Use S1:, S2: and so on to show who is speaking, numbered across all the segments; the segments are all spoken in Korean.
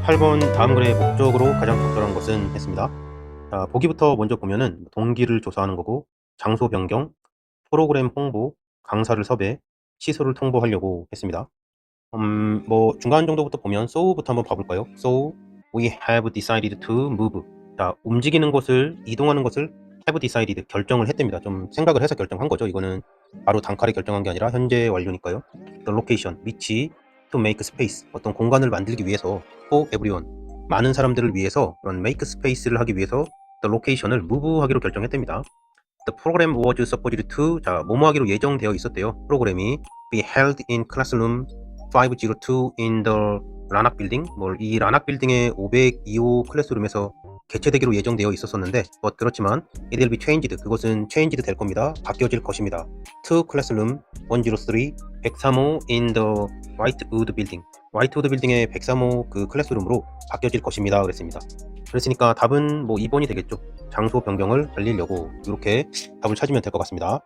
S1: 28번 다음 글의 목적으로 가장 적절한 것은 했습니다. 자, 보기부터 먼저 보면은 동기를 조사하는 거고, 장소 변경, 프로그램 홍보, 강사를 섭외, 시소를 통보하려고 했습니다. 뭐 중간 정도부터 보면 so부터 한번 봐볼까요? So we have decided to move. 자, 움직이는 것을, 이동하는 것을 have decided, 결정을 했답니다. 좀 생각을 해서 결정한 거죠. 이거는 바로 단칼에 결정한 게 아니라 현재 완료니까요. The location, 위치, to make space, 어떤 공간을 만들기 위해서, for everyone, 많은 사람들을 위해서 그런 make space를 하기 위해서 the location을 move 하기로 결정했답니다. The program was supposed to, 자, 뭐뭐 하기로 예정되어 있었대요. 프로그램이 be held in classroom 502 in the 라낙 빌딩, 이 라낙 빌딩의 502호 클래스룸에서 개최되기로 예정되어 있었었는데, 그렇지만 it will be changed, 그것은 changed 될 겁니다. 바뀌어질 것입니다. to classroom 103 103호 in the Whitewood building, 화이트우드 빌딩의 103호 그 클래스룸으로 바뀌어질 것입니다. 그랬습니다. 그랬으니까 답은 뭐 2번이 되겠죠. 장소 변경을 알리려고. 이렇게 답을 찾으면 될 것 같습니다.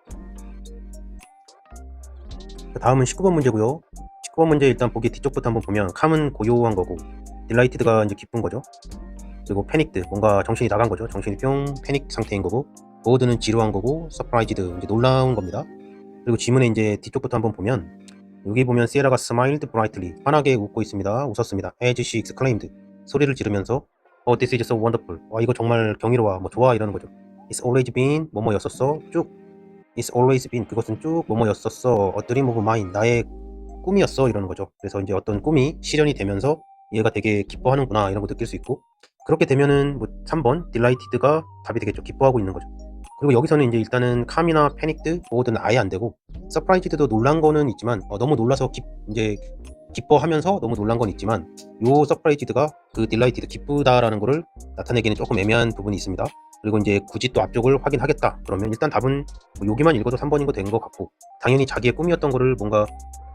S1: 다음은 19번 문제고요. 19번 문제 일단 보기 뒤쪽부터 한번 보면 캄은 고요한 거고, 딜라이티드가 이제 기쁜 거죠. 그리고 패닉드, 뭔가 정신이 나간 거죠. 정신이 뿅 패닉 상태인 거고, 보드는 지루한 거고, 서프라이즈드, 이제 놀라운 겁니다. 그리고 지문의 이제 뒤쪽부터 한번 보면, 여기 보면 시에라가 smiled brightly, 환하게 웃고 있습니다. 웃었습니다. as she exclaimed, 소리를 지르면서 oh this is so wonderful, 와 이거 정말 경이로워, 뭐 좋아, 이러는 거죠. it's always been 뭐뭐였었어, 쭉. it's always been, 그것은 쭉 뭐뭐였었어, a dream of mine, 나의 꿈이었어, 이러는 거죠. 그래서 이제 어떤 꿈이 실현이 되면서 얘가 되게 기뻐하는구나, 이런 거 느낄 수 있고, 그렇게 되면은 뭐 3번 딜라이티드가 답이 되겠죠. 기뻐하고 있는 거죠. 그리고 여기서는 이제 일단은 캄이나 패닉드, 보드는 아예 안 되고, 서프라이즈드도 놀란 거는 있지만, 너무 놀라서 이제 기뻐하면서 너무 놀란 건 있지만, 요 서프라이즈드가 그 딜라이티드, 기쁘다라는 거를 나타내기는 조금 애매한 부분이 있습니다. 그리고 이제 굳이 또 앞쪽을 확인하겠다 그러면 일단 답은 뭐 여기만 읽어도 3번인 거 된 것 같고, 당연히 자기의 꿈이었던 거를 뭔가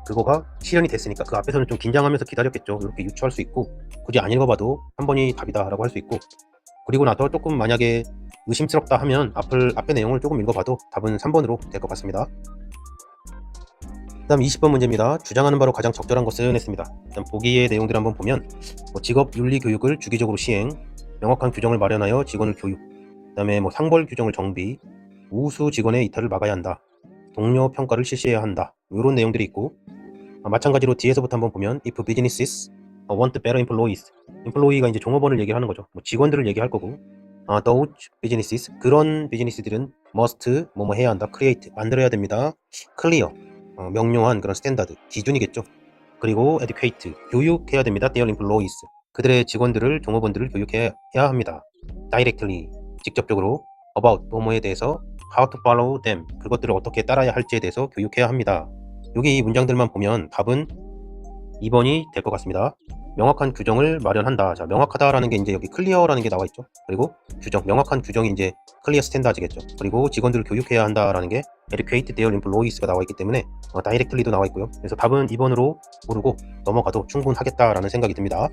S1: 그거가 실현이 됐으니까 그 앞에서는 좀 긴장하면서 기다렸겠죠. 이렇게 유추할 수 있고, 굳이 안 읽어봐도 3번이 답이다 라고 할 수 있고, 그리고 나서 조금 만약에 의심스럽다 하면 앞에 내용을 조금 읽어봐도 답은 3번으로 될 것 같습니다. 그 다음 20번 문제입니다. 주장하는 바로 가장 적절한 것은 했습니다. 일단 보기의 내용들을 한번 보면, 직업 윤리 교육을 주기적으로 시행, 명확한 규정을 마련하여 직원을 교육, 그 다음에 상벌 규정을 정비, 우수 직원의 이탈을 막아야 한다, 동료 평가를 실시해야 한다, 이런 내용들이 있고, 마찬가지로 뒤에서부터 한번 보면 if businesses want better employees, employee가 이제 종업원을 얘기하는 거죠. 직원들을 얘기할 거고, those businesses, 그런 비즈니스들은 must 뭐뭐 해야 한다, create 만들어야 됩니다, clear 명료한 그런 스탠다드 기준이겠죠. 그리고 educate 교육해야 됩니다, their employees 그들의 직원들을, 종업원들을 교육해야 합니다. directly 직접적으로, about 뭐뭐에 대해서, how to follow them 그것들을 어떻게 따라야 할지에 대해서 교육해야 합니다. 여기 이 문장들만 보면 답은 2번이 될 것 같습니다. 명확한 규정을 마련한다. 자, 명확하다라는 게 이제 여기 클리어라는 게 나와 있죠. 그리고 규정, 명확한 규정이 이제 클리어 스탠다드겠죠. 그리고 직원들을 교육해야 한다라는 게 educate their employees가 나와 있기 때문에 directly도 나와 있고요. 그래서 답은 2번으로 고르고 넘어가도 충분하겠다라는 생각이 듭니다.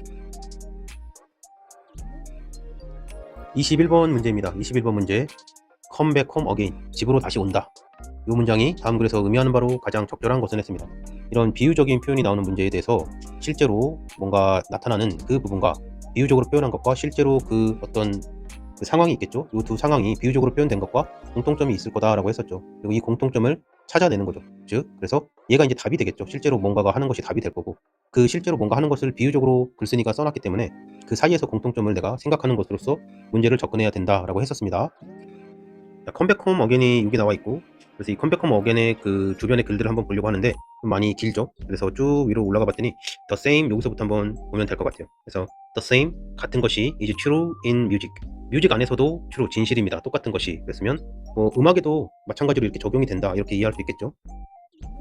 S1: 21번 문제입니다. 21번 문제. come back home again, 집으로 다시 온다. 이 문장이 다음 글에서 의미하는 바로 가장 적절한 것은 했습니다. 이런 비유적인 표현이 나오는 문제에 대해서 실제로 뭔가 나타나는 그 부분과 비유적으로 표현한 것과 실제로 그 어떤 그 상황이 있겠죠. 이 두 상황이 비유적으로 표현된 것과 공통점이 있을 거다라고 했었죠. 그리고 이 공통점을 찾아내는 거죠. 즉, 그래서 얘가 이제 답이 되겠죠. 실제로 뭔가가 하는 것이 답이 될 거고, 그 실제로 뭔가 하는 것을 비유적으로 글쓴이가 써놨기 때문에 그 사이에서 공통점을 내가 생각하는 것으로서 문제를 접근해야 된다라고 했었습니다. 컴백홈 어게인이 여기 나와 있고, 그래서 이 컴백홈 어게인의 그 주변의 글들을 한번 보려고 하는데 좀 많이 길죠. 그래서 쭉 위로 올라가 봤더니 the same, 여기서부터 한번 보면 될 것 같아요. 그래서 the same, 같은 것이 is true in music, 뮤직 안에서도 true, 진실입니다. 똑같은 것이. 그랬으면 음악에도 마찬가지로 이렇게 적용이 된다, 이렇게 이해할 수 있겠죠.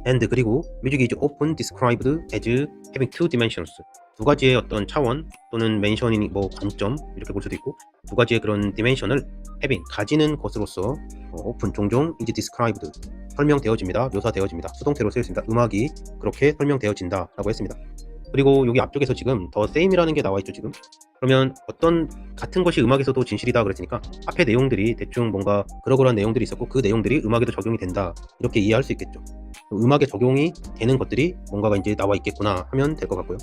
S1: and, 그리고 music is often described as having two dimensions, 두 가지의 어떤 차원 또는 멘션이 관점, 이렇게 볼 수도 있고, 두 가지의 그런 디멘션을 having, 가지는 것으로서 often, 종종 is described, 설명되어집니다, 묘사되어집니다, 수동태로 쓰였습니다. 음악이 그렇게 설명되어진다 라고 했습니다. 그리고 여기 앞쪽에서 지금 the same이라는 게 나와 있죠. 지금 그러면 어떤 같은 것이 음악에서도 진실이다 그랬으니까 앞에 내용들이 대충 뭔가 그러그러한 내용들이 있었고 그 내용들이 음악에도 적용이 된다 이렇게 이해할 수 있겠죠. 음악에 적용이 되는 것들이 뭔가가 이제 나와 있겠구나 하면 될 것 같고요.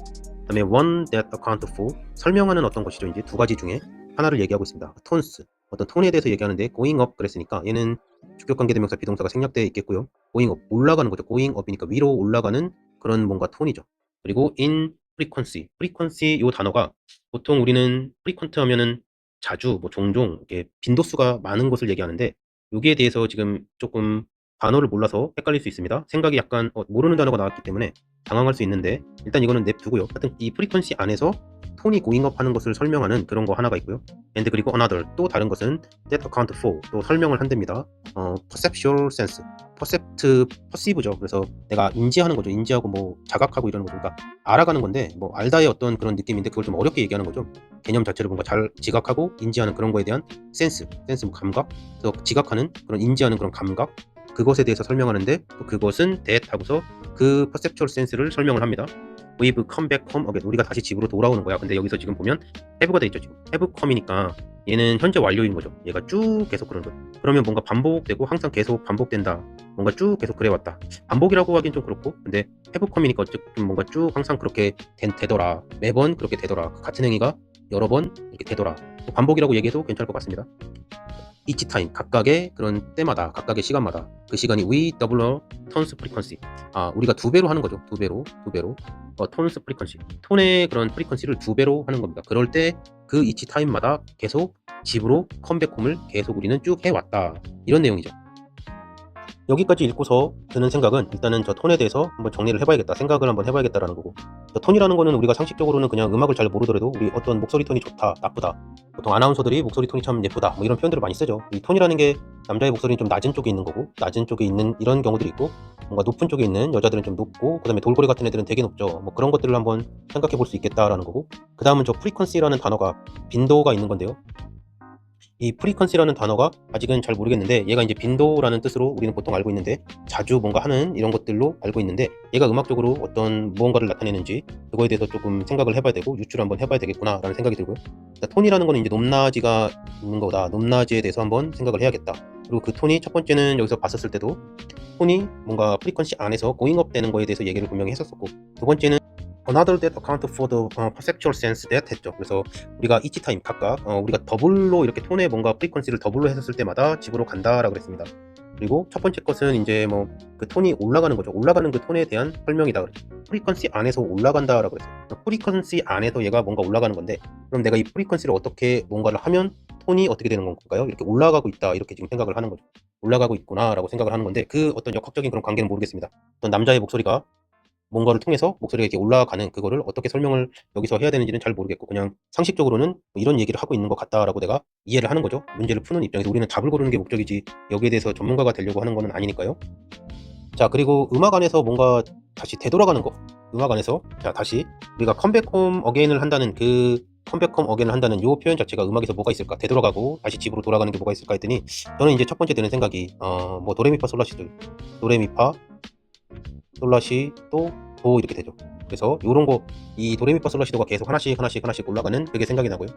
S1: 그다음에 one that account for 설명하는 어떤 것이죠. 이제 두 가지 중에 하나를 얘기하고 있습니다. 톤스 어떤 톤에 대해서 얘기하는데 going up 그랬으니까 얘는 주격관계대명사 비동사가 생략되어 있겠고요. going up 올라가는 거죠. going up이니까 위로 올라가는 그런 뭔가 톤이죠. 그리고 in frequency 요 단어가 보통 우리는 frequent 하면은 자주 뭐 종종 이렇게 빈도수가 많은 것을 얘기하는데 여기에 대해서 지금 조금 단어를 몰라서 헷갈릴 수 있습니다. 생각이 약간 모르는 단어가 나왔기 때문에 당황할 수 있는데 일단 이거는 냅두고요. 하여튼 이 프리퀀시 안에서 톤이 고잉업 하는 것을 설명하는 그런 거 하나가 있고요. and 그리고 another 또 다른 것은 that account for 또 설명을 한답니다. perceptual sense perceive죠. 그래서 내가 인지하는 거죠. 인지하고 뭐 자각하고 이러는 거죠. 그러니까 알아가는 건데 뭐 알다의 어떤 그런 느낌인데 그걸 좀 어렵게 얘기하는 거죠. 개념 자체를 뭔가 잘 지각하고 인지하는 그런 거에 대한 센스 뭐 감각 그래서 지각하는 그런 인지하는 그런 감각 그것에 대해서 설명하는데 또 그것은 that 하고서 그 perceptual sense를 설명을 합니다. We've come back home again. 우리가 다시 집으로 돌아오는 거야. 근데 여기서 지금 보면 have가 돼 있죠. 지금 have come이니까 얘는 현재 완료인 거죠. 얘가 쭉 계속 그런 거예요. 그러면 뭔가 반복되고 항상 계속 반복된다. 뭔가 쭉 계속 그래왔다. 반복이라고 하긴 좀 그렇고 근데 have come이니까 어쨌든 뭔가 쭉 항상 그렇게 되더라. 매번 그렇게 되더라. 같은 행위가 여러 번 이렇게 되더라. 반복이라고 얘기해도 괜찮을 것 같습니다. each time 각각의 그런 때마다 각각의 시간마다 그 시간이 we double tons frequency 우리가 두 배로 하는 거죠. 두 배로 tons frequency 톤의 그런 프리퀀시를 두 배로 하는 겁니다. 그럴 때 그 each time마다 계속 집으로 컴백홈을 계속 우리는 쭉 해왔다 이런 내용이죠. 여기까지 읽고서 드는 생각은 일단은 저 톤에 대해서 한번 정리를 해봐야겠다 생각을 한번 해봐야겠다라는 거고 저 톤이라는 거는 우리가 상식적으로는 그냥 음악을 잘 모르더라도 우리 어떤 목소리 톤이 좋다 나쁘다 보통 아나운서들이 목소리 톤이 참 예쁘다 뭐 이런 표현들을 많이 쓰죠. 이 톤이라는 게 남자의 목소리는 좀 낮은 쪽에 있는 거고 낮은 쪽에 있는 이런 경우들이 있고 뭔가 높은 쪽에 있는 여자들은 좀 높고 그 다음에 돌고래 같은 애들은 되게 높죠. 뭐 그런 것들을 한번 생각해 볼 수 있겠다라는 거고 그 다음은 저 프리퀀시라는 단어가 빈도가 있는 건데요. 이 프리퀀시라는 단어가 아직은 잘 모르겠는데 얘가 이제 빈도라는 뜻으로 우리는 보통 알고 있는데 자주 뭔가 하는 이런 것들로 알고 있는데 얘가 음악적으로 어떤 무언가를 나타내는지 그거에 대해서 조금 생각을 해봐야 되고 유추를 한번 해봐야 되겠구나 라는 생각이 들고요. 톤이라는 거는 이제 높낮이가 있는 거다. 높낮이에 대해서 한번 생각을 해야겠다. 그리고 그 톤이 첫 번째는 여기서 봤었을 때도 톤이 뭔가 프리퀀시 안에서 고잉업 되는 거에 대해서 얘기를 분명히 했었고 두 번째는 another that account for the perceptual sense that 했죠. 그래서 우리가 each time 각각 우리가 더블로 이렇게 톤의 뭔가 프리퀀시를 더블로 했었을 때마다 집으로 간다라고 그랬습니다. 그리고 첫 번째 것은 이제 뭐 그 톤이 올라가는 거죠. 올라가는 그 톤에 대한 설명이다 그랬죠. 프리퀀시 안에서 올라간다라고 그랬어요. 프리퀀시 안에서 얘가 뭔가 올라가는 건데 그럼 내가 이 프리퀀시를 어떻게 뭔가를 하면 톤이 어떻게 되는 건가요? 이렇게 올라가고 있다 이렇게 지금 생각을 하는 거죠. 올라가고 있구나라고 생각을 하는 건데 그 어떤 역학적인 그런 관계는 모르겠습니다. 어떤 남자의 목소리가 뭔가를 통해서 목소리가 이렇게 올라가는 그거를 어떻게 설명을 여기서 해야 되는지는 잘 모르겠고 그냥 상식적으로는 뭐 이런 얘기를 하고 있는 것 같다라고 내가 이해를 하는 거죠. 문제를 푸는 입장에서 우리는 답을 고르는 게 목적이지 여기에 대해서 전문가가 되려고 하는 거는 아니니까요. 자 그리고 음악 안에서 뭔가 다시 되돌아가는 거 음악 안에서 자 다시 우리가 컴백홈 어게인을 한다는 그 컴백홈 어게인을 한다는 요 표현 자체가 음악에서 뭐가 있을까 되돌아가고 다시 집으로 돌아가는 게 뭐가 있을까 했더니 저는 이제 첫 번째 드는 생각이 뭐 도레미파 솔라시들 도레미파 솔라시 또 도 이렇게 되죠. 그래서 요런 거 이 도레미파 솔라시도가 계속 하나씩 올라가는 그게 생각이 나고요.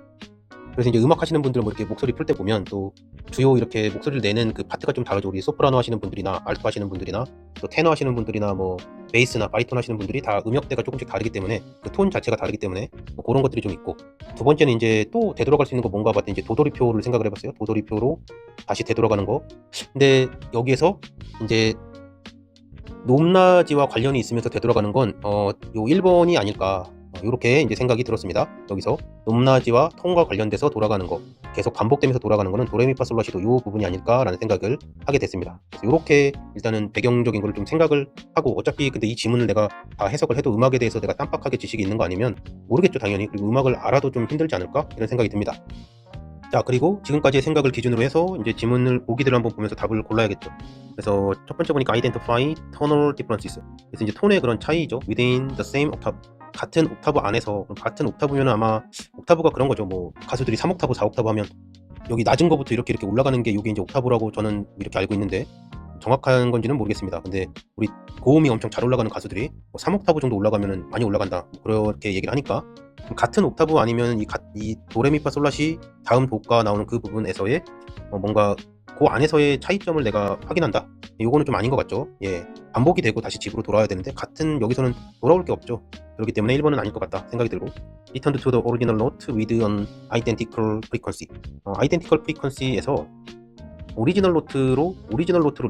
S1: 그래서 이제 음악 하시는 분들 뭐 이렇게 목소리 풀 때 보면 또 주요 이렇게 목소리를 내는 그 파트가 좀 다르죠. 우리 소프라노 하시는 분들이나 알토 하시는 분들이나 또 테너 하시는 분들이나 뭐 베이스나 바리톤 하시는 분들이 다 음역대가 조금씩 다르기 때문에 그 톤 자체가 다르기 때문에 뭐 그런 것들이 좀 있고 두 번째는 이제 또 되돌아갈 수 있는 거 뭔가 봤더니 이제 도돌이표를 생각을 해봤어요. 도돌이표로 다시 되돌아가는 거. 근데 여기에서 이제 높낮이와 관련이 있으면서 되돌아가는 건 요 1번이 아닐까 요렇게 이제 생각이 들었습니다. 여기서 높낮이와 톤과 관련돼서 돌아가는 거 계속 반복되면서 돌아가는 거는 도레미파솔라시도 요 부분이 아닐까라는 생각을 하게 됐습니다. 그래서 요렇게 일단은 배경적인 걸 좀 생각을 하고 어차피 근데 이 지문을 내가 다 해석을 해도 음악에 대해서 내가 깜빡하게 지식이 있는 거 아니면 모르겠죠 당연히. 그리고 음악을 알아도 좀 힘들지 않을까 이런 생각이 듭니다. 자 그리고 지금까지의 생각을 기준으로 해서 이제 지문을 보기들을 한번 보면서 답을 골라야겠죠. 그래서 첫 번째 보니까 identify tonal differences. 그래서 이제 톤의 그런 차이죠. within the same octave. 같은 옥타브 안에서 같은 옥타브면 아마 옥타브가 그런 거죠. 뭐 가수들이 3옥타브, 4옥타브 하면 여기 낮은 거부터 이렇게 올라가는 게 이게 이제 옥타브라고 저는 이렇게 알고 있는데 정확한 건지는 모르겠습니다. 근데 우리 고음이 엄청 잘 올라가는 가수들이 뭐 3옥타브 정도 올라가면은 많이 올라간다. 뭐 그렇게 얘기를 하니까 같은 옥타브 아니면 이 도레미파 솔라시 다음 도가 나오는 그 부분에서의 뭔가 그 안에서의 차이점을 내가 확인한다. 요거는 좀 아닌 것 같죠. 예, 반복이 되고 다시 집으로 돌아와야 되는데 같은 여기서는 돌아올 게 없죠. 그렇기 때문에 1번은 아닐 것 같다 생각이 들고, Returned to the original note with an identical frequency. identical frequency에서 오리지널 노트로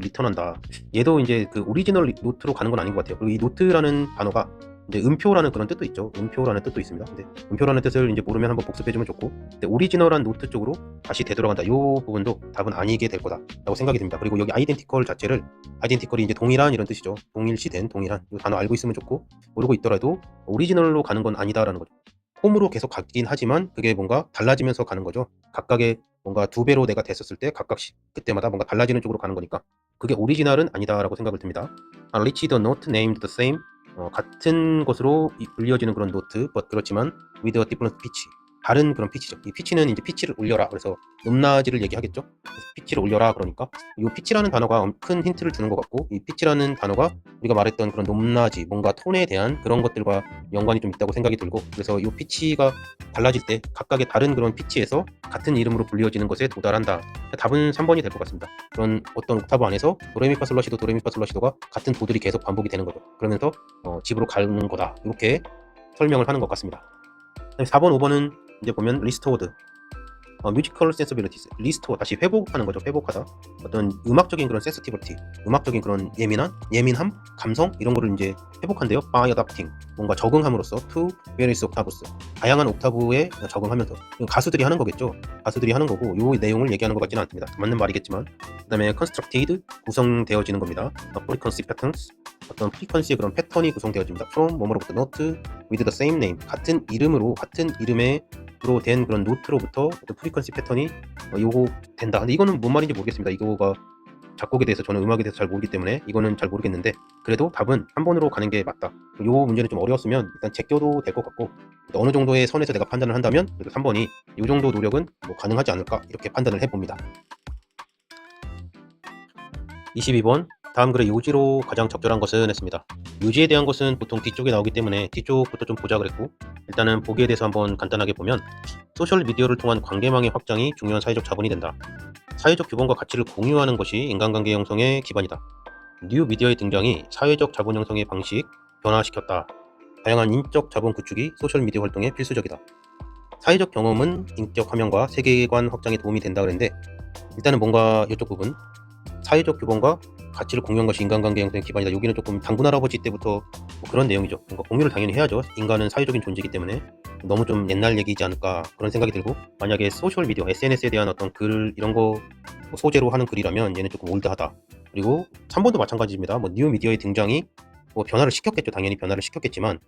S1: 리턴한다. 얘도 이제 그 오리지널 노트로 가는 건 아닌 것 같아요. 그리고 이 노트라는 단어가 이제 음표라는 그런 뜻도 있죠. 음표라는 뜻도 있습니다. 근데 음표라는 뜻을 이제 모르면 한번 복습해주면 좋고, 근데 오리지널한 노트 쪽으로 다시 되돌아간다. 요 부분도 답은 아니게 될 거다라고 생각이 듭니다. 그리고 여기 아이덴티컬 자체를, 아이덴티컬이 이제 동일한 이런 뜻이죠. 동일시된, 동일한, 이 단어 알고 있으면 좋고, 모르고 있더라도 오리지널로 가는 건 아니다라는 거죠. 홈으로 계속 가긴 하지만 그게 뭔가 달라지면서 가는 거죠. 각각의 뭔가 2배로 내가 됐었을 때 각각씩 그때마다 뭔가 달라지는 쪽으로 가는 거니까 그게 오리지널은 아니다라고 생각을 듭니다. Reach the note named the same. 같은 것으로 불리어지는 그런 노트, but 그렇지만 with a different pitch. 다른 그런 피치죠. 이 피치는 이제 피치를 올려라. 그래서 높낮이를 얘기하겠죠. 그래서 피치를 올려라. 그러니까 이 피치라는 단어가 큰 힌트를 주는 것 같고, 이 피치라는 단어가 우리가 말했던 그런 높낮이, 뭔가 톤에 대한 그런 것들과 연관이 좀 있다고 생각이 들고, 그래서 이 피치가 달라질 때 각각의 다른 그런 피치에서 같은 이름으로 불리어지는 것에 도달한다. 답은 3번이 될 것 같습니다. 그런 어떤 옥타브 안에서 도레미파 솔라시도, 도레미파 솔라시도가 같은 도들이 계속 반복이 되는 거죠. 그러면서 집으로 가는 거다. 이렇게 설명을 하는 것 같습니다. 4번, 5번은 이제 보면 리스토어드, 뮤지컬 센서빌리티스, 리스토어, 다시 회복하는 거죠. 회복하다. 어떤 음악적인 그런 센시티비티, 음악적인 그런 예민함, 감성, 이런 거를 이제 회복한대요. by adapting, 뭔가 적응함으로써 to various octaves, 다양한 옥타브에 적응하면서. 가수들이 하는 거겠죠. 가수들이 하는 거고, 요 내용을 얘기하는 것 같지는 않습니다. 맞는 말이겠지만. 그 다음에 constructed, 구성되어지는 겁니다. frequency patterns, 어떤 프리퀀시의 그런 패턴이 구성되어집니다. from 뭐뭐로부터 note with the same name, 같은 이름으로, 같은 이름으로 된 그런 노트로부터 어떤 프리퀀시 패턴이 요거 된다. 근데 이거는 뭔 말인지 모르겠습니다. 이거가 작곡에 대해서, 저는 음악에 대해서 잘 모르기 때문에 이거는 잘 모르겠는데, 그래도 답은 3번으로 가는 게 맞다. 요 문제는 좀 어려웠으면 일단 제껴도 될 것 같고, 어느 정도의 선에서 내가 판단을 한다면 그래도 3번이 요 정도 노력은 뭐 가능하지 않을까, 이렇게 판단을 해봅니다. 22번, 다음 글의 요지로 가장 적절한 것은 했습니다. 요지에 대한 것은 보통 뒤쪽에 나오기 때문에 뒤쪽부터 좀 보자 그랬고, 일단은 보기에 대해서 한번 간단하게 보면, 소셜미디어를 통한 관계망의 확장이 중요한 사회적 자본이 된다. 사회적 규범과 가치를 공유하는 것이 인간관계 형성의 기반이다. 뉴 미디어의 등장이 사회적 자본 형성의 방식 변화시켰다. 다양한 인적 자본 구축이 소셜미디어 활동에 필수적이다. 사회적 경험은 인격 화면과 세계관 확장에 도움이 된다 그랬는데, 일단은 뭔가 이쪽 부분, 사회적 규범과 가치를 공유한 것이 인간관계 형성의 기반이다. 여기는 조금 장군 할아버지 때부터 뭐 그런 내용이죠. 뭔가 공유를 당연히 해야죠. 인간은 사회적인 존재이기 때문에. 너무 좀 옛날 얘기이지 않을까, 그런 생각이 들고, 만약에 소셜미디어, SNS에 대한 어떤 글 이런 거 소재로 하는 글이라면 얘는 조금 올드하다. 그리고 3번도 마찬가지입니다. 뭐 뉴 미디어의 등장이 뭐 변화를 시켰겠죠. 당연히 변화를 시켰겠지만,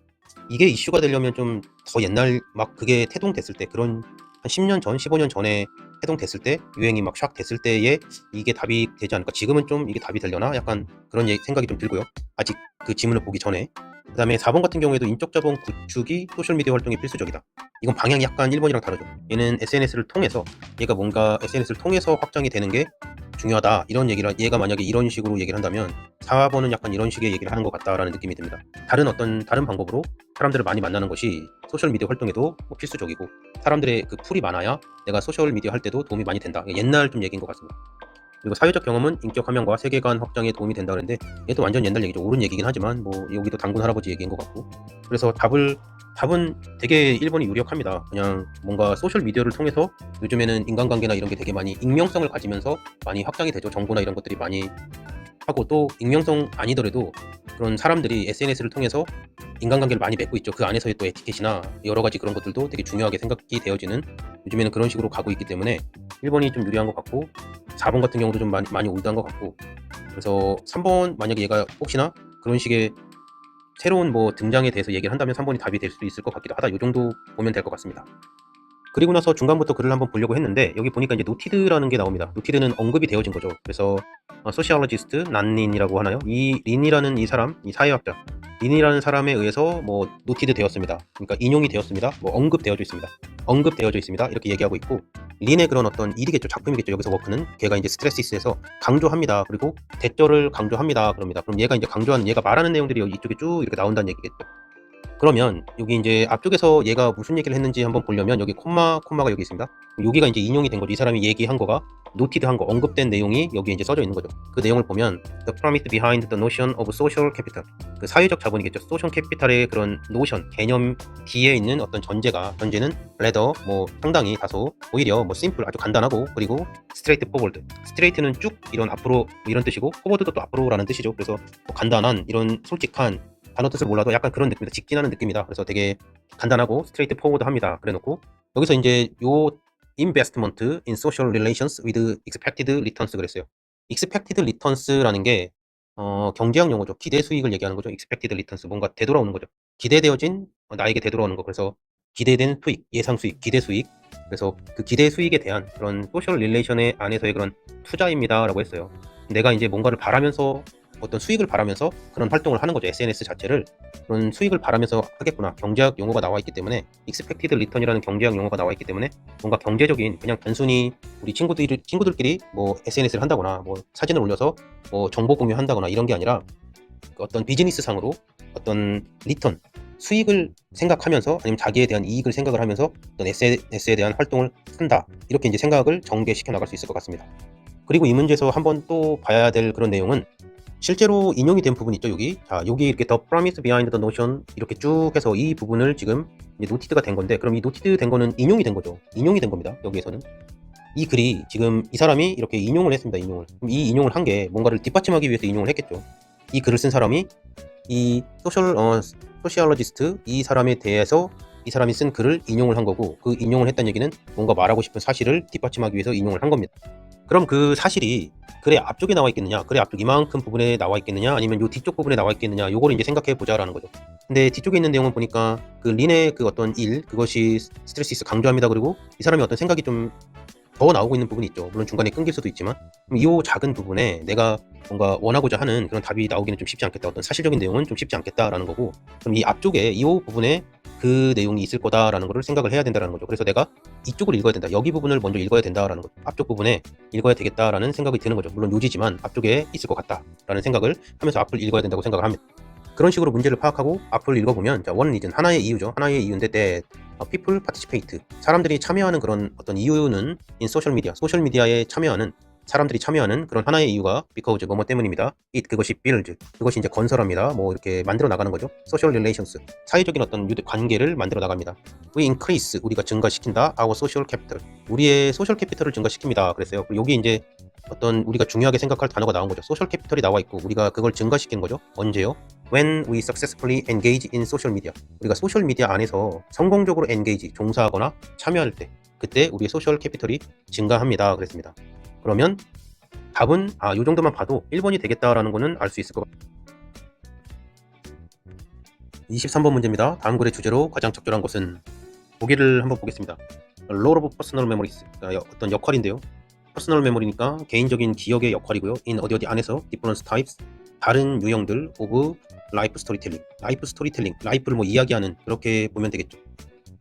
S1: 이게 이슈가 되려면 좀 더 옛날, 막 그게 태동됐을 때, 그런 한 10년 전, 15년 전에 태동됐을 때, 유행이 막 샥 됐을 때에 이게 답이 되지 않을까. 지금은 좀 이게 답이 되려나, 약간 그런 생각이 좀 들고요. 아직 그 지문을 보기 전에. 그 다음에 4번 같은 경우에도 인적 자본 구축이 소셜미디어 활동에 필수적이다. 이건 방향이 약간 1번이랑 다르죠. 얘는 SNS를 통해서, 얘가 뭔가 SNS를 통해서 확장이 되는 게 중요하다, 이런 얘기를, 얘가 만약에 이런 식으로 얘기를 한다면 4번은 약간 이런 식의 얘기를 하는 것 같다라는 느낌이 듭니다. 다른 방법으로 사람들을 많이 만나는 것이 소셜미디어 활동에도 뭐 필수적이고, 사람들의 그 풀이 많아야 내가 소셜미디어 할 때도 도움이 많이 된다. 옛날 좀 얘기인 것 같습니다. 그리고 사회적 경험은 인격 화면과 세계관 확장에 도움이 된다 그랬는데, 얘도 완전 옛날 얘기죠. 옳은 얘기긴 하지만 뭐 여기도 단군 할아버지 얘기인 것 같고, 그래서 답은 되게 1번이 유력합니다. 그냥 뭔가 소셜미디어를 통해서 요즘에는 인간관계나 이런 게 되게 많이 익명성을 가지면서 많이 확장이 되죠. 정보나 이런 것들이 많이 하고, 또 익명성 아니더라도 그런 사람들이 SNS를 통해서 인간관계를 많이 맺고 있죠. 그 안에서의 또 에티켓이나 여러 가지 그런 것들도 되게 중요하게 생각이 되어지는, 요즘에는 그런 식으로 가고 있기 때문에 1번이 좀 유리한 것 같고, 4번 같은 경우도 좀 많이 올드한 것 같고, 그래서 3번 만약에 얘가 혹시나 그런 식의 새로운 뭐 등장에 대해서 얘기를 한다면 3번이 답이 될 수도 있을 것 같기도 하다. 이 정도 보면 될 것 같습니다. 그리고 나서 중간부터 글을 한번 보려고 했는데, 여기 보니까 이제 노티드라는 게 나옵니다. 노티드는 언급이 되어진 거죠. 그래서 소시올로지스트 난린이라고 하나요? 이 린이라는 이 사람, 이 사회학자 린이라는 사람에 의해서 뭐 노티드 되었습니다. 그러니까 인용이 되었습니다. 뭐 언급되어져 있습니다. 이렇게 얘기하고 있고, 린의 그런 어떤 일이겠죠. 작품이겠죠. 여기서 워크는 걔가 이제 스트레시스에서 강조합니다. 그리고 대절을 강조합니다. 그럽니다. 그럼 얘가 이제 강조하는, 얘가 말하는 내용들이 이쪽에 쭉 이렇게 나온다는 얘기겠죠. 그러면 여기 이제 앞쪽에서 얘가 무슨 얘기를 했는지 한번 보려면 여기 콤마가 여기 있습니다. 여기가 이제 인용이 된 거죠. 이 사람이 얘기한 거가 노티드한 거, 언급된 내용이 여기 이제 써져 있는 거죠. 그 내용을 보면 The premise behind the notion of social capital, 그 사회적 자본이겠죠. 소셜 캐피탈의 그런 노션, 개념 뒤에 있는 어떤 전제는 rather 뭐 상당히 다소 오히려 뭐 simple 아주 간단하고, 그리고 straightforward, straight는 쭉 이런 앞으로 뭐 이런 뜻이고 forward도 또 앞으로라는 뜻이죠. 그래서 뭐 간단한 이런 솔직한, 단어 뜻을 몰라도 약간 그런 느낌이다. 직진하는 느낌이다. 그래서 되게 간단하고 스트레이트 포워드합니다. 그래놓고 여기서 이제 요 investment in social relations with expected returns 그랬어요. expected returns라는 게 경제학 용어죠. 기대 수익을 얘기하는 거죠. expected returns, 뭔가 되돌아오는 거죠. 기대되어진 나에게 되돌아오는 거. 그래서 기대된 수익, 예상 수익, 기대 수익. 그래서 그 기대 수익에 대한 그런 소셜 릴레이션의 안에서의 그런 투자입니다라고 했어요. 내가 이제 뭔가를 바라면서, 어떤 수익을 바라면서 그런 활동을 하는 거죠. SNS 자체를 그런 수익을 바라면서 하겠구나. 경제학 용어가 나와 있기 때문에, expected return이라는 경제학 용어가 나와 있기 때문에 뭔가 경제적인, 그냥 단순히 우리 친구들끼리 뭐 SNS를 한다거나 뭐 사진을 올려서 뭐 정보 공유한다거나 이런 게 아니라 어떤 비즈니스상으로 어떤 리턴, 수익을 생각하면서, 아니면 자기에 대한 이익을 생각을 하면서 어떤 SNS에 대한 활동을 한다. 이렇게 이제 생각을 전개시켜 나갈 수 있을 것 같습니다. 그리고 이 문제에서 한번 또 봐야 될 그런 내용은, 실제로 인용이 된 부분이 있죠. 여기, 자, 여기 이렇게 The premise behind the notion 이렇게 쭉 해서 이 부분을 지금 이제 노티드가 된 건데, 그럼 이 노티드 된 거는 인용이 된 거죠. 인용이 된 겁니다. 여기에서는 이 글이 지금 이 사람이 이렇게 인용을 했습니다. 인용을. 그럼 이 인용을 한 게 뭔가를 뒷받침하기 위해서 인용을 했겠죠. 이 글을 쓴 사람이 이 소시올로지스트, 이 사람에 대해서 이 사람이 쓴 글을 인용을 한 거고, 그 인용을 했다는 얘기는 뭔가 말하고 싶은 사실을 뒷받침하기 위해서 인용을 한 겁니다. 그럼 그 사실이 글의 앞쪽에 나와 있겠느냐, 글의 앞쪽 이만큼 부분에 나와 있겠느냐, 아니면 요 뒤쪽 부분에 나와 있겠느냐, 요거를 이제 생각해 보자라는 거죠. 근데 뒤쪽에 있는 내용을 보니까 그 린의 그 어떤 일, 그것이 스트레스 있어 강조합니다. 그리고 이 사람이 어떤 생각이 좀 더 나오고 있는 부분이 있죠. 물론 중간에 끊길 수도 있지만, 이 작은 부분에 내가 뭔가 원하고자 하는 그런 답이 나오기는 좀 쉽지 않겠다. 어떤 사실적인 내용은 좀 쉽지 않겠다라는 거고, 그럼 이 앞쪽에 이 부분에 그 내용이 있을 거다라는 거를 생각을 해야 된다라는 거죠. 그래서 내가 이쪽을 읽어야 된다. 여기 부분을 먼저 읽어야 된다라는 거죠. 앞쪽 부분에 읽어야 되겠다라는 생각이 드는 거죠. 물론 요지지만 앞쪽에 있을 것 같다라는 생각을 하면서 앞을 읽어야 된다고 생각을 합니다. 그런 식으로 문제를 파악하고 앞을 읽어보면, 자, one reason, 하나의 이유죠. 하나의 이유인데 that people participate, 사람들이 참여하는 그런 어떤 이유는 in social media, 소셜미디어에 참여하는, 사람들이 참여하는 그런 하나의 이유가 because 뭐뭐 때문입니다. it, 그것이 build, 그것이 이제 건설합니다. 뭐 이렇게 만들어 나가는 거죠. social relations, 사회적인 어떤 관계를 만들어 나갑니다. we increase, 우리가 증가시킨다. our social capital, 우리의 소셜 캐피털을 증가시킵니다. 그랬어요. 그리고 여기 이제 어떤 우리가 중요하게 생각할 단어가 나온 거죠. 소셜 캐피털이 나와 있고 우리가 그걸 증가시키는 거죠. 언제요? When we successfully engage in social media, 우리가 소셜 미디어 안에서 성공적으로 engage, 종사하거나 참여할 때, 그때 우리의 소셜 캐피털이 증가합니다. 그랬습니다. 그러면 답은 요 정도만 봐도 1번이 되겠다라는 거는 알 수 있을 것 같아요. 23번 문제입니다. 다음 글의 주제로 가장 적절한 것은, 보기를 한번 보겠습니다. Role of personal memories, 어떤 역할인데요. 퍼스널 메모리니까 개인적인 기억의 역할이고요. in 어디 안에서 different types, 다른 유형들 of 라이프 스토리텔링, 라이프 스토리텔링, 라이프를 뭐 이야기하는, 그렇게 보면 되겠죠.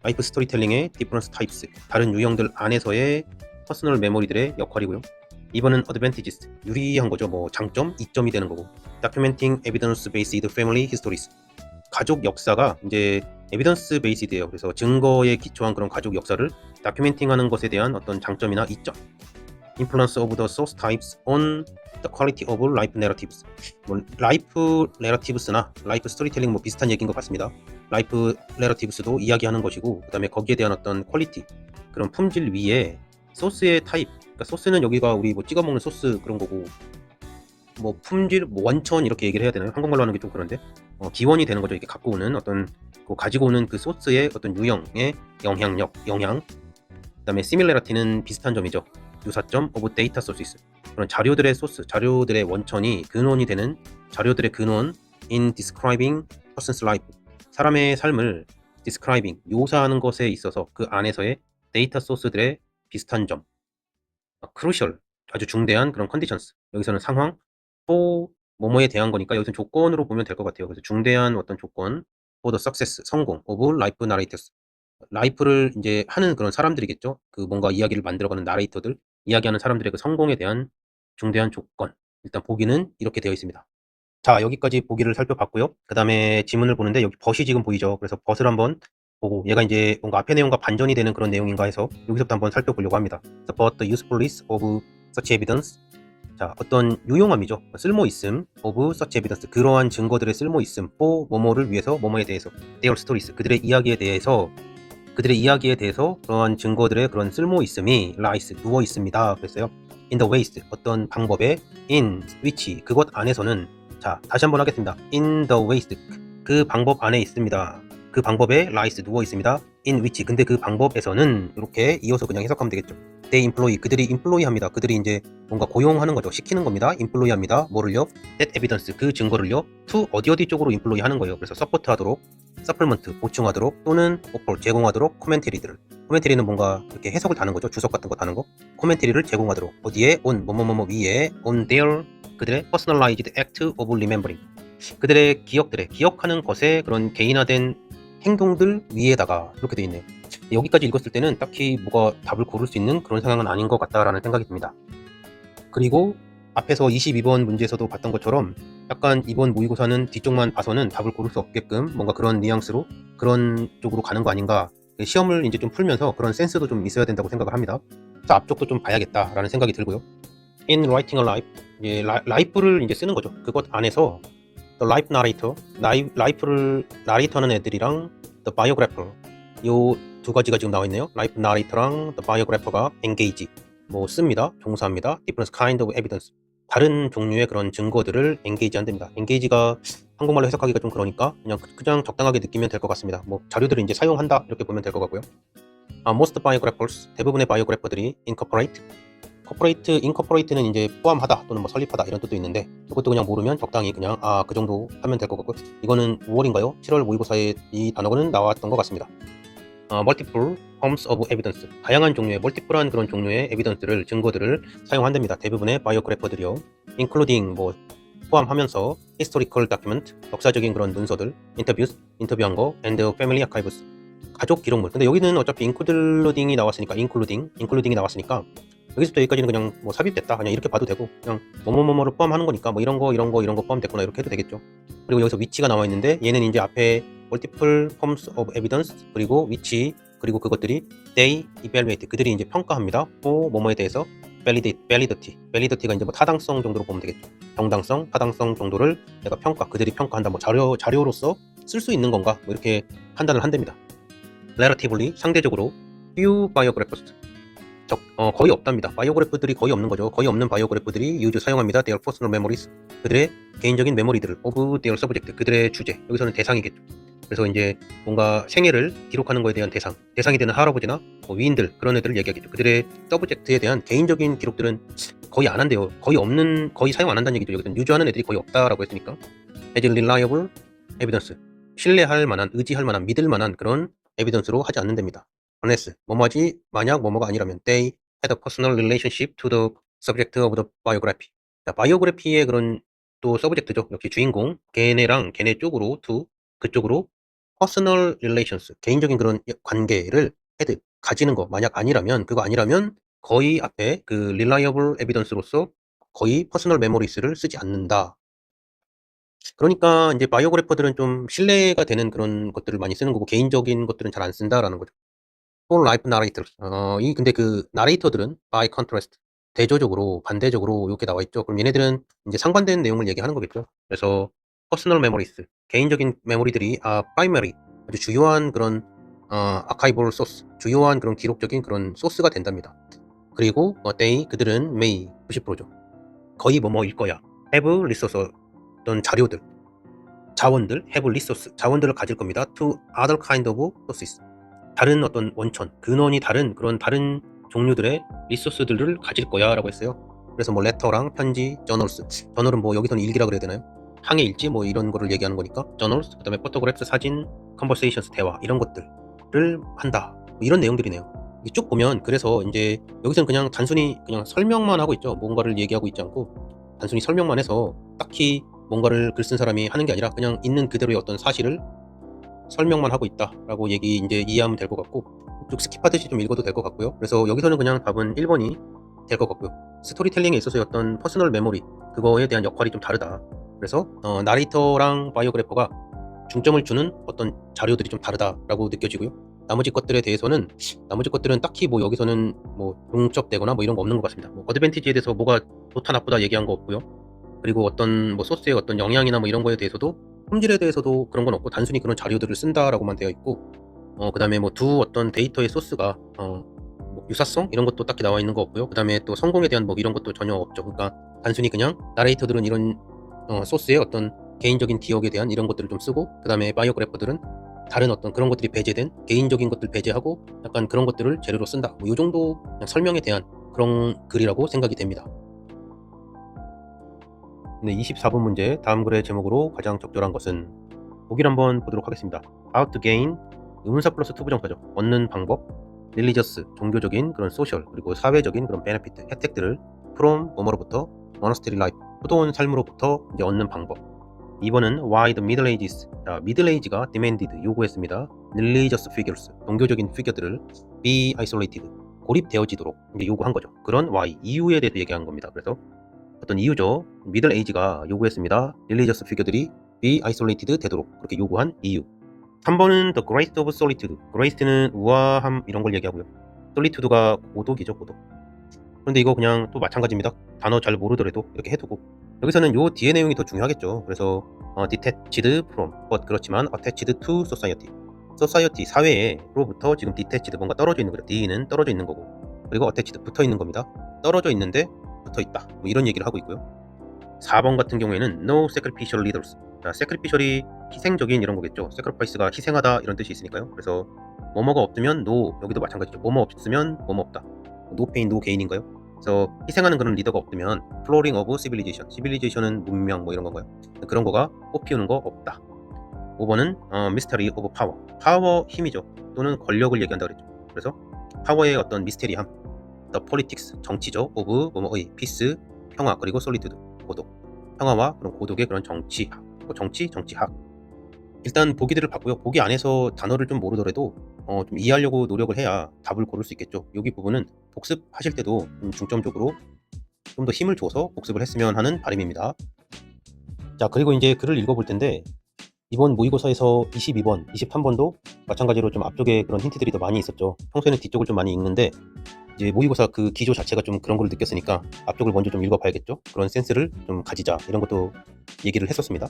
S1: 라이프 스토리텔링의 different types, 다른 유형들 안에서의 퍼스널 메모리들의 역할이고요. 2번은 advantages, 유리한 거죠. 뭐 장점, 이점이 되는 거고. documenting evidence based family histories, 가족 역사가 이제 에비던스 베이스드예요. 그래서 증거에 기초한 그런 가족 역사를 다큐멘팅하는 것에 대한 어떤 장점이나 이점. influence of the source types on the quality of life narratives, 뭐 라이프 내러티브스나 라이프 스토리텔링 뭐 비슷한 얘기인 것 같습니다. 라이프 내러티브스도 이야기하는 것이고, 그 다음에 거기에 대한 어떤 퀄리티, 그런 품질 위에 소스의 타입, 그러니까 소스는 여기가 우리 뭐 찍어 먹는 소스 그런 거고, 뭐 품질, 뭐 원천 이렇게 얘기를 해야 되나요? 한국말로 하는 게 좀 그런데 기원이 되는 거죠. 이렇게 갖고 오는 어떤 가지고 오는 그 소스의 어떤 유형의 영향력, 영향. 그다음에 similarity는 비슷한 점이죠. 유사점 of data sources, 그런 자료들의 소스, 자료들의 원천이 근원이 되는, 자료들의 근원 in describing person's life, 사람의 삶을 describing, 묘사하는 것에 있어서 그 안에서의 데이터 소스들의 비슷한 점. crucial, 아주 중대한 그런 conditions, 여기서는 상황, 또 뭐뭐에 대한 거니까 여기서 조건으로 보면 될 것 같아요. 그래서 중대한 어떤 조건 for the success, 성공 of life narrators, 라이프를 이제 하는 그런 사람들이겠죠. 그 뭔가 이야기를 만들어가는 나레이터들, 이야기하는 사람들의 그 성공에 대한 중대한 조건. 일단 보기는 이렇게 되어 있습니다. 자, 여기까지 보기를 살펴봤고요. 그 다음에 지문을 보는데 여기 벗이 지금 보이죠. 그래서 벗을 한번 보고 얘가 이제 뭔가 앞의 내용과 반전이 되는 그런 내용인가 해서 여기서부터 한번 살펴보려고 합니다. 그래서 but the usefulness of such evidence. 자, 어떤 유용함이죠. 쓸모 있음 of such evidence. 그러한 증거들의 쓸모 있음 for 뭐뭐를 위해서 뭐뭐에 대해서 their stories. 그들의 이야기에 대해서 그러한 증거들의 그런 쓸모 있음이 lies 누워 있습니다. 그랬어요. in the ways 어떤 방법에 in which 그것 안에서는 자, 다시 한번 하겠습니다. in the ways 그 방법 안에 있습니다. 그 방법에 lies 누워 있습니다. in which 근데 그 방법에서는 이렇게 이어서 그냥 해석하면 되겠죠. they employ 그들이 employ 합니다. 그들이 이제 뭔가 고용하는 거죠. 시키는 겁니다. employ 합니다. 뭐를요? that evidence 그 증거를요. to 어디 쪽으로 employ 하는 거예요. 그래서 support 하도록 서플먼트 보충하도록 또는 오퍼 제공하도록 코멘터리들을 코멘터리는 뭔가 이렇게 해석을 다는 거죠. 주석 같은 거 다는 거 코멘터리를 제공하도록 어디에 on 뭐뭐뭐뭐 위에 on their 그들의 personalized act of remembering 그들의 기억하는 것에 그런 개인화된 행동들 위에다가 이렇게 돼 있네요. 여기까지 읽었을 때는 딱히 뭐가 답을 고를 수 있는 그런 상황은 아닌 것 같다라는 생각이 듭니다. 그리고 앞에서 22번 문제에서도 봤던 것처럼 약간 이번 모의고사는 뒤쪽만 봐서는 답을 고를 수 없게끔 뭔가 그런 뉘앙스로 그런 쪽으로 가는 거 아닌가. 시험을 이제 좀 풀면서 그런 센스도 좀 있어야 된다고 생각을 합니다. 그래서 앞쪽도 좀 봐야겠다라는 생각이 들고요. In writing a life, 이제 life를 이제 쓰는 거죠. 그것 안에서 the life narrator, life를 나레이터하는 애들이랑 the biographer, 요 두 가지가 지금 나와 있네요. life narrator랑 the biographer가 engage, 뭐 씁니다. 종사합니다. different kind of evidence. 다른 종류의 그런 증거들을 engage 한답니다. engage가 한국말로 해석하기가 좀 그러니까 그냥 적당하게 느끼면 될 것 같습니다. 뭐 자료들을 이제 사용한다 이렇게 보면 될 것 같고요. most biographers 대부분의 바이오그래퍼들이 incorporate는 이제 포함하다 또는 뭐 설립하다 이런 뜻도 있는데 이것도 그냥 모르면 적당히 그냥 그 정도 하면 될 것 같고 이거는 5월인가요? 7월 모의고사에 이 단어는 나왔던 것 같습니다. multiple forms of evidence 다양한 종류의 멀티플한 그런 종류의 에비던스를 증거들을 사용한답니다. 대부분의 바이오그래퍼들이요. including 뭐 포함하면서 historical document 역사적인 그런 문서들, 인터뷰한 거, and family archives 가족 기록물. 근데 여기는 어차피 including이 나왔으니까 여기서부터 여기까지는 그냥 뭐 삽입됐다 그냥 이렇게 봐도 되고 그냥 뭐뭐뭐뭐를 포함하는 거니까 뭐 이런 거 포함됐구나 이렇게 해도 되겠죠. 그리고 여기서 위치가 나와 있는데 얘는 이제 앞에 multiple forms of evidence 그리고 위치 그리고 그것들이 they evaluate 그들이 이제 평가합니다. 뭐뭐에 대해서 validity가 이제 뭐 타당성 정도로 보면 되겠죠. 정당성, 타당성 정도를 내가 그들이 평가한다. 뭐 자료로서 쓸 수 있는 건가? 뭐 이렇게 판단을 한답니다. relatively 상대적으로 few biographers 거의 없답니다. 바이오그래프들이 거의 없는 거죠. 거의 없는 바이오그래프들이 사용합니다. their personal memories 그들의 개인적인 메모리들을 of their subject 그들의 주제 여기서는 대상이겠죠. 그래서 이제 뭔가 생애를 기록하는 거에 대한 대상이 되는 할아버지나 뭐 위인들 그런 애들을 얘기하겠죠. 그들의 서브젝트에 대한 개인적인 기록들은 거의 안 한대요. 거의 사용 안 한다는 얘기죠. 여기서 유주하는 애들이 거의 없다라고 했으니까 as reliable evidence 신뢰할 만한, 의지할 만한, 믿을 만한 그런 에비던스로 하지 않는답니다. unless 뭐뭐하지 만약 뭐뭐가 아니라면 they had a personal relationship to the subject of the biography. 자, 바이오그래피의 그런 또 서브젝트죠. 역시 주인공 걔네 쪽으로 그쪽으로 personal relations 개인적인 그런 관계를 가지는 거 만약 아니라면 그거 아니라면 거의 앞에 그 reliable evidence로서 거의 personal memories를 쓰지 않는다. 그러니까 이제 바이오그래퍼들은 좀 신뢰가 되는 그런 것들을 많이 쓰는 거고 개인적인 것들은 잘 안 쓴다라는 거죠. for life narrators. 근데 그 나레이터들은 by contrast 반대적으로 이렇게 나와 있죠. 그럼 얘네들은 이제 상반된 내용을 얘기하는 거겠죠. 그래서 personal memories 개인적인 메모리들이 primary 아주 주요한 그런 archival source 주요한 그런 기록적인 그런 소스가 된답니다. 그리고 they 그들은 may 90%죠. 거의 뭐뭐일 거야. have resource 어떤 자원들 have resource 자원들을 가질 겁니다. to other kind of sources 다른 어떤 근원이 다른 종류들의 리소스들을 가질 거야 라고 했어요. 그래서 뭐 레터랑 편지, 저널은 뭐 여기서는 일기라 그래야 되나요? 항해 일지 뭐 이런 거를 얘기하는 거니까 저널스, 그 다음에 포토그래프스 사진, 컨버세이션스 대화 이런 것들을 한다 뭐 이런 내용들이네요. 쭉 보면 그래서 이제 여기서는 그냥 단순히 그냥 설명만 하고 있죠. 뭔가를 얘기하고 있지 않고 단순히 설명만 해서 딱히 뭔가를 글 쓴 사람이 하는 게 아니라 그냥 있는 그대로의 어떤 사실을 설명만 하고 있다라고 이제 이해하면 될 것 같고 쭉 스킵하듯이 좀 읽어도 될 것 같고요. 그래서 여기서는 그냥 답은 1번이 될 것 같고요. 스토리텔링에 있어서의 어떤 퍼스널 메모리 그거에 대한 역할이 좀 다르다. 그래서 나레이터랑 바이오그래퍼가 중점을 주는 어떤 자료들이 좀 다르다라고 느껴지고요. 나머지 것들에 대해서는 나머지 것들은 딱히 뭐 여기서는 뭐 중첩되거나 뭐 이런 거 없는 것 같습니다. 뭐 어드밴티지에 대해서 뭐가 좋다 나쁘다 얘기한 거 없고요. 그리고 어떤 뭐 소스의 어떤 영향이나 뭐 이런 거에 대해서도 품질에 대해서도 그런 건 없고 단순히 그런 자료들을 쓴다라고만 되어 있고 그다음에 뭐 두 어떤 데이터의 소스가 뭐 유사성 이런 것도 딱히 나와 있는 거 없고요. 그다음에 또 성공에 대한 뭐 이런 것도 전혀 없죠. 그러니까 단순히 그냥 나레이터들은 이런 소스의 어떤 개인적인 기억에 대한 이런 것들을 좀 쓰고 그다음에 바이오그래퍼들은 다른 어떤 그런 것들이 배제된 개인적인 것들 배제하고 약간 그런 것들을 재료로 쓴다. 뭐 요 정도 그냥 설명에 대한 그런 글이라고 생각이 됩니다. 네, 24번 문제 다음 글의 제목으로 가장 적절한 것은 보기를 한번 보도록 하겠습니다. How to gain 의문사 플러스 투부정사죠. 얻는 방법, religious 종교적인 그런 소셜 그리고 사회적인 그런 benefit 혜택들을 from 뭐뭐로부터 monastery life 포도원 삶으로부터 이제 얻는 방법. 2번은 why the Middle Ages 자, Middle Age가 demanded 요구했습니다. religious figures 종교적인 피겨들을 be isolated 고립되어지도록 이제 요구한 거죠. 그런 why 이유에 대해서 얘기한 겁니다. 그래서 어떤 이유죠. 미들 에이지가 요구했습니다. 릴리저스 피겨들이 be isolated 되도록 그렇게 요구한 이유. 3번은 the grace of solitude. grace는 우아함 이런 걸 얘기하고요. solitude가 고독이죠, 고독. 그런데 이거 그냥 또 마찬가지입니다. 단어 잘 모르더라도 이렇게 해두고 여기서는 요 뒤에 내용이 더 중요하겠죠. 그래서 detached from but 그렇지만 attached to society. society 사회로부터 지금 detached 뭔가 떨어져 있는 거죠. D는 떨어져 있는 거고 그리고 attached 붙어 있는 겁니다. 떨어져 있는데 붙어 있다. 뭐 이런 얘기를 하고 있고요. 4번 같은 경우에는 no sacrificial leaders. 자, sacrificial이 희생적인 이런 거겠죠. sacrifice가 희생하다 이런 뜻이 있으니까요. 그래서 뭐뭐가 없으면 no 여기도 마찬가지죠. 뭐뭐 없으면 뭐뭐 없다. no pain no gain인가요? 그래서 희생하는 그런 리더가 없으면 flooring of civilization. civilization은 문명 뭐 이런 건가요? 그런 거가 꽃피우는 거 없다. 5번은 mystery of power. 파워 힘이죠. 또는 권력을 얘기한다 그랬죠. 그래서 파워의 어떤 미스테리함. The politics 정치죠. of 뭐뭐의 peace 평화 그리고 solitude 고독 평화와 그런 고독의 그런 정치학 정치학 일단 보기들을 봤고요. 보기 안에서 단어를 좀 모르더라도 좀 이해하려고 노력을 해야 답을 고를 수 있겠죠. 여기 부분은 복습하실 때도 중점적으로 좀 더 힘을 줘서 복습을 했으면 하는 바람입니다. 자 그리고 이제 글을 읽어볼 텐데 이번 모의고사에서 22번, 23번도 마찬가지로 좀 앞쪽에 그런 힌트들이 더 많이 있었죠. 평소에는 뒤쪽을 좀 많이 읽는데 이제 모의고사 그 기조 자체가 좀 그런 걸 느꼈으니까 앞쪽을 먼저 좀 읽어봐야겠죠. 그런 센스를 좀 가지자 이런 것도 얘기를 했었습니다.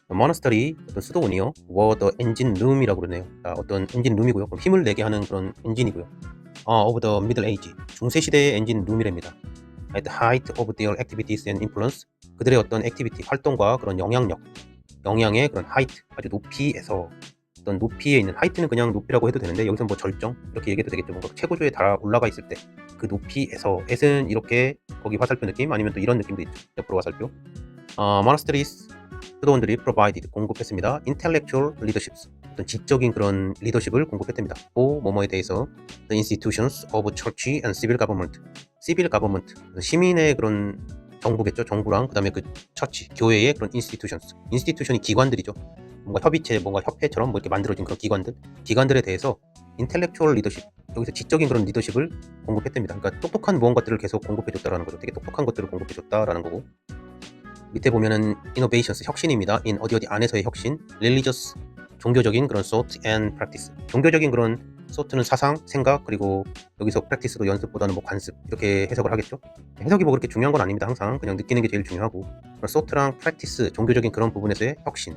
S1: 모나스터리 어떤 수도원이요. were the engine room이라고 그러네요. 어떤 엔진 룸이고요. 그럼 힘을 내게 하는 그런 엔진이고요. of the middle age 중세 시대의 엔진 룸이랍니다. At the height of their activities and influence 그들의 어떤 액티비티 활동과 그런 영향력 영향의 그런 height 아주 높이에서 어떤 높이에 있는 하이트는 그냥 높이라고 해도 되는데 여기서 뭐 절정 이렇게 얘기해도 되겠죠. 뭔가 최고조에 달아 올라가 있을 때 그 높이에서 앳은 이렇게 거기 화살표 느낌 아니면 또 이런 느낌도 있죠. 옆으로 화살표. monasteries 수도원들이 provided 공급했습니다. intellectual leaderships 어떤 지적인 그런 리더십을 공급했답니다. 뭐뭐에 대해서 the institutions of church and civil government civil government 시민의 그런 정부겠죠. 정부랑 그다음에 그 처치 교회의 그런 institutions institution이 기관들이죠. 뭔가 협의체, 뭔가 협회처럼 뭐 이렇게 만들어진 그런 기관들에 대해서 인텔렉추얼 리더십, 여기서 지적인 그런 리더십을 공급했답니다. 그러니까 똑똑한 무언가들을 계속 공급해줬다라는 거죠. 되게 똑똑한 것들을 공급해줬다라는 거고. 밑에 보면은 innovations, 혁신입니다. in 어디 안에서의 혁신, religious, 종교적인 그런 thought and practice. 종교적인 그런 thought는 사상, 생각, 그리고 여기서 practice도 연습보다는 뭐 관습 이렇게 해석을 하겠죠. 해석이 뭐 그렇게 중요한 건 아닙니다. 항상 그냥 느끼는 게 제일 중요하고. thought랑 practice, 종교적인 그런 부분에서의 혁신.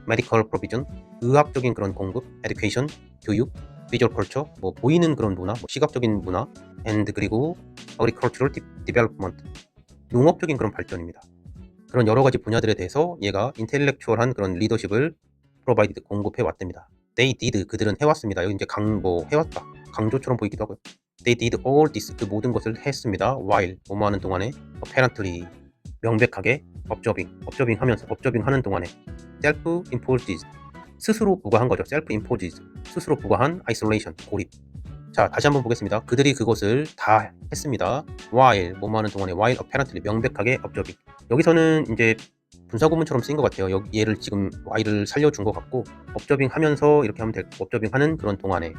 S1: medical provision, 의학적인 그런 공급, education, 교육, visual culture, 뭐 보이는 그런 문화, 뭐 시각적인 문화, and 그리고 agricultural development, 농업적인 그런 발전입니다. 그런 여러 가지 분야들에 대해서 얘가 인텔렉추얼한 그런 리더십을 provided 공급해 왔답니다. They did 그들은 해왔습니다. 여기 이제 해왔다 강조처럼 보이기도 하고요. They did all this 그 모든 것을 했습니다. while 뭐하는 동안에 apparently 명백하게 observing 하는 동안에 self-imposed 스스로 부과한 거죠. self-imposed 스스로 부과한 isolation 고립. 자 다시 한번 보겠습니다. 그들이 그것을 다 했습니다. while 뭐하는 동안에 while apparently 명백하게 observing 여기서는 이제 분사구문처럼 쓰인 것 같아요. 얘를 지금 while을 살려준 것 같고 observing 하면서 이렇게 하면 될 observing 하는 그런 동안에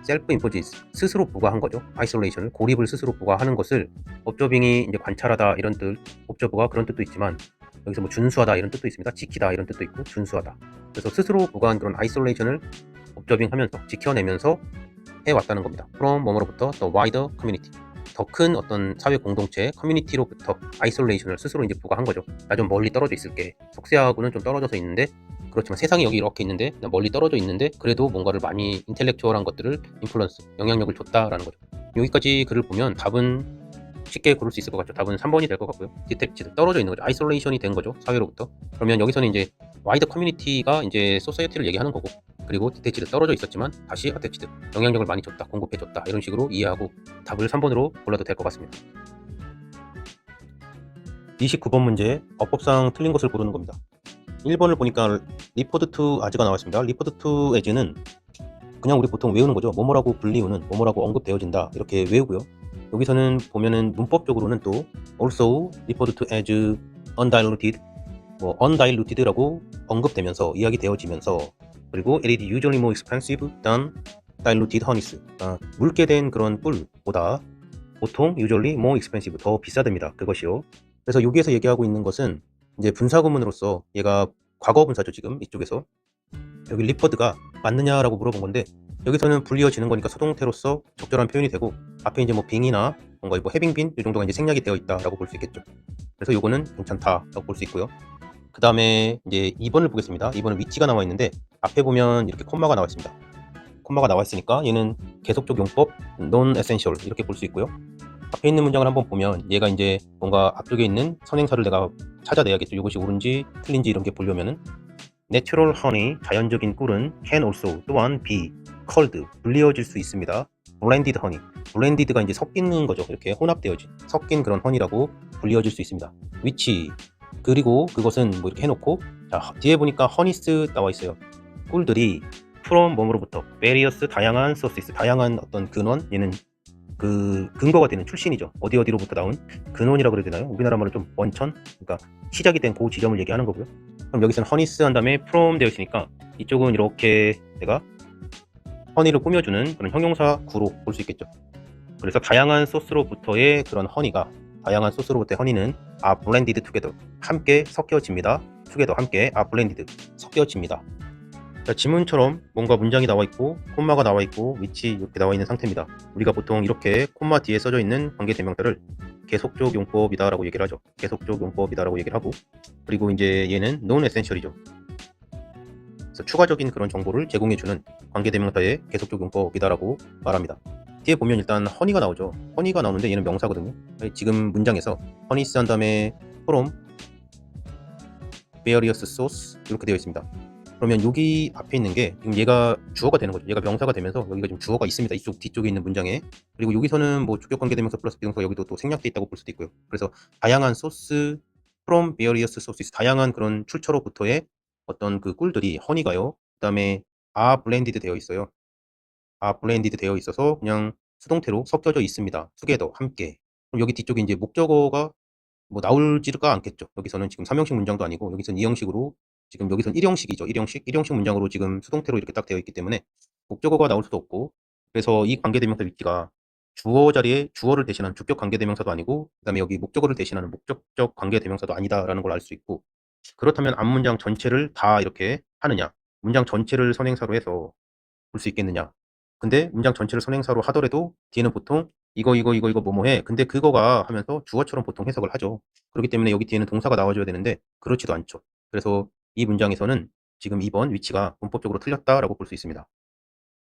S1: self-imposed 스스로 부과한 거죠. isolation을 고립을 스스로 부과하는 것을 observing이 이제 관찰하다 이런 뜻 observe가 그런 뜻도 있지만 여기서 뭐 준수하다 이런 뜻도 있습니다. 지키다 이런 뜻도 있고 준수하다. 그래서 스스로 부과한 그런 아이솔레이션을 옵저빙하면서 지켜내면서 해왔다는 겁니다. from 뭐뭐로부터 the wider community, 더 큰 어떤 사회 공동체 커뮤니티로부터 아이솔레이션을 스스로 이제 부과한 거죠. 나 좀 멀리 떨어져 있을게. 속세하고는 좀 떨어져서 있는데, 그렇지만 세상이 여기 이렇게 있는데 나 멀리 떨어져 있는데 그래도 뭔가를 많이 인텔렉추얼한 것들을 인플루언스, 영향력을 줬다라는 거죠. 여기까지 글을 보면 답은 쉽게 고를 수 있을 것 같죠. 답은 3번이 될 것 같고요. 디텍티드, 떨어져 있는 거죠. 아이솔레이션이 된 거죠. 사회로부터. 그러면 여기서는 이제 와이드 커뮤니티가 이제 소사이어티를 얘기하는 거고, 그리고 디테치드, 떨어져 있었지만 다시 어태치드, 영향력을 많이 줬다, 공급해줬다, 이런 식으로 이해하고 답을 3번으로 골라도 될 것 같습니다. 29번 문제, 어법상 틀린 것을 고르는 겁니다. 1번을 보니까 리포드 투 아즈가 나왔습니다. 리포드 투 에즈는 그냥 우리 보통 외우는 거죠. 뭐뭐라고 불리우는, 뭐뭐라고 언급되어진다, 이렇게 외우고요. 여기서는 보면은 문법적으로는 또 also referred to as undiluted, 뭐 undiluted라고 언급되면서 이야기되어지면서, 그리고 it is usually more expensive than diluted honeys, 묽게 된 그런 꿀보다 보통 usually more expensive, 더 비싸답니다. 그것이요. 그래서 여기에서 얘기하고 있는 것은 이제 분사구문으로서 얘가 과거 분사죠. 지금 이쪽에서 여기 리퍼드가 맞느냐라고 물어본 건데, 여기서는 불리어지는 거니까 수동태로서 적절한 표현이 되고, 앞에 이제 뭐 빙이나 뭔가 뭐 해빙빈 이 정도가 이제 생략이 되어 있다라고 볼 수 있겠죠. 그래서 요거는 괜찮다라고 볼 수 있고요. 그 다음에 이제 2번을 보겠습니다. 2번은 위치가 나와 있는데 앞에 보면 이렇게 콤마가 나와 있습니다. 콤마가 나와 있으니까 얘는 계속적 용법 non-essential 이렇게 볼 수 있고요. 앞에 있는 문장을 한번 보면 얘가 이제 뭔가 앞쪽에 있는 선행사를 내가 찾아내야겠죠. 이것이 옳은지 틀린지 이런 게 보려면은 Natural honey, 자연적인 꿀은 can also, 또한 be called, 불리어질 수 있습니다. blended honey, blended가 이제 섞이는 거죠. 이렇게 혼합되어진, 섞인 그런 honey라고 불리어질 수 있습니다. which, 그리고 그것은 뭐 이렇게 해놓고, 자 뒤에 보니까 honeys 나와 있어요. 꿀들이 from 뭐로부터 various, 다양한 sources, 다양한 어떤 근원, 얘는 그 근거가 되는 출신이죠. 어디로부터 나온 근원이라고 그래야 되나요? 우리나라 말로 좀 원천, 그러니까 시작이 된 그 지점을 얘기하는 거고요. 그럼 여기서는 허니스 한 다음에 from 되어 있으니까 이쪽은 이렇게 내가 허니를 꾸며주는 그런 형용사 구로 볼 수 있겠죠. 그래서 다양한 소스로부터의 그런 허니가, 다양한 소스로부터의 허니는 are blended together, 함께 섞여집니다. together, 함께 are blended, 섞여집니다. 자, 지문처럼 뭔가 문장이 나와 있고 콤마가 나와 있고 which 이렇게 나와 있는 상태입니다. 우리가 보통 이렇게 콤마 뒤에 써져 있는 관계 대명사를 계속적 용법이다라고 얘기를 하죠. 계속적 용법이다라고 얘기를 하고, 그리고 이제 얘는 non-essential이죠. 그래서 추가적인 그런 정보를 제공해주는 관계 대명사의 계속적 용법이다라고 말합니다. 뒤에 보면 일단 허니가 나오죠. 허니가 나오는데 얘는 명사거든요. 지금 문장에서 허니스 한 다음에 from various source 이렇게 되어 있습니다. 그러면 여기 앞에 있는 게 지금 얘가 주어가 되는 거죠. 얘가 명사가 되면서 여기가 지금 주어가 있습니다. 이쪽 뒤쪽에 있는 문장에. 그리고 여기서는 뭐 주격 관계대명사 플러스 비동사 여기도 또 생략돼 있다고 볼 수도 있고요. 그래서 다양한 소스, from various sources, 다양한 그런 출처로부터의 어떤 그 꿀들이 허니가요. 그다음에 are blended 되어 있어요. are blended 되어 있어서 그냥 수동태로 섞여져 있습니다. together, 함께. 그럼 여기 뒤쪽에 이제 목적어가 뭐 나올지가 않겠죠. 여기서는 지금 3형식 문장도 아니고 여기서는 2형식으로, 지금 여기서는 1형식이죠. 1형식 문장으로 지금 수동태로 이렇게 딱 되어 있기 때문에 목적어가 나올 수도 없고, 그래서 이 관계대명사 위치가 주어 자리에 주어를 대신하는 주격 관계대명사도 아니고, 그 다음에 여기 목적어를 대신하는 목적적 관계대명사도 아니다라는 걸 알 수 있고, 그렇다면 앞문장 전체를 다 이렇게 하느냐, 문장 전체를 선행사로 해서 볼 수 있겠느냐. 근데 문장 전체를 선행사로 하더라도 뒤에는 보통 이거 뭐뭐해, 근데 그거가 하면서 주어처럼 보통 해석을 하죠. 그렇기 때문에 여기 뒤에는 동사가 나와줘야 되는데 그렇지도 않죠. 그래서 이 문장에서는 지금 2번 위치가 문법적으로 틀렸다라고 볼 수 있습니다.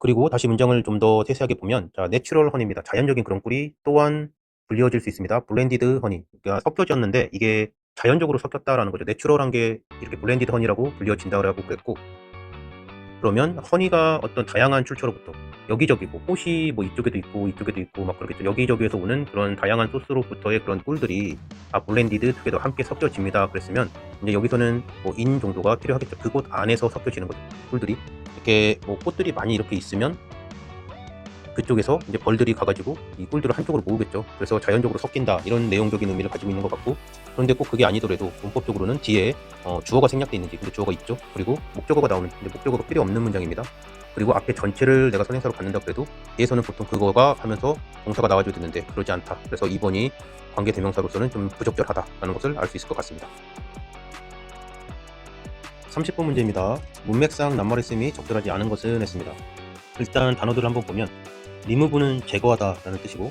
S1: 그리고 다시 문장을 좀 더 세세하게 보면, 자, 내추럴 허니입니다. 자연적인 그런 꿀이 또한 불리어질 수 있습니다. 블렌디드 허니, 그러니까 섞여졌는데 이게 자연적으로 섞였다라는 거죠. 내추럴한 게 이렇게 블렌디드 허니라고 불리어진다라고 그랬고, 그러면 허니가 어떤 다양한 출처로부터 여기저기 뭐 꽃이 뭐 이쪽에도 있고 막 그렇겠죠. 여기저기에서 오는 그런 다양한 소스로부터의 그런 꿀들이 블렌디드 투게더, 함께 섞여집니다. 그랬으면 이제 여기서는 뭐 인 정도가 필요하겠죠. 그곳 안에서 섞여지는 거죠. 꿀들이 이렇게 뭐 꽃들이 많이 이렇게 있으면 그쪽에서 이제 벌들이 가가지고 이 꿀들을 한쪽으로 모으겠죠. 그래서 자연적으로 섞인다, 이런 내용적인 의미를 가지고 있는 것 같고, 그런데 꼭 그게 아니더라도 문법적으로는 뒤에 주어가 생략돼 있는지, 근데 주어가 있죠. 그리고 목적어가 나오는, 근데 목적어가 필요 없는 문장입니다. 그리고 앞에 전체를 내가 선행사로 갖는다 그래도 뒤에서는 보통 그거가 하면서 동사가 나와줘야 되는데 그러지 않다. 그래서 2번이 관계 대명사로서는 좀 부적절하다라는 것을 알 수 있을 것 같습니다. 30번 문제입니다. 문맥상 낱말의 적절하지 않은 것은 했습니다. 일단 단어들을 한번 보면 remove는 제거하다 라는 뜻이고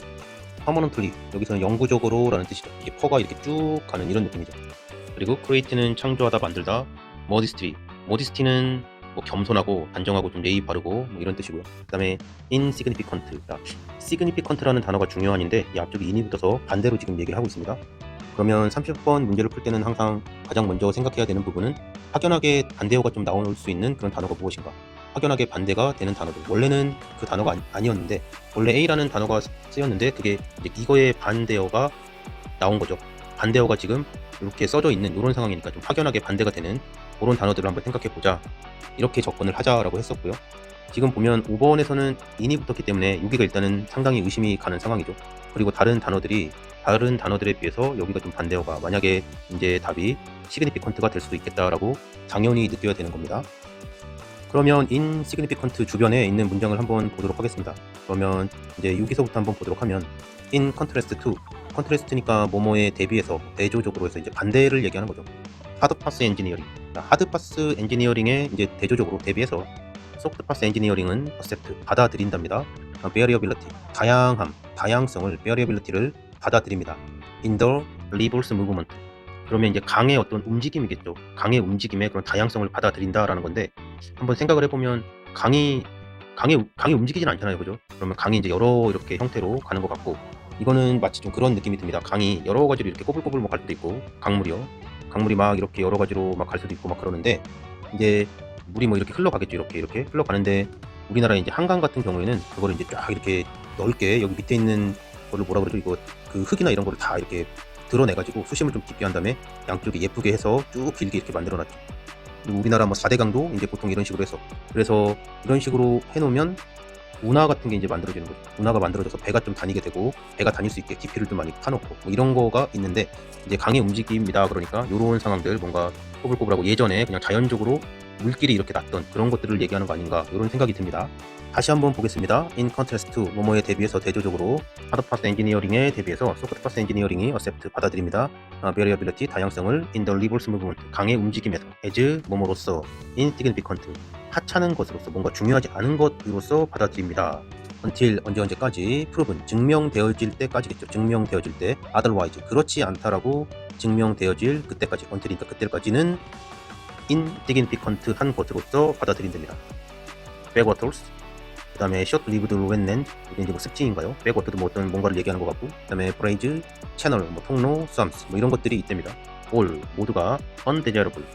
S1: permanently 여기서는 영구적으로 라는 뜻이죠. 이게 퍼가 이렇게 쭉 가는 이런 느낌이죠. 그리고 create는 창조하다 만들다, modesty는 뭐 겸손하고 단정하고 좀 예의 바르고 뭐 이런 뜻이고요. 그 다음에 insignificant, significant라는 단어가 중요한인데 이 앞쪽에 in이 붙어서 반대로 지금 얘기를 하고 있습니다. 그러면 30번 문제를 풀 때는 항상 가장 먼저 생각해야 되는 부분은 확연하게 반대어가 좀 나올 수 있는 그런 단어가 무엇인가. 확연하게 반대가 되는 단어들. 원래는 그 단어가 아니었는데 원래 A라는 단어가 쓰였는데 그게 이제 이거의 반대어가 나온 거죠. 반대어가 지금 이렇게 써져 있는 이런 상황이니까 좀 확연하게 반대가 되는 그런 단어들을 한번 생각해 보자. 이렇게 접근을 하자라고 했었고요. 지금 보면 5번에서는 in이 붙었기 때문에 여기가 일단은 상당히 의심이 가는 상황이죠. 그리고 다른 단어들에 비해서 여기가 좀 반대어가 만약에 이제 답이 significant가 될 수도 있겠다라고 당연히 느껴야 되는 겁니다. 그러면 insignificant 주변에 있는 문장을 한번 보도록 하겠습니다. 그러면 이제 여기서부터 한번 보도록 하면 in contrast to, 컨트레스트니까 뭐뭐에 대비해서 대조적으로 해서 이제 반대를 얘기하는 거죠. hard pass engineering, hard pass engineering에 이제 대조적으로 대비해서 soft pass engineering은 accept, 받아들인답니다. variability, 다양성을 variability를 받아들입니다. in the reverse movement, 그러면 이제 강의 어떤 움직임이겠죠. 강의 움직임의 그런 다양성을 받아들인다라는 건데 한번 생각을 해보면 강이 움직이진 않잖아요, 그죠? 그러면 강이 이제 여러 이렇게 형태로 가는 것 같고 이거는 마치 좀 그런 느낌이 듭니다. 강이 여러 가지로 이렇게 꼬불꼬불 갈 수도 있고 강물이 막 이렇게 여러 가지로 막 갈 수도 있고 막 그러는데 이제 물이 뭐 이렇게 흘러가겠죠. 이렇게 흘러가는데 우리나라 이제 한강 같은 경우에는 그거를 이제 쫙 이렇게 넓게 여기 밑에 있는 거를 뭐라 그러죠? 이거 그 흙이나 이런 거를 다 이렇게 드러내가지고 수심을 좀 깊게 한 다음에 양쪽에 예쁘게 해서 쭉 길게 이렇게 만들어놨죠. 그리고 우리나라 뭐 4대강도 이제 보통 이런 식으로 해서 그래서 이런 식으로 해놓으면 운하 같은 게 이제 만들어지는 거죠. 운하가 만들어져서 배가 좀 다니게 되고 배가 다닐 수 있게 깊이를 좀 많이 파놓고 뭐 이런 거가 있는데 이제 강의 움직임이다 그러니까 이런 상황들 뭔가 꼬불꼬불하고 예전에 그냥 자연적으로 물길이 이렇게 났던 그런 것들을 얘기하는 거 아닌가 이런 생각이 듭니다. 다시 한번 보겠습니다. In contrast to 뭐뭐에 대비해서 대조적으로 hard pass engineering에 대비해서 soft pass engineering이 accept 받아들입니다. variability 다양성을 in the reverse movement 강의 움직임에서 as 뭐뭐로서 insignificant 하찮은 것으로서 뭔가 중요하지 않은 것으로서 받아들입니다. until 언제까지 proven 증명되어질 때까지겠죠. 증명되어질 때 otherwise 그렇지 않다라고 증명되어질 그때까지 until이니까 그때까지는 insignificant한 것으로서 받아들인답니다. backwaters 그 다음에 short-lived wetland 이게 이제 뭐 습지인가요? backwat도 뭐 어떤 뭔가를 얘기하는 것 같고 그 다음에 bridge, 채널, 뭐 통로, swamps 뭐 이런 것들이 있답니다. all 모두가 undesirable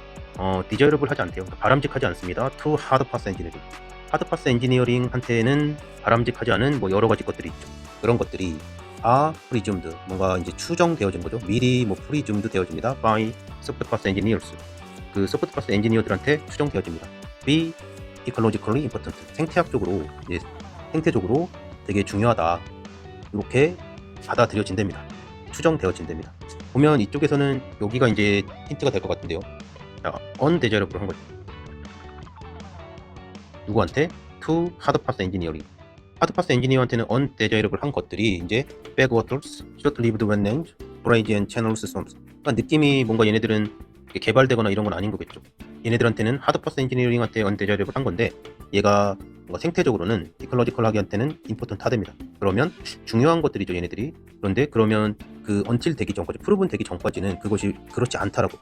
S1: desirable 하지 않대요. 바람직하지 않습니다. to hard pass engineering hard pass engineering한테는 바람직하지 않은 뭐 여러 가지 것들이 있죠. 그런 것들이 are presumed 뭔가 이제 추정되어진 거죠. 미리 뭐 presumed 되어집니다. by soft pass engineers 그 soft pass engineer들한테 추정되어집니다. be ecologically important 생태적으로 되게 중요하다 이렇게 받아들여진답니다. 추정되어진답니다. 보면 이쪽에서는 여기가 이제 힌트가 될 것 같은데요. 자, undesirable 한 거죠. 누구한테? to hard pass engineering hard pass engineer한테는 undesirable 한 것들이 이제 backwaters, short-lived wetlands, bridge and channels, swamps 그러니까 느낌이 뭔가 얘네들은 개발되거나 이런 건 아닌 거겠죠. 얘네들한테는 hard pass engineering한테 undesirable 한 건데 얘가 뭔가 생태적으로는 ecological하게한테는 important 하답니다. 그러면 중요한 것들이죠 얘네들이. 그런데 그러면 그 until 되기 전까지 proven 되기 전까지는 그것이 그렇지 않다라고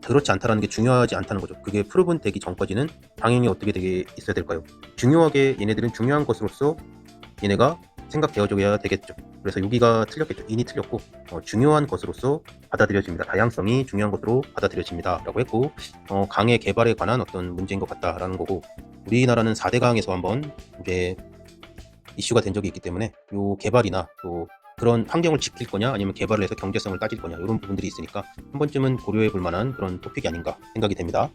S1: 그렇지 않다라는 게 중요하지 않다는 거죠. 그게 proven 되기 전까지는 당연히 어떻게 되게 있어야 될까요? 중요하게 얘네들은 중요한 것으로서 얘네가 생각되어줘야 되겠죠. 그래서 여기가 틀렸겠죠. 인이 틀렸고 중요한 것으로서 받아들여집니다. 다양성이 중요한 것으로 받아들여집니다. 라고 했고 강의 개발에 관한 어떤 문제인 것 같다라는 거고 우리나라는 4대강에서 한번 이제 이슈가 된 적이 있기 때문에 요 개발이나 또 그런 환경을 지킬 거냐 아니면 개발을 해서 경제성을 따질 거냐 이런 부분들이 있으니까 한 번쯤은 고려해 볼 만한 그런 토픽이 아닌가 생각이 됩니다.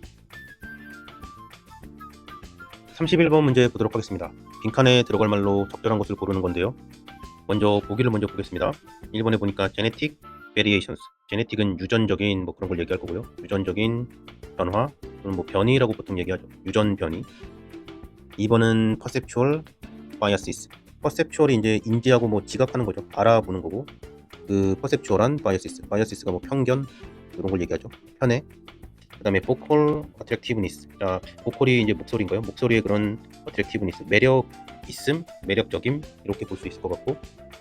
S1: 31번 문제 보도록 하겠습니다. 빈칸에 들어갈 말로 적절한 것을 고르는 건데요. 먼저 보기를 먼저 보겠습니다. 1번에 보니까 genetic variations. genetic은 유전적인 뭐 그런 걸 얘기할 거고요. 유전적인 변화 또는 뭐 변이라고 보통 얘기하죠. 유전 변이. 2번은 perceptual biases. perceptual이 이제 인지하고 뭐 지각하는 거죠. 알아보는 거고 그 perceptual한 biases가 뭐 편견 이런 걸 얘기하죠. 편해. 그다음에 vocal attractiveness. 자, 보컬이 이제 목소리인가요? 목소리의 그런 attractiveness, 매력 있음, 매력적임 이렇게 볼 수 있을 것 같고,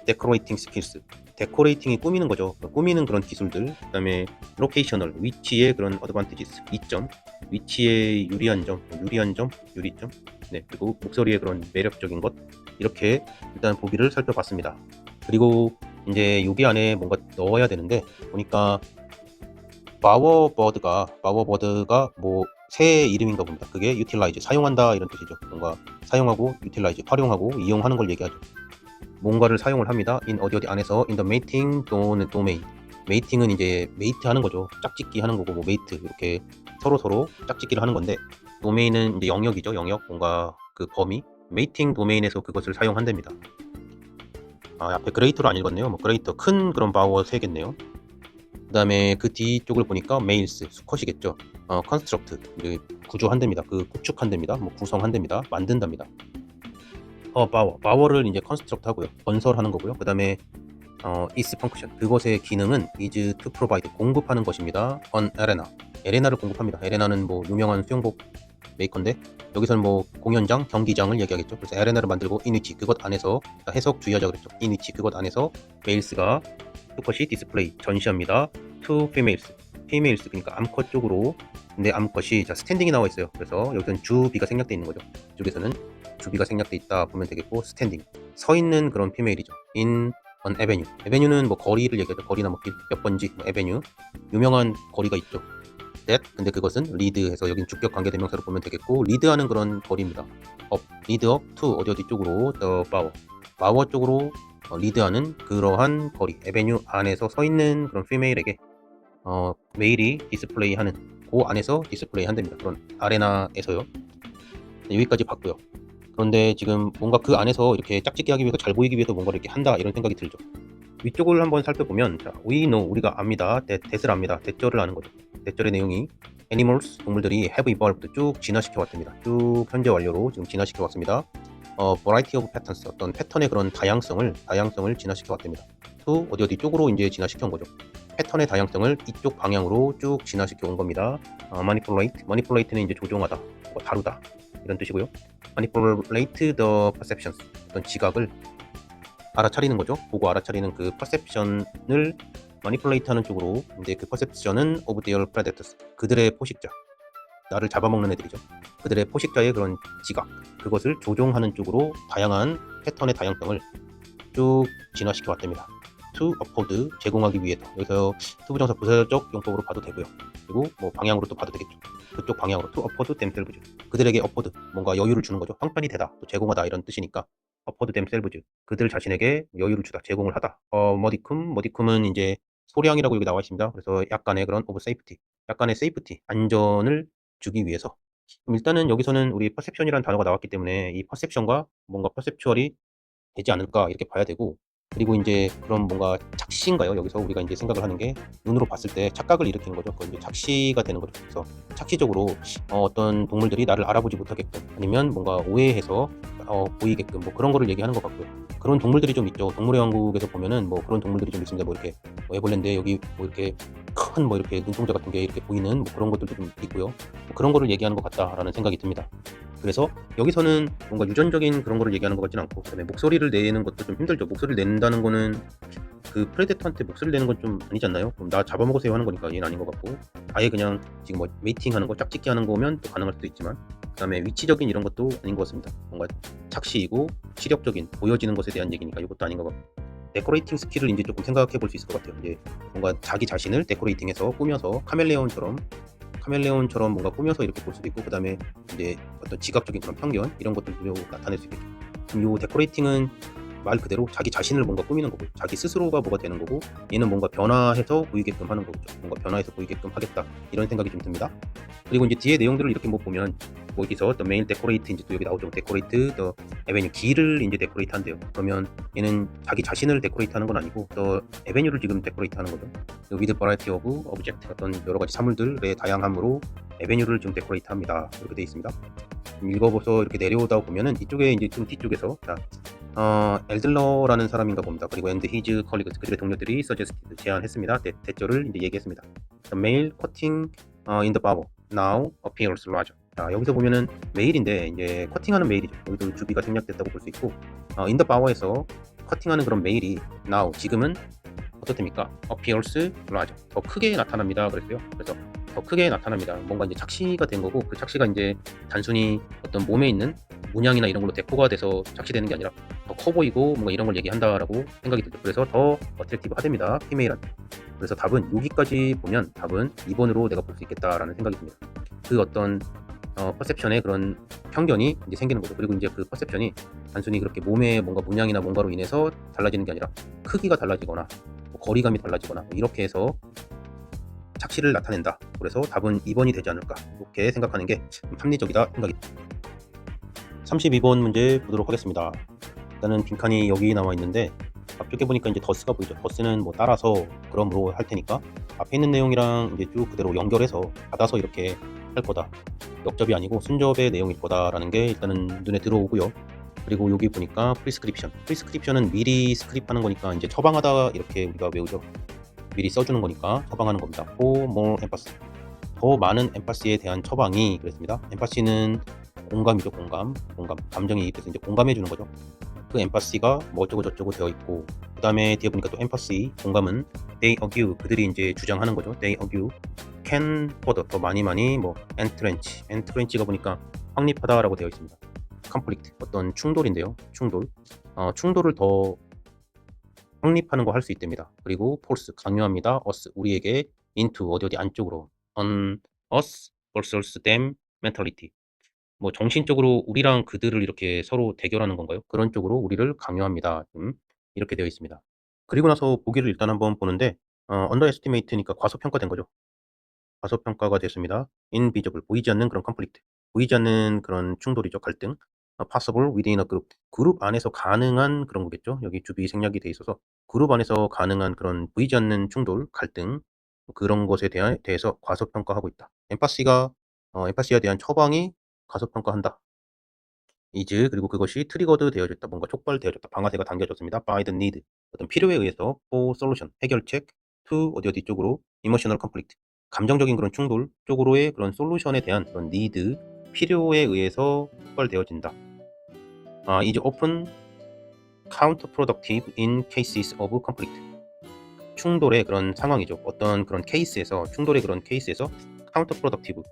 S1: decorating skills. 데코레이팅이 꾸미는 거죠. 꾸미는 그런 기술들. 그다음에 locational, 위치의 그런 advantages, 이점, 위치의 유리한 점, 유리점. 네, 그리고 목소리의 그런 매력적인 것. 이렇게 일단 보기를 살펴봤습니다. 그리고 이제 여기 안에 뭔가 넣어야 되는데 보니까 바워버드가 뭐 새 이름인가 봅니다. 그게 utilize, 사용한다 이런 뜻이죠. 뭔가 사용하고 utilize, 활용하고 이용하는 걸 얘기하죠. 뭔가를 사용을 합니다. in 어디 안에서 in the mating 또는 domain. mating은 이제 mate 하는 거죠. 짝짓기 하는 거고, 뭐 mate 이렇게 서로 짝짓기를 하는 건데, domain은 이제 영역이죠. 영역, 뭔가 그 범위. mating 도메인에서 그것을 사용한답니다. 앞에 greater로 안 읽었네요. 뭐 greater, 큰 그런 바워 세겠네요. 그 다음에 그 뒤쪽을 보니까 메일스, 수컷이겠죠. 컨스트럭트, 구조한답니다. 그 구축한답니다. 뭐 구성한답니다. 만든답니다. 바워를 이제 컨스트럭트 하고요. 건설하는 거고요. 그 다음에 is function, 그것의 기능은 is to provide, 공급하는 것입니다. on 에레나를 공급합니다. 에레나는 뭐 유명한 수영복 메이커인데, 여기서는 뭐 공연장, 경기장을 얘기하겠죠. 그래서 에레나를 만들고 in which, 그것 안에서, 해석 주의하자 그랬죠. in which, 그것 안에서 메일스가 수컷이 디스플레이, 전시합니다. to females, 그러니까 암컷 쪽으로. 근데 암컷이 스탠딩이 나와 있어요. 그래서 여기서는 주비가 생략돼 있는 거죠. 이쪽에서는 주비가 생략돼 있다 보면 되겠고, 스탠딩, 서 있는 그런 피메일이죠. in an avenue. 에베뉴는 뭐 거리를 얘기하죠. 거리나 뭐 길, 몇 번지, 뭐 에베뉴, 유명한 거리가 있죠. that, 근데 그것은 lead해서 여긴 주격 관계 대명사로 보면 되겠고, 리드하는 그런 거리입니다. lead up to 어디 쪽으로, the 바워 쪽으로 리드하는 그러한 거리, 에베뉴 안에서 서 있는 그런 피메일에게 메일이 디스플레이하는, 그 안에서 디스플레이 한답니다. 그런 아레나에서요. 네, 여기까지 봤고요. 그런데 지금 뭔가 그 안에서 이렇게 짝짓기 하기 위해서, 잘 보이기 위해서 뭔가를 이렇게 한다 이런 생각이 들죠. 위쪽을 한번 살펴보면, 자, we know, 우리가 압니다. that을 압니다. 대절을 아는 거죠. 대절의 내용이 animals, 동물들이 have evolved, 쭉 진화시켜 왔답니다. 쭉 현재 완료로 지금 진화시켜 왔습니다. variety of patterns, 어떤 패턴의 그런 다양성을 진화시켜 왔답니다. to 어디 쪽으로 이제 진화시켜 온 거죠. 패턴의 다양성을 이쪽 방향으로 쭉 진화시켜 온 겁니다. manipulate는 이제 조종하다, 뭐 다루다 이런 뜻이고요. manipulate the perceptions, 어떤 지각을 알아차리는 거죠. 보고 알아차리는 그 perception을 manipulate 하는 쪽으로. 근데 그 perception은 of their predators, 그들의 포식자, 나를 잡아먹는 애들이죠. 그들의 포식자의 그런 지각, 그것을 조종하는 쪽으로 다양한 패턴의 다양성을 쭉 진화시켜 왔답니다. to afford, 제공하기 위해서. 여기서 투부정사 부사적 용법으로 봐도 되고요. 그리고 뭐 방향으로 또 봐도 되겠죠. 그쪽 방향으로 to afford themselves, 그들에게 afford, 뭔가 여유를 주는 거죠. 형편이 되다, 또 제공하다 이런 뜻이니까 afford themselves, 그들 자신에게 여유를 주다, 제공을 하다. modicum은 이제 소량이라고 여기 나와 있습니다. 그래서 약간의 그런 of safety, 약간의 safety, 안전을 주기 위해서. 그럼 일단은 여기서는 우리 perception이라는 단어가 나왔기 때문에 이 perception과 뭔가 perceptual이 되지 않을까 이렇게 봐야 되고, 그리고 이제 그럼 뭔가 착시인가요? 여기서 우리가 이제 생각을 하는 게, 눈으로 봤을 때 착각을 일으키는 거죠. 그건 이제 착시가 되는 거죠. 그래서 착시적으로 어떤 동물들이 나를 알아보지 못하게끔, 아니면 뭔가 오해해서 보이게끔, 뭐 그런 거를 얘기하는 것 같고요. 그런 동물들이 좀 있죠. 동물의 왕국에서 보면은 뭐 그런 동물들이 좀 있습니다. 뭐 이렇게 뭐 애벌레인데 여기 뭐 이렇게 큰 뭐 이렇게 눈동자 같은 게 이렇게 보이는 뭐 그런 것들도 좀 있고요. 뭐 그런 거를 얘기하는 것 같다라는 생각이 듭니다. 그래서 여기서는 뭔가 유전적인 그런 거를 얘기하는 것 같지는 않고, 그다음에 목소리를 내는 것도 좀 힘들죠. 목소리를 낸다는 거는 그 프레데터한테 목소리를 내는 건 좀 아니지 않나요? 그럼 나 잡아먹으세요 하는 거니까 얘는 아닌 것 같고, 아예 그냥 지금 뭐 웨이팅 하는 거, 짝짓기 하는 거면 또 가능할 수도 있지만, 그다음에 위치적인 이런 것도 아닌 것 같습니다. 뭔가 착시이고 시력적인, 보여지는 것에 대한 얘기니까 이것도 아닌 것 같고, 데코레이팅 스킬을 이제 조금 생각해 볼 수 있을 것 같아요. 이제 뭔가 자기 자신을 데코레이팅해서 꾸며서 카멜레온처럼 뭔가 꾸며서 이렇게 볼 수도 있고, 그 다음에 이제 어떤 지각적인 그런 편견 이런 것들도 나타낼 수 있겠죠. 그럼 요 데코레이팅은 말 그대로 자기 자신을 뭔가 꾸미는 거고, 자기 스스로가 뭐가 되는 거고, 얘는 뭔가 변화해서 보이게끔 하는 거죠. 뭔가 변화해서 보이게끔 하겠다 이런 생각이 좀 듭니다. 그리고 이제 뒤에 내용들을 이렇게 뭐 보면, 뭐 여기서 the main decorate 이제 또 여기 나오죠. decorate the avenue, 길을 이제 데코레이트 한대요. 그러면 얘는 자기 자신을 데코레이트 하는 건 아니고 the avenue를 지금 데코레이트 하는 거죠. with variety of object, 어떤 여러 가지 사물들의 다양함으로 avenue를 지금 데코레이트 합니다. 이렇게 되어 있습니다. 읽어보서 이렇게 내려오다 보면은 이쪽에 이제 좀 뒤쪽에서, 자, 엘들러라는 사람인가 봅니다. 그리고 and his colleagues 그들의 동료들이 suggested 제안했습니다. 대조를 이제 얘기했습니다. The male cutting in the barber now appears larger. 자, 여기서 보면은 메일인데 이제 커팅하는 메일이죠. 여기도 주비가 생략됐다고 볼 수 있고 in the barber에서 커팅하는 그런 메일이 now 지금은 어떻습니까? appears larger 더 크게 나타납니다. 그랬어요. 그래서 더 크게 나타납니다. 뭔가 이제 착시가 된 거고 그 착시가 이제 단순히 어떤 몸에 있는 문양이나 이런 걸로 데코가 돼서 착시되는 게 아니라 더 커 보이고 뭔가 이런 걸 얘기한다라고 생각이 들죠. 그래서 더 어트랙티브 하됩니다. 피메일한테. 그래서 답은 여기까지 보면 답은 2번으로 내가 볼 수 있겠다라는 생각이 듭니다. 그 어떤 퍼셉션의 그런 편견이 이제 생기는 거죠. 그리고 이제 그 퍼셉션이 단순히 그렇게 몸의 뭔가 문양이나 뭔가로 인해서 달라지는 게 아니라 크기가 달라지거나 뭐 거리감이 달라지거나 뭐 이렇게 해서 착시를 나타낸다. 그래서 답은 2번이 되지 않을까 이렇게 생각하는 게 합리적이다 생각이 듭니다. 32번 문제 보도록 하겠습니다. 일단은 빈칸이 여기 나와 있는데 앞쪽에 보니까 이제 더스가 보이죠. 더스는 뭐 따라서 그럼으로 할 테니까 앞에 있는 내용이랑 이제 쭉 그대로 연결해서 받아서 이렇게 할 거다. 역접이 아니고 순접의 내용일 거다라는 게 일단은 눈에 들어오고요. 그리고 여기 보니까 프리스크립션은 미리 스크립하는 거니까 이제 처방하다 이렇게 우리가 외우죠. 미리 써주는 거니까 처방하는 겁니다. For more emphasis. 더 많은 엠파시에 대한 처방이 그랬습니다. 엠파시는 공감이죠. 공감. 감정이 이입돼서 이제 공감해 주는 거죠. 그 엠파시가 뭐 어쩌고 저쩌고 되어 있고 그 다음에 뒤에 보니까 또 엠파시 공감은 they argue 그들이 이제 주장하는 거죠. they argue can further 더 많이 뭐 entrench가 보니까 확립하다라고 되어 있습니다. conflict 어떤 충돌인데요. 충돌을 더 확립하는 거 할 수 있답니다. 그리고 force 강요합니다. us 우리에게 into 어디 안쪽으로 on us versus them mentality 뭐 정신적으로 우리랑 그들을 이렇게 서로 대결하는 건가요? 그런 쪽으로 우리를 강요합니다. 이렇게 되어 있습니다. 그리고 나서 보기를 일단 한번 보는데 underestimate니까 과소평가된 거죠. 과소평가가 됐습니다. invisible 보이지 않는 그런 conflict 보이지 않는 그런 충돌이죠. 갈등 possible within a group 그룹 안에서 가능한 그런 거겠죠. 여기 주비 생략이 돼 있어서 그룹 안에서 가능한 그런 보이지 않는 충돌 갈등 그런 것에 대해서 과소평가하고 있다. 엠파시에 대한 처방이 과소평가한다. is 그리고 그것이 트리거드 되어졌다. 뭔가 촉발되어졌다. 방아쇠가 당겨졌습니다. by the need 어떤 필요에 의해서 for solution 해결책 to 어디 쪽으로 emotional conflict 감정적인 그런 충돌 쪽으로의 그런 솔루션에 대한 그런 need 필요에 의해서 촉발되어진다. is often counterproductive in cases of conflict 충돌의 그런 상황이죠. 어떤 그런 케이스에서 충돌의 그런 케이스에서 counterproductive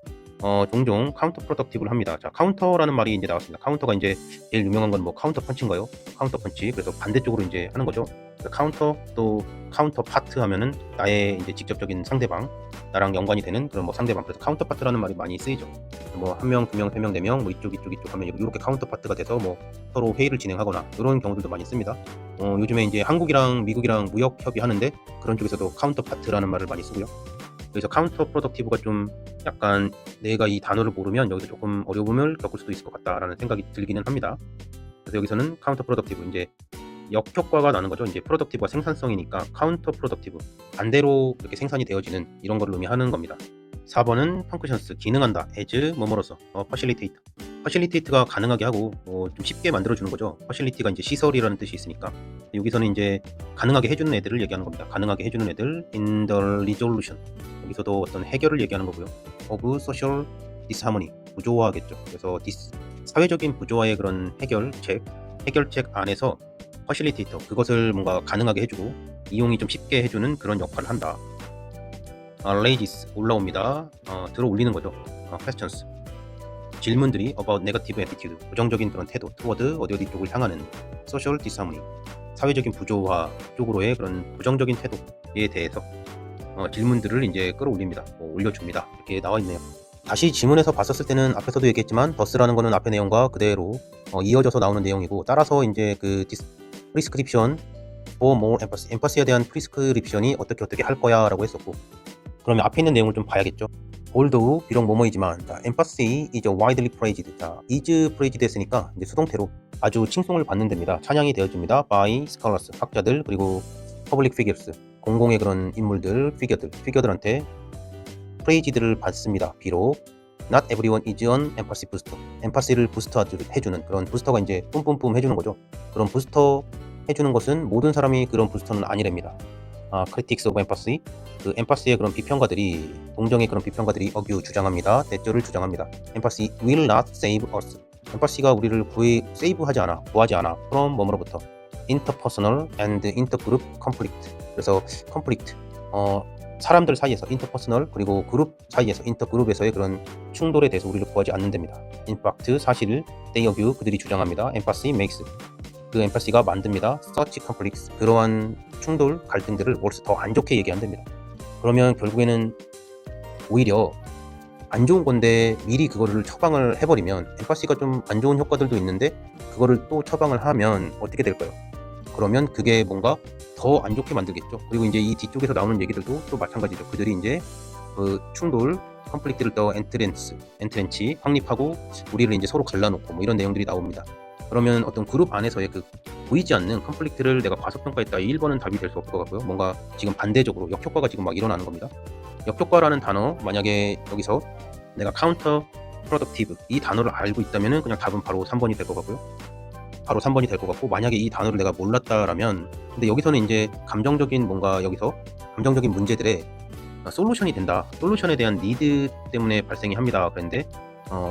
S1: 종종 카운터프로덕티브를 합니다. 자, 카운터라는 말이 이제 나왔습니다. 카운터가 이제 제일 유명한 건 뭐 카운터 펀치인가요? 카운터 펀치. 그래서 반대쪽으로 이제 하는 거죠. 카운터 또 카운터 파트 하면은 나의 이제 직접적인 상대방, 나랑 연관이 되는 그런 뭐 상대방. 그래서 카운터 파트라는 말이 많이 쓰이죠. 뭐 한 명, 두 명, 세 명, 네 명, 뭐 이쪽 하면 이렇게 카운터 파트가 돼서 뭐 서로 회의를 진행하거나 이런 경우들도 많이 씁니다. 요즘에 이제 한국이랑 미국이랑 무역 협의하는데 그런 쪽에서도 카운터 파트라는 말을 많이 쓰고요. 그래서 카운터 프로덕티브가 좀 약간 내가 이 단어를 모르면 여기서 조금 어려움을 겪을 수도 있을 것 같다라는 생각이 들기는 합니다. 그래서 여기서는 카운터 프로덕티브 이제 역효과가 나는 거죠. 이제 프로덕티브가 생산성이니까 카운터 프로덕티브 반대로 이렇게 생산이 되어지는 이런 걸 의미하는 겁니다. 4번은 펑크션스 기능한다 as 뭐뭐로서 facilitate facilitate가 가능하게 하고 좀 쉽게 만들어주는 거죠. facility가 이제 시설이라는 뜻이 있으니까 여기서는 이제 가능하게 해주는 애들을 얘기하는 겁니다. 가능하게 해주는 애들 in the resolution 여기서도 어떤 해결을 얘기하는 거고요. of social disharmony 부조화겠죠. 그래서 사회적인 부조화의 그런 해결책 안에서 facilitator 그것을 뭔가 가능하게 해주고 이용이 좀 쉽게 해주는 그런 역할을 한다. raises 올라옵니다. 들어 올리는 거죠. questions 질문들이 about negative attitude 부정적인 그런 태도 toward 어디 쪽을 향하는 social disharmony 사회적인 부조화 쪽으로의 그런 부정적인 태도에 대해서 질문들을 이제 끌어올립니다. 올려줍니다. 이렇게 나와 있네요. 다시 지문에서 봤었을 때는 앞에서도 얘기했지만 더스라는 거는 앞의 내용과 그대로 이어져서 나오는 내용이고 따라서 이제 그 prescription for more emphasis 엠파시에 대한 prescription이 어떻게 할 거야 라고 했었고 그러면 앞에 있는 내용을 좀 봐야겠죠. although 비록 뭐뭐이지만 empathy is widely praised 자, is praised 했으니까 이제 수동태로 아주 칭송을 받는 됩니다. 찬양이 되어집니다. by scholars 학자들 그리고 public figures 공공의 그런 인물들 피겨들한테 praised를 받습니다. 비록 Not everyone is an empathy booster. 엠파시를 부스터 해주는 그런 부스터가 이제 뿜뿜뿜 해주는 거죠. 그런 부스터 해주는 것은 모든 사람이 그런 부스터는 아니랍니다. critics of empathy, 그 엠파시의 그런 비평가들이, 동정의 그런 비평가들이 주장합니다. 대조를 주장합니다. Empathy will not save us. 엠파시가 우리를 세이브하지 않아, 구하지 않아. from 뭐뭐로부터 interpersonal and intergroup conflict. 그래서 conflict, 사람들 사이에서 interpersonal, 그리고 그룹 사이에서 intergroup에서의 그런 충돌에 대해서 우리를 구하지 않는답니다. In fact, 사실 they argue, 그들이 주장합니다. Empathy makes, 그 엠파시가 만듭니다. such conflicts, 그러한 충돌, 갈등들을 worse, 더 안 좋게 얘기한답니다. 그러면 결국에는 오히려 안 좋은 건데 미리 그거를 처방을 해버리면, 엠파시가 좀 안 좋은 효과들도 있는데 그거를 또 처방을 하면 어떻게 될까요? 그러면 그게 뭔가 더 안 좋게 만들겠죠. 그리고 이제 이 뒤쪽에서 나오는 얘기들도 또 마찬가지죠. 그들이 이제 그 충돌, 컨플릭트를 더 엔트렌치, 확립하고 우리를 이제 서로 갈라놓고 뭐 이런 내용들이 나옵니다. 그러면 어떤 그룹 안에서의 그 보이지 않는 컨플릭트를 내가 과소평가했다, 1번은 답이 될 수 없을 것 같고요. 뭔가 지금 반대적으로 역효과가 지금 막 일어나는 겁니다. 역효과라는 단어, 만약에 여기서 내가 카운터 프로덕티브 이 단어를 알고 있다면 그냥 답은 바로 3번이 될 것 같고요. 바로 3번이 될 것 같고, 만약에 이 단어를 내가 몰랐다라면, 근데 여기서는 이제 감정적인 문제들의 솔루션이 된다, 솔루션에 대한 니드 때문에 발생이 합니다. 그런데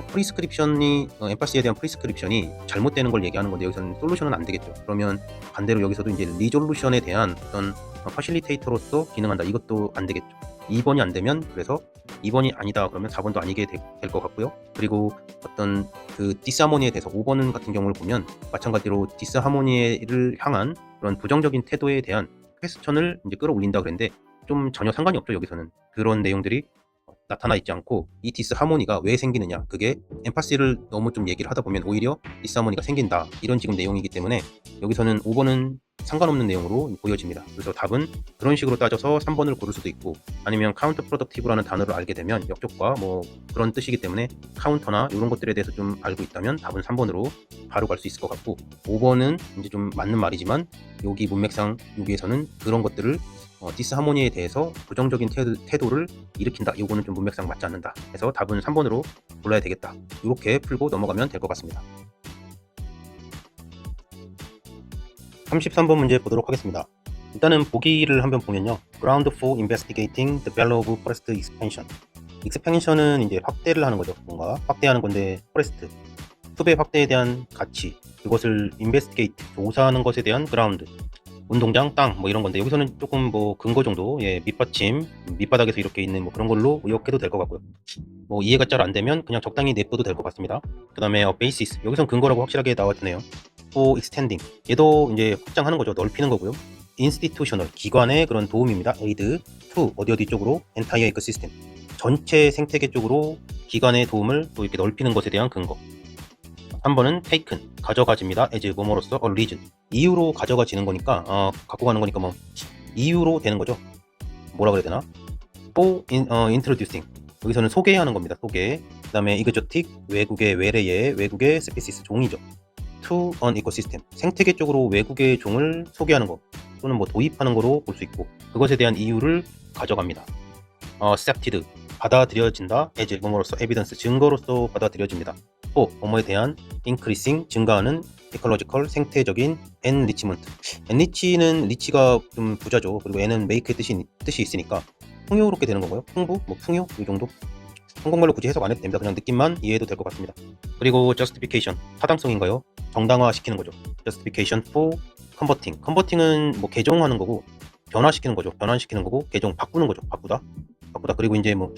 S1: 프리스크립션이, 엠파시에 대한 프리스크립션이 잘못되는 걸 얘기하는 건데 여기서는 솔루션은 안 되겠죠. 그러면 반대로 여기서도 이제 리졸루션에 대한 어떤 파실리테이터로서 기능한다, 이것도 안 되겠죠. 2번이 안 되면, 그래서 2번이 아니다 그러면 4번도 아니게 될 것 같고요. 그리고 어떤 그 디스하모니에 대해서 5번 같은 경우를 보면 마찬가지로 디스하모니를 향한 그런 부정적인 태도에 대한 퀘스천을 이제 끌어올린다 그랬는데 좀 전혀 상관이 없죠. 여기서는 그런 내용들이 나타나 있지 않고, 이 디스하모니가 왜 생기느냐, 그게 엠파시를 너무 좀 얘기를 하다 보면 오히려 디스하모니가 생긴다, 이런 지금 내용이기 때문에 여기서는 5번은 상관없는 내용으로 보여집니다. 그래서 답은 그런 식으로 따져서 3번을 고를 수도 있고, 아니면 카운터 프로덕티브라는 단어를 알게 되면 역효과 뭐 그런 뜻이기 때문에 카운터나 이런 것들에 대해서 좀 알고 있다면 답은 3번으로 바로 갈 수 있을 것 같고, 5번은 이제 좀 맞는 말이지만 여기 문맥상 여기에서는 그런 것들을 디스하모니에 대해서 부정적인 태도를 일으킨다, 이거는 좀 문맥상 맞지 않는다 해서 답은 3번으로 골라야 되겠다, 이렇게 풀고 넘어가면 될 것 같습니다. 33번 문제 보도록 하겠습니다. 일단은 보기를 한번 보면요, Ground for investigating the value of forest expansion. expansion은 이제 확대를 하는 거죠. 뭔가 확대하는 건데, forest, 숲의 확대에 대한 가치, 그것을 investigate, 조사하는 것에 대한 ground, 운동장, 땅, 뭐 이런 건데 여기서는 조금 뭐 근거 정도, 밑받침, 밑바닥에서 이렇게 있는 뭐 그런 걸로 의역해도 될 것 같고요. 뭐 이해가 잘 안 되면 그냥 적당히 냅둬도 될 것 같습니다. 그 다음에 basis, 여기선 근거라고 확실하게 나와주네요. for extending, 얘도 이제 확장하는 거죠. 넓히는 거고요. institutional, 기관의 그런 도움입니다. aid to 어디 쪽으로, entire ecosystem, 전체 생태계 쪽으로 기관의 도움을 또 이렇게 넓히는 것에 대한 근거. 3번은 taken, 가져가집니다. as 뭐뭐로서 a reason, 이유로 가져가지는 거니까, 갖고 가는 거니까 뭐 이유로 되는 거죠. 뭐라 그래야 되나? for introducing, 여기서는 소개하는 겁니다. 소개. 그 다음에 exotic, 외국의 외래의, 외국의 species, 종이죠. to an ecosystem, 생태계 쪽으로 외국의 종을 소개하는 거 또는 뭐 도입하는 거로 볼 수 있고, 그것에 대한 이유를 가져갑니다. accepted, 받아들여진다. as 뭐뭐로서 evidence, 증거로서 받아들여집니다. 또 뭐뭐에 대한 increasing, 증가하는, ecological, 생태적인, enrichment. enrich는 리치가 좀 부자죠. 그리고 n은 make의 뜻이 있으니까 풍요롭게 되는 건가요? 풍부? 뭐 풍요? 이 정도? 한국말로 굳이 해석 안 해도 됩니다. 그냥 느낌만 이해해도 될 것 같습니다. 그리고 justification, 타당성인가요? 정당화시키는 거죠. justification for converting, converting은 뭐 개종하는 거고, 변화시키는 거죠. 변환시키는 거고, 개종, 바꾸는 거죠. 바꾸다. 그리고 이제 뭐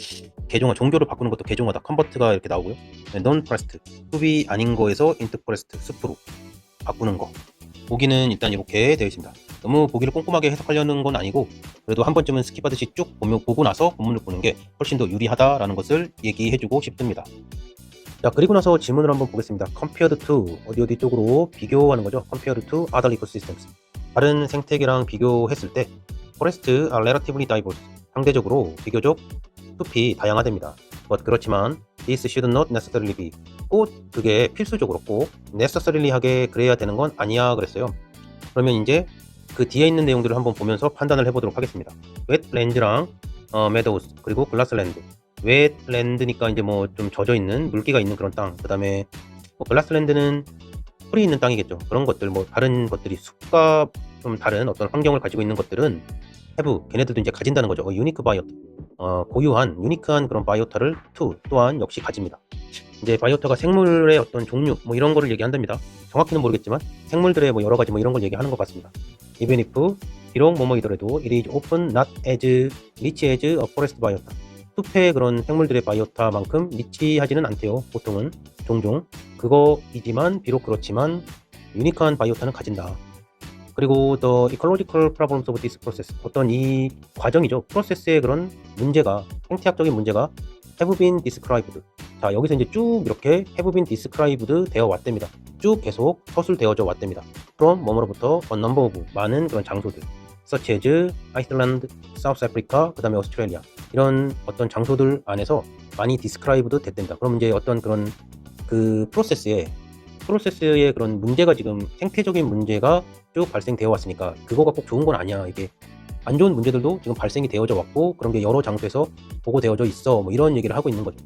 S1: 개종화, 종교를 바꾸는 것도 개종하다, 컨버트가 이렇게 나오고요. non forest, 숲이 아닌 거에서 into forest, 숲으로 바꾸는 거. 보기는 일단 이렇게 되어 있습니다. 너무 보기를 꼼꼼하게 해석하려는 건 아니고, 그래도 한 번쯤은 스킵하듯이 쭉 보고 나서 본문을 보는 게 훨씬 더 유리하다라는 것을 얘기해주고 싶습니다. 자, 그리고 나서 질문을 한번 보겠습니다. compared to, 어디 쪽으로 비교하는 거죠. compared to other ecosystems, 다른 생태계랑 비교했을 때 forests are relatively diverse, 상대적으로 비교적 숲이 다양하답니다. 그렇지만 this should not necessarily be, 꼭 그게 필수적으로 꼭 necessarily 하게 그래야 되는 건 아니야 그랬어요. 그러면 이제 그 뒤에 있는 내용들을 한번 보면서 판단을 해보도록 하겠습니다. wetlands랑 meadows, 그리고 grassland, 웨트랜드니까 이제 뭐 좀 젖어 있는 물기가 있는 그런 땅. 그다음에 뭐 글라스랜드는 풀이 있는 땅이겠죠. 그런 것들 뭐 다른 것들이 숲과 좀 다른 어떤 환경을 가지고 있는 것들은 해부 걔네들도 이제 가진다는 거죠. 유니크 바이오타. 고유한 유니크한 그런 바이오타를 또한 역시 가집니다. 이제 바이오타가 생물의 어떤 종류 뭐 이런 거를 얘기한답니다. 정확히는 모르겠지만 생물들의 뭐 여러 가지 뭐 이런 걸 얘기하는 것 같습니다. Even if 비록 뭐뭐이더라도 it is often not as rich as a forest biota. 숲의 그런 생물들의 바이오타만큼 리치하지는 않대요. 보통은 종종 그거이지만 비록 그렇지만 유니크한 바이오타는 가진다. 그리고 the ecological problems of this process 어떤 이 과정이죠. 프로세스의 그런 문제가 생태학적인 문제가 have been described. 자 여기서 이제 쭉 이렇게 have been described 되어 왔답니다. 쭉 계속 서술되어져 왔답니다. from 뭐뭐로부터 a number of 많은 그런 장소들 such as Iceland, South Africa, 그 다음에 오스트레일리아 이런 어떤 장소들 안에서 많이 described 됐답니다. 그럼 이제 어떤 그런 그 프로세스의 그런 문제가 지금 생태적인 문제가 쭉 발생되어 왔으니까 그거가 꼭 좋은 건 아니야. 이게 안 좋은 문제들도 지금 발생이 되어져 왔고 그런 게 여러 장소에서 보고되어져 있어. 뭐 이런 얘기를 하고 있는 거죠.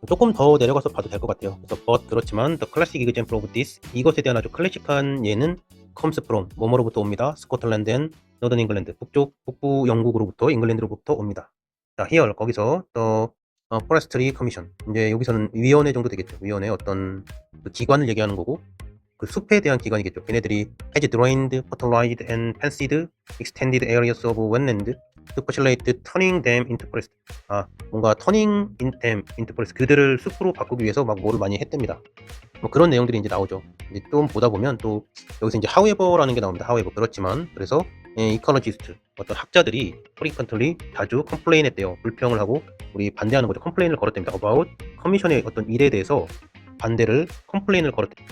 S1: 조금 더 내려가서 봐도 될 것 같아요. 그래서 but 그렇지만 the classic example of this 이것에 대한 아주 클래식한 예는 comes from 뭐뭐로부터 옵니다. 스코틀랜드 앤 너던 잉글랜드 북부 영국으로부터 잉글랜드로부터 옵니다. 자 here 거기서 the forestry commission 이제 여기서는 위원회 정도 되겠죠. 위원회 어떤 그 기관을 얘기하는 거고 그 숲에 대한 기관이겠죠. 걔네들이 has drained, fertilized and fenced extended areas of wetland to facilitate turning them into forest. 뭔가 turning them into forest 그들을 숲으로 바꾸기 위해서 막 뭐를 많이 했답니다. 뭐 그런 내용들이 이제 나오죠. 이제 좀 보다 보면 또 여기서 이제 however라는 게 나옵니다. however 그렇지만 그래서 ecologist 어떤 학자들이 frequently 자주 complain 했대요. 불평을 하고 우리 반대하는 거죠. complain을 걸었답니다. about 커미션의 어떤 일에 대해서 반대를 complain을 걸었대요.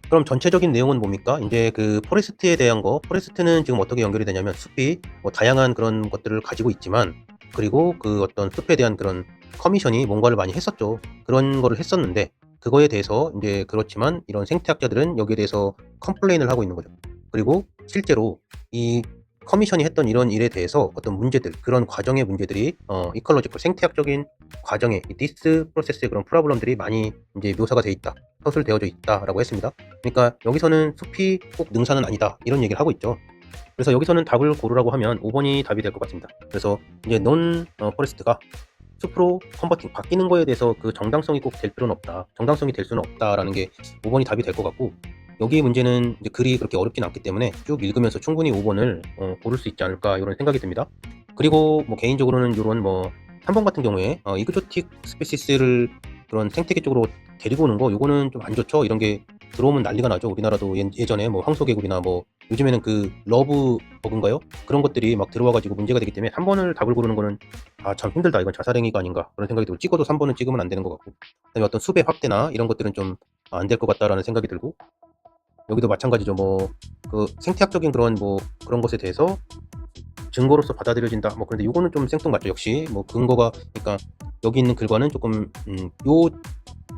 S1: 그럼 전체적인 내용은 뭡니까? 이제 그 포레스트에 대한 거, 포레스트는 지금 어떻게 연결이 되냐면 숲이 뭐 다양한 그런 것들을 가지고 있지만 그리고 그 어떤 숲에 대한 그런 커미션이 뭔가를 많이 했었죠. 그런 거를 했었는데 그거에 대해서 이제 그렇지만 이런 생태학자들은 여기에 대해서 컴플레인을 하고 있는 거죠. 그리고 실제로 이 커미션이 했던 이런 일에 대해서 어떤 문제들, 그런 과정의 문제들이 이컬로지컬 생태학적인 과정에 이 디스 프로세스의 그런 프로블럼들이 많이 이제 묘사가 돼 있다, 서술되어져 있다라고 했습니다. 그러니까 여기서는 숲이 꼭 능사는 아니다 이런 얘기를 하고 있죠. 그래서 여기서는 답을 고르라고 하면 5번이 답이 될 것 같습니다. 그래서 이제 논 포레스트가 숲으로 컨버팅 바뀌는 거에 대해서 그 정당성이 꼭 될 필요는 없다. 정당성이 될 수는 없다라는 게 5번이 답이 될 것 같고 여기 문제는 이제 글이 그렇게 어렵진 않기 때문에 쭉 읽으면서 충분히 5번을 고를 수 있지 않을까 이런 생각이 듭니다. 그리고 뭐 개인적으로는 이런 뭐 3번 같은 경우에 이그조틱 스페시스를 그런 생태계 쪽으로 데리고 오는 거 요거는 좀 안 좋죠. 이런 게 들어오면 난리가 나죠. 우리나라도 예전에 뭐 황소개구리나 뭐 요즘에는 그 러브 버그인가요? 그런 것들이 막 들어와가지고 문제가 되기 때문에 3번을 답을 고르는 거는 참 힘들다. 이건 자살행위가 아닌가 그런 생각이 들고 찍어도 3번은 찍으면 안 되는 것 같고 그다음에 어떤 숲의 확대나 이런 것들은 좀 안 될 것 같다라는 생각이 들고 여기도 마찬가지죠. 뭐 그 생태학적인 그런 뭐 그런 것에 대해서 증거로서 받아들여진다. 뭐 그런데 요거는 좀 생뚱맞죠. 역시 뭐 근거가 그러니까 여기 있는 글과는 조금 요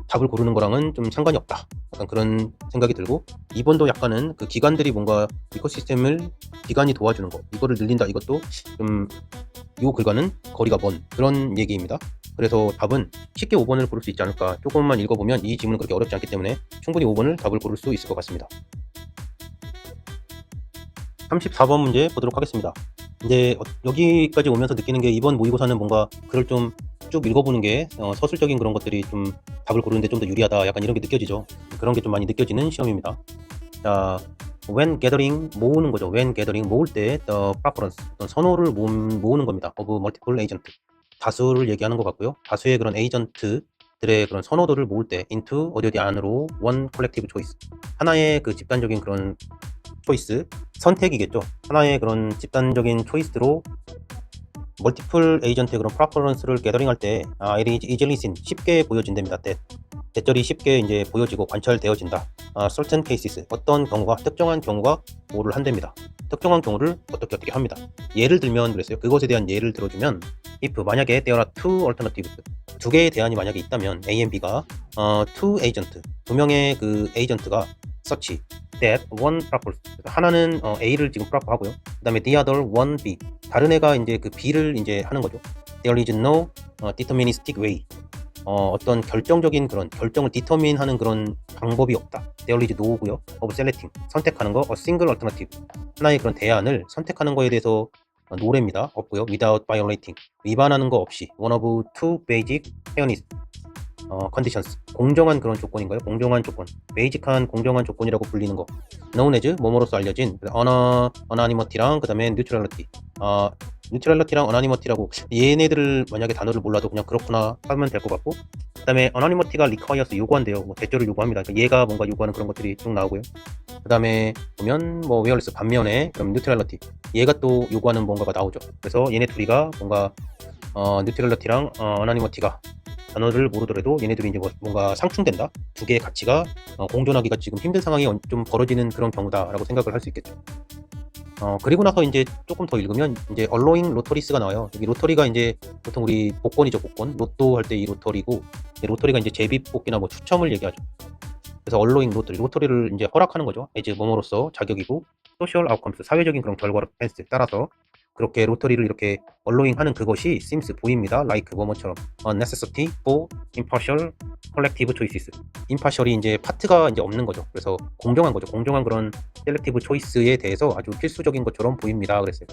S1: 답을 고르는 거랑은 좀 상관이 없다. 약간 그런 생각이 들고 2번도 약간은 그 기관들이 뭔가 이코시스템을 기관이 도와주는 거 이거를 늘린다. 이것도 좀 요 글과는 거리가 먼 그런 얘기입니다. 그래서 답은 쉽게 5번을 고를 수 있지 않을까. 조금만 읽어보면 이 지문은 그렇게 어렵지 않기 때문에 충분히 5번을 답을 고를 수 있을 것 같습니다. 34번 문제 보도록 하겠습니다. 이제 여기까지 오면서 느끼는 게 이번 모의고사는 뭔가 글을 좀 쭉 읽어보는 게 서술적인 그런 것들이 좀 답을 고르는데 좀 더 유리하다. 약간 이런 게 느껴지죠. 그런 게 좀 많이 느껴지는 시험입니다. 자, when gathering 모으는 거죠. when gathering 모을 때 the preference 어떤 선호를 모으는 겁니다. of multiple agent 다수를 얘기하는 것 같고요. 다수의 그런 에이전트들의 그런 선호도를 모을 때 into 어디 안으로 one collective choice 하나의 그 집단적인 그런 초이스 선택이겠죠. 하나의 그런 집단적인 초이스로 멀티플 에이전트의 그런 프레퍼런스를 게더링할 때 it is easily seen 쉽게 보여진답니다. 대절이 쉽게 이제 보여지고 관찰되어진다. certain cases 어떤 경우가 특정한 경우가 뭐를 한답니다. 특정한 경우를 어떻게 합니다. 예를 들면 그랬어요. 그것에 대한 예를 들어주면 if 만약에 there are two alternatives 두 개의 대안이 만약에 있다면 A and B가 two agent 두 명의 그 에이전트가 such that one prefers 하나는 A를 지금 prefer 하고요. 그 다음에 the other one B 다른 애가 이제 그 B를 이제 하는 거죠. there is no deterministic way. 어떤 결정적인 그런 결정을 determine하는 그런 방법이 없다. There is no고요. of selecting 선택하는 거, a single alternative 하나의 그런 대안을 선택하는 거에 대해서 노래입니다. 없고요. without violating 위반하는 거 없이 one of two basic fairness conditions 공정한 그런 조건인가요? 공정한 조건, 베이직한 공정한 조건이라고 불리는 거 known as 뭐뭐로서 알려진 anonymity랑 그 다음에 neutrality 뉴트럴리티랑 어나니머티라고 얘네들을 만약에 단어를 몰라도 그냥 그렇구나 하면 될 것 같고 그 다음에 어나니머티가 requires 요구한대요. 뭐 대조를 요구합니다. 그러니까 얘가 뭔가 요구하는 그런 것들이 쭉 나오고요. 그 다음에 보면 뭐 웨어리스 반면에 그럼 뉴트럴리티 얘가 또 요구하는 뭔가가 나오죠. 그래서 얘네 둘이가 뭔가 뉴트럴리티랑 어나니머티가 단어를 모르더라도 얘네들이 이제 뭔가 상충된다. 두 개의 가치가 공존하기가 지금 힘든 상황이 좀 벌어지는 그런 경우다라고 생각을 할 수 있겠죠. 그리고 나서 이제 조금 더 읽으면 이제 allowing 로터리스가 나와요. 여기 로터리가 이제 보통 우리 복권이죠, 복권. 로또 할 때 이 로터리고, 로터리가 이제 제비 뽑기나 뭐 추첨을 얘기하죠. 그래서 allowing 로터리를 이제 허락하는 거죠. as 뭐뭐로서 자격이고, social outcomes 사회적인 그런 결과로 따라서 그렇게 로터리를 이렇게 allowing 하는 그것이 seems 보입니다. like 뭐뭐처럼 a necessity for impartial collective choices. impartial이 이제 파트가 이제 없는 거죠. 그래서 공정한 거죠. 공정한 그런 셀렉티브 초이스에 대해서 아주 필수적인 것처럼 보입니다. 그랬어요.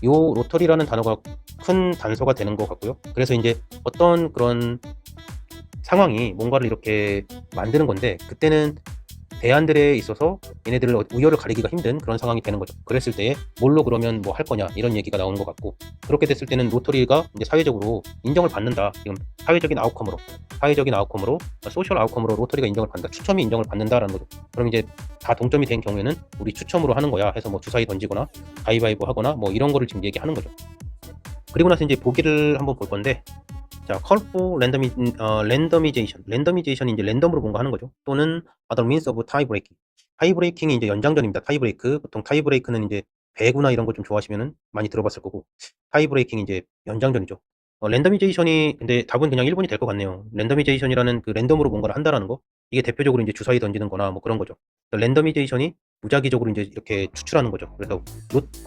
S1: 요 로터리라는 단어가 큰 단서가 되는 것 같고요. 그래서 이제 어떤 그런 상황이 뭔가를 이렇게 만드는 건데 그때는 대안들에 있어서 얘네들을 우열을 가리기가 힘든 그런 상황이 되는 거죠. 그랬을 때에 뭘로 그러면 뭐 할 거냐 이런 얘기가 나오는 것 같고 그렇게 됐을 때는 로터리가 이제 사회적으로 인정을 받는다. 지금 사회적인 아웃컴으로 소셜 아웃컴으로 로터리가 인정을 받는다. 추첨이 인정을 받는다라는 거죠. 그럼 이제 다 동점이 된 경우에는 우리 추첨으로 하는 거야 해서 뭐 주사위 던지거나 가위바위보 하거나 뭐 이런 거를 지금 얘기하는 거죠. 그리고 나서 이제 보기를 한번 볼 건데 자, call for randomization. 랜더미제이션이 이제 랜덤으로 뭔가 하는 거죠. 또는 other means of tie breaking. 타이 브레이킹이 이제 연장전입니다. 타이 브레이크. 보통 타이 브레이크는 이제 배구나 이런 거 좀 좋아하시면은 많이 들어봤을 거고. 타이 브레이킹이 이제 연장전이죠. 랜더미제이션이 근데 답은 그냥 1번이 될 것 같네요. 랜더미제이션이라는 그 랜덤으로 뭔가를 한다라는 거. 이게 대표적으로 이제 주사위 던지는 거나 뭐 그런 거죠. 랜더미제이션이 무작위적으로 이제 이렇게 추출하는 거죠. 그래서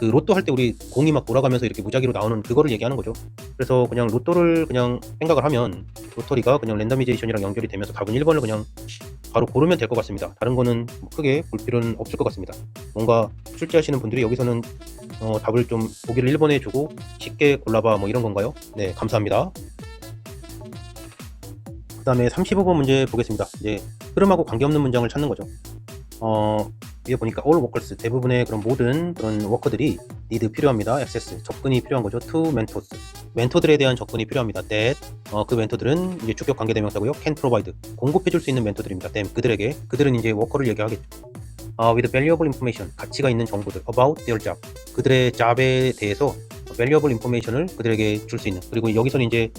S1: 로또 할 때 우리 공이 막 돌아가면서 이렇게 무작위로 나오는 그거를 얘기하는 거죠. 그래서 그냥 로또를 그냥 생각을 하면 로터리가 그냥 랜더미제이션이랑 연결이 되면서 답은 1번을 그냥 바로 고르면 될 것 같습니다. 다른 거는 뭐 크게 볼 필요는 없을 것 같습니다. 뭔가 출제하시는 분들이 여기서는 답을 좀 보기를 1번에 주고 쉽게 골라봐 뭐 이런 건가요? 네, 감사합니다. 그 다음에 35번 문제 보겠습니다. 이제 흐름하고 관계없는 문장을 찾는 거죠. 위에 보니까 all workers 대부분의 그런 모든 그런 워커들이 need 필요합니다. access 접근이 필요한 거죠. to mentors 멘토들에 대한 접근이 필요합니다. that 그 멘토들은 이제 주격 관계대명사고요. can provide 공급해줄 수 있는 멘토들입니다. them 그들은 이제 워커를 얘기하겠죠. with valuable information 가치가 있는 정보들 about their job 그들의 잡에 대해서 valuable information을 그들에게 줄 수 있는 그리고 여기서는 이제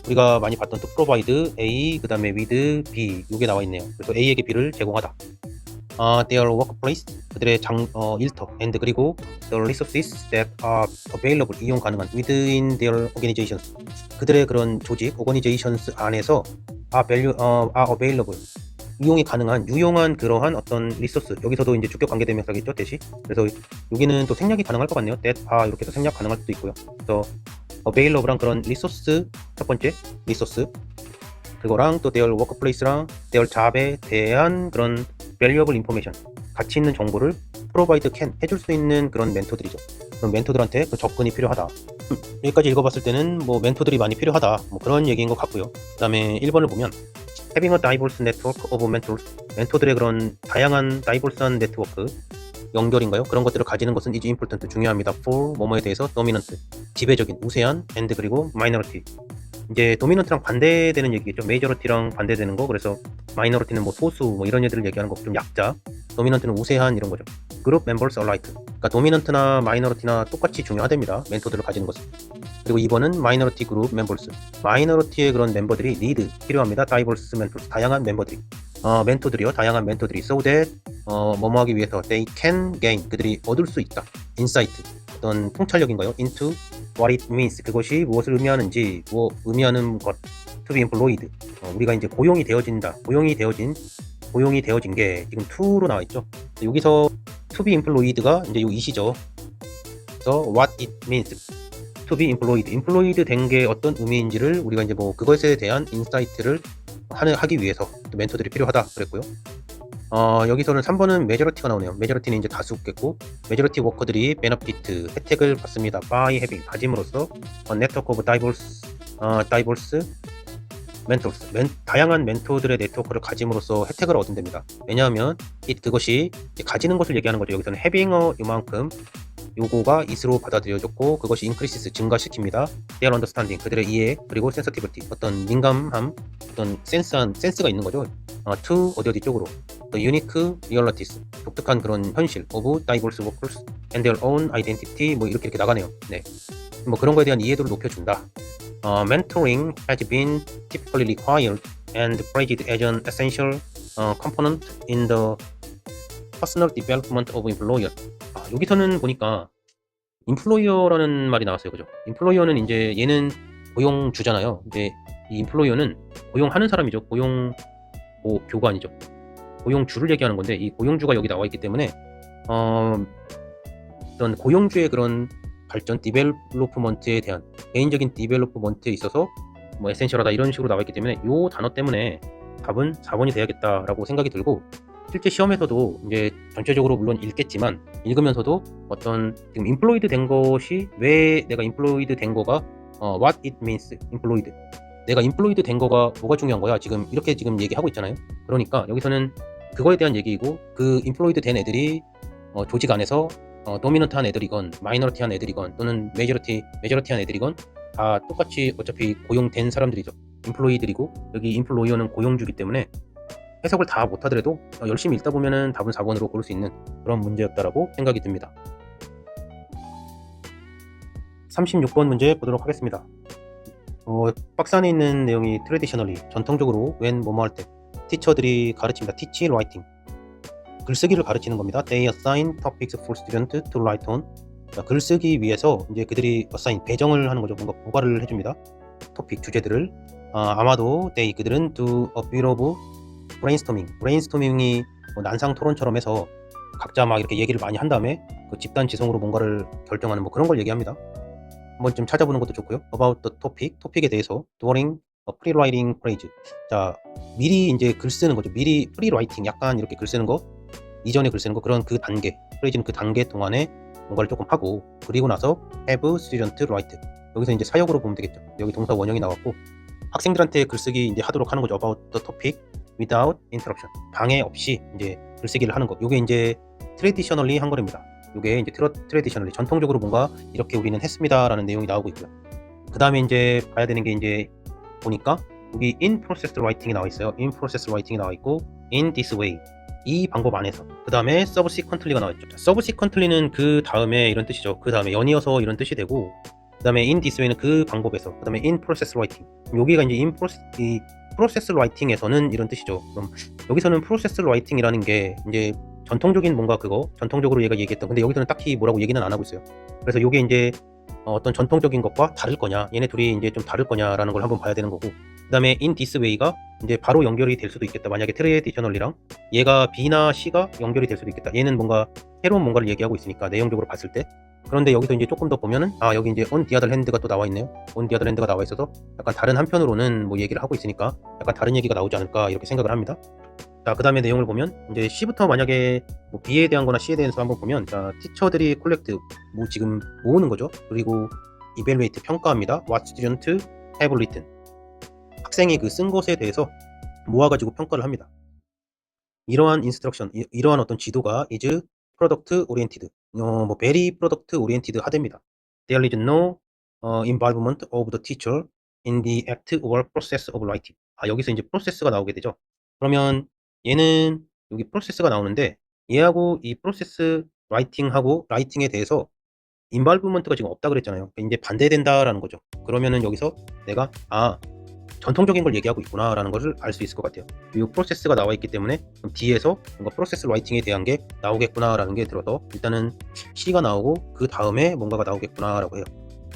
S1: 우리가 많이 봤던 또 provide A 그 다음에 with B 이게 나와 있네요. 그래서 A에게 B를 제공하다. their workplace 그들의 일터 and 그리고 the resources that are available 이용 가능한 within their organizations 그들의 그런 조직 organizations 안에서 are available 이용이 가능한 유용한 그러한 어떤 리소스 여기서도 이제 주격 관계대명사겠죠 대시 그래서 여기는 또 생략이 가능할 것 같네요 that 이렇게 해서 생략 가능할 수도 있고요. 그래서 available랑 그런 리소스 첫 번째 리소스 그거랑 또 their workplace랑 their job에 대한 그런 valuable information 가치 있는 정보를 provide can 해줄 수 있는 그런 멘토들이죠. 그런 멘토들한테 그 접근이 필요하다. 여기까지 읽어봤을 때는 뭐 멘토들이 많이 필요하다 뭐 그런 얘기인 것 같고요. 그 다음에 1번을 보면 having a diverse network of mentors 멘토들의 그런 다양한 diverse한 네트워크 연결인가요? 그런 것들을 가지는 것은 is important 중요합니다. for 뭐뭐에 대해서 dominant 지배적인 우세한 and 그리고 minority 이제 도미넌트랑 반대되는 얘기겠죠. 메이저리티랑 반대되는 거. 그래서 마이너리티는 뭐 소수 뭐 이런 애들을 얘기하는 거 좀 약자. 도미넌트는 우세한 이런 거죠. 그룹 멤버스 alike. 그러니까 도미넌트나 마이너리티나 똑같이 중요하답니다. 멘토들을 가지는 것은. 그리고 2번은 마이너리티 그룹 멤버스. 마이너리티의 그런 멤버들이 need 필요합니다. diverse 멤버스 다양한 멤버들이. 멘토들이요. 다양한 멘토들이 so that 뭐뭐 하기 위해서 they can gain 그들이 얻을 수 있다. insight 어떤 통찰력인가요? into what it means 그것이 무엇을 의미하는지 뭐 의미하는 것 to be employed 우리가 이제 고용이 되어진다 고용이 되어진 게 지금 to로 나와 있죠. 여기서 to be employed가 이제 요 it이죠. 그래서 what it means to be employed 된 게 어떤 의미인지를 우리가 이제 뭐 그것에 대한 인사이트를 하기 위해서 멘토들이 필요하다 그랬고요. 여기서는 3번은 메저리티가 나오네요. 메저리티는 이제 다수겠고, 메저리티 워커들이 베너피트 혜택을 받습니다. by having 가짐으로써 네트워크 오브 다이버스 멘토스 다양한 멘토들의 네트워크를 가짐으로써 혜택을 얻은답니다. 왜냐하면 그것이 가지는 것을 얘기하는 거죠. 여기서는 having 요만큼 요거가 is로 받아들여졌고, 그것이 increases 증가시킵니다. their understanding 그들의 이해, 그리고 sensitivity 어떤 민감함, 어떤 센스가 있는 거죠. to 어디 쪽으로 the unique realities 독특한 그런 현실 of diverse workers and their own identity 뭐 이렇게 나가네요. 네, 뭐 그런 거에 대한 이해도를 높여준다. Mentoring has been typically required and praised as an essential component in the personal development of employer. 여기서는 보니까 인플로이어라는 말이 나왔어요. 그죠? 인플로이어는 이제 얘는 고용주잖아요. 이제 이 인플로이어는 고용하는 사람이죠. 교관이죠. 고용주를 얘기하는 건데, 이 고용주가 여기 나와 있기 때문에 어떤 고용주의 그런 발전, 디벨로프먼트에 대한 개인적인 디벨로프먼트에 있어서 뭐 에센셜하다 이런 식으로 나와 있기 때문에 이 단어 때문에 답은 4번이 돼야겠다라고 생각이 들고, 실제 시험에서도 이제 전체적으로 물론 읽겠지만 읽으면서도 어떤 지금 employed 된 것이 왜 내가 employed 된 거가 what it means employed, 내가 employed 된 거가 뭐가 중요한 거야 지금 이렇게 지금 얘기하고 있잖아요. 그러니까 여기서는 그거에 대한 얘기이고, 그 employed 된 애들이 조직 안에서 도미넌트한 애들이건 마이너리티한 애들이건 또는 메저리티한 애들이건 다 똑같이 어차피 고용된 사람들이죠. employee들이고, 여기 employer는 고용주기 때문에 해석을 다 못하더라도 열심히 읽다 보면은 답은 4번으로 고를 수 있는 그런 문제였다라고 생각이 듭니다. 36번 문제 보도록 하겠습니다. 박스 안에 있는 내용이 traditionally 전통적으로 when 뭐뭐 할 때 티처들이 가르칩니다. teach writing 글쓰기를 가르치는 겁니다. They assign topics for students to write on. 글쓰기 위해서 이제 그들이 assign 배정을 하는 거죠. 뭔가 부과를 해줍니다. 토픽 주제들을 아마도 그들은 do a bit of 브레인스토밍이 뭐 난상 토론처럼 해서 각자 막 이렇게 얘기를 많이 한 다음에 그 집단 지성으로 뭔가를 결정하는 뭐 그런 걸 얘기합니다. 한번 좀 찾아보는 것도 좋고요. About the to픽에 대해서 during a pre-writing phase. 자, 미리 이제 글 쓰는 거죠. 미리 pre-writing 약간 이렇게 글 쓰는 거, 이전에 글 쓰는 거, 그런 그 단계, phrase는 그 단계 동안에 뭔가를 조금 하고, 그리고 나서 have student write. 여기서 이제 사역으로 보면 되겠죠. 여기 동사 원형이 나왔고, 학생들한테 글쓰기 이제 하도록 하는 거죠. About the topic without interruption. 방해 없이 이제 글쓰기를 하는 거. 요게 이제 traditionally 한 거랍니다. 요게 이제 traditionally 전통적으로 뭔가 이렇게 우리는 했습니다라는 내용이 나오고 있고요. 그 다음에 이제 봐야 되는 게 이제 보니까 여기 in process writing이 나와 있어요. in process writing이 나와 있고 in this way 이 방법 안에서, 그 다음에 subsequently가 나와 있죠. subsequently는 그 다음에 이런 뜻이죠. 그 다음에 연이어서 이런 뜻이 되고, 그 다음에 in this way는 그 방법에서, 그 다음에 in process writing 여기가 이제 이 프로세스 라이팅에서는 이런 뜻이죠. 그럼 여기서는 프로세스 라이팅이라는 게 이제 전통적인 뭔가 그거, 전통적으로 얘가 얘기했던, 근데 여기서는 딱히 뭐라고 얘기는 안 하고 있어요. 그래서 이게 이제 어떤 전통적인 것과 다를 거냐, 얘네 둘이 이제 좀 다를 거냐라는 걸 한번 봐야 되는 거고, 그 다음에 in this way가 이제 바로 연결이 될 수도 있겠다. 만약에 트레디셔널리랑 얘가 B나 C가 연결이 될 수도 있겠다. 얘는 뭔가 새로운 뭔가를 얘기하고 있으니까 내용적으로 봤을 때. 그런데 여기서 이제 조금 더 보면은 여기 이제 on the other hand가 또 나와 있네요. on the other hand가 나와 있어서 약간 다른 한편으로는 뭐 얘기를 하고 있으니까 약간 다른 얘기가 나오지 않을까 이렇게 생각을 합니다. 자, 그 다음에 내용을 보면 이제 C부터 만약에 뭐 B에 대한 거나 C에 대해서 한번 보면, 자, 티처들이 콜렉트 뭐 지금 모으는 거죠. 그리고 evaluate 평가합니다. what student have written 학생이 그 쓴 것에 대해서 모아가지고 평가를 합니다. 이러한 인스트럭션, 이러한 어떤 지도가 is product oriented, 뭐 very product oriented 하됩니다. There is no involvement of the teacher in the act or process of writing. 여기서 이제 프로세스가 나오게 되죠. 그러면 얘는 여기 프로세스가 나오는데, 얘하고 이 프로세스 라이팅하고 라이팅에 대해서 인발브먼트가 지금 없다 그랬잖아요. 이제 반대된다라는 거죠. 그러면은 여기서 내가 전통적인 걸 얘기하고 있구나 라는 것을 알 수 있을 것 같아요. 이 프로세스가 나와 있기 때문에 그럼 뒤에서 뭔가 프로세스 라이팅에 대한 게 나오겠구나 라는 게 들어서 일단은 C가 나오고 그 다음에 뭔가가 나오겠구나 라고 해요.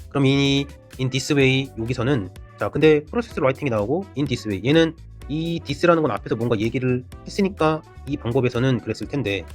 S1: 그럼 이 in this way 여기서는, 자, 근데 프로세스 라이팅이 나오고 in this way, 얘는 이 this라는 건 앞에서 뭔가 얘기를 했으니까 이 방법에서는 그랬을 텐데,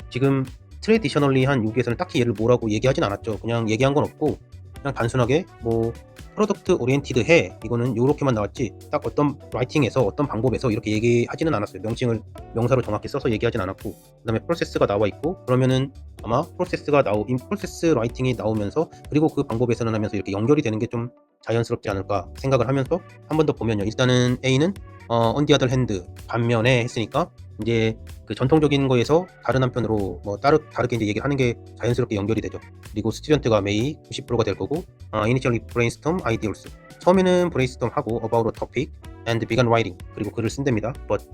S1: 지금 트레디셔널리 한 여기에서는 딱히 얘를 뭐라고 얘기하진 않았죠. 그냥 얘기한 건 없고, 그냥 단순하게 뭐 프로덕트 오리엔티드 해 이거는 요렇게만 나왔지 딱 어떤 라이팅에서 어떤 방법에서 이렇게 얘기하지는 않았어요. 명칭을 명사로 정확히 써서 얘기하진 않았고, 그 다음에 프로세스가 나와 있고, 그러면은 아마 프로세스 라이팅이 나오면서 그리고 그 방법에서는 하면서 이렇게 연결이 되는 게 좀 자연스럽지 않을까 생각을 하면서 한 번 더 보면요. 일단은 A는 on the other hand 반면에 했으니까 이제 그 전통적인 거에서 다른 한편으로 뭐 다르게 이제 얘기를 하는 게 자연스럽게 연결이 되죠. 그리고 스튜던트가 may 90%가 될 거고, initially brainstorm ideas. 처음에는 brainstorm 하고 about a topic and began writing. 그리고 글을 쓴답니다. but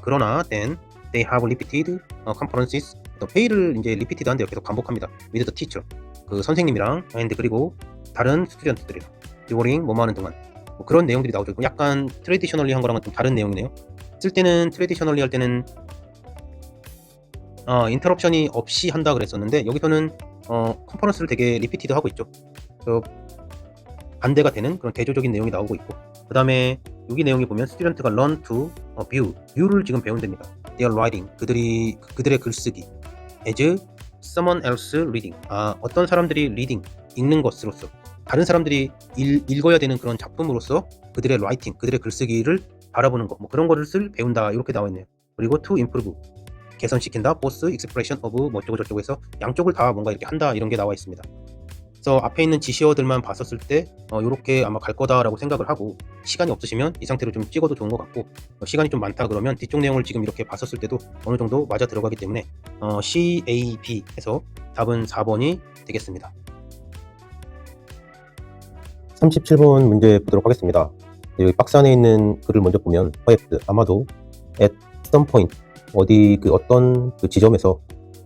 S1: 그러나 then they have repeated conferences. 또 pay를 이제 repeated 한데요. 계속 반복합니다. with the teacher. 그 선생님이랑 and 그리고 다른 스튜던트들이랑 during 뭐뭐 하는 동안. 뭐 그런 내용들이 나오죠. 약간 트레디셔널리 한 거랑은 좀 다른 내용이네요. 쓸 때는 트레디셔널리 할 때는 인터럽션이 없이 한다 그랬었는데 여기서는 컨퍼런스를 되게 리피티드 하고 있죠. 반대가 되는 그런 대조적인 내용이 나오고 있고, 그 다음에 여기 내용이 보면 스튜던트가 learn to view를 지금 배운답니다. their writing, 그들의 글쓰기 as someone else reading. 어떤 사람들이 reading, 읽는 것으로서 다른 사람들이 읽어야 되는 그런 작품으로서 그들의 writing, 그들의 글쓰기를 바라보는 거, 뭐 그런 거를 배운다 이렇게 나와 있네요. 그리고 to improve, 개선시킨다, both expression of 뭐 어쩌고 저쩌고 해서 양쪽을 다 뭔가 이렇게 한다 이런 게 나와 있습니다. 그래서 앞에 있는 지시어들만 봤었을 때 이렇게 아마 갈 거다라고 생각을 하고, 시간이 없으시면 이 상태로 좀 찍어도 좋은 것 같고, 시간이 좀 많다 그러면 뒤쪽 내용을 지금 이렇게 봤었을 때도 어느 정도 맞아 들어가기 때문에 C, A, B 해서 답은 4번이 되겠습니다.
S2: 37번 문제 보도록 하겠습니다. 여기 박스 안에 있는 글을 먼저 보면 perhaps, 아마도 at some point, 어떤 그 지점에서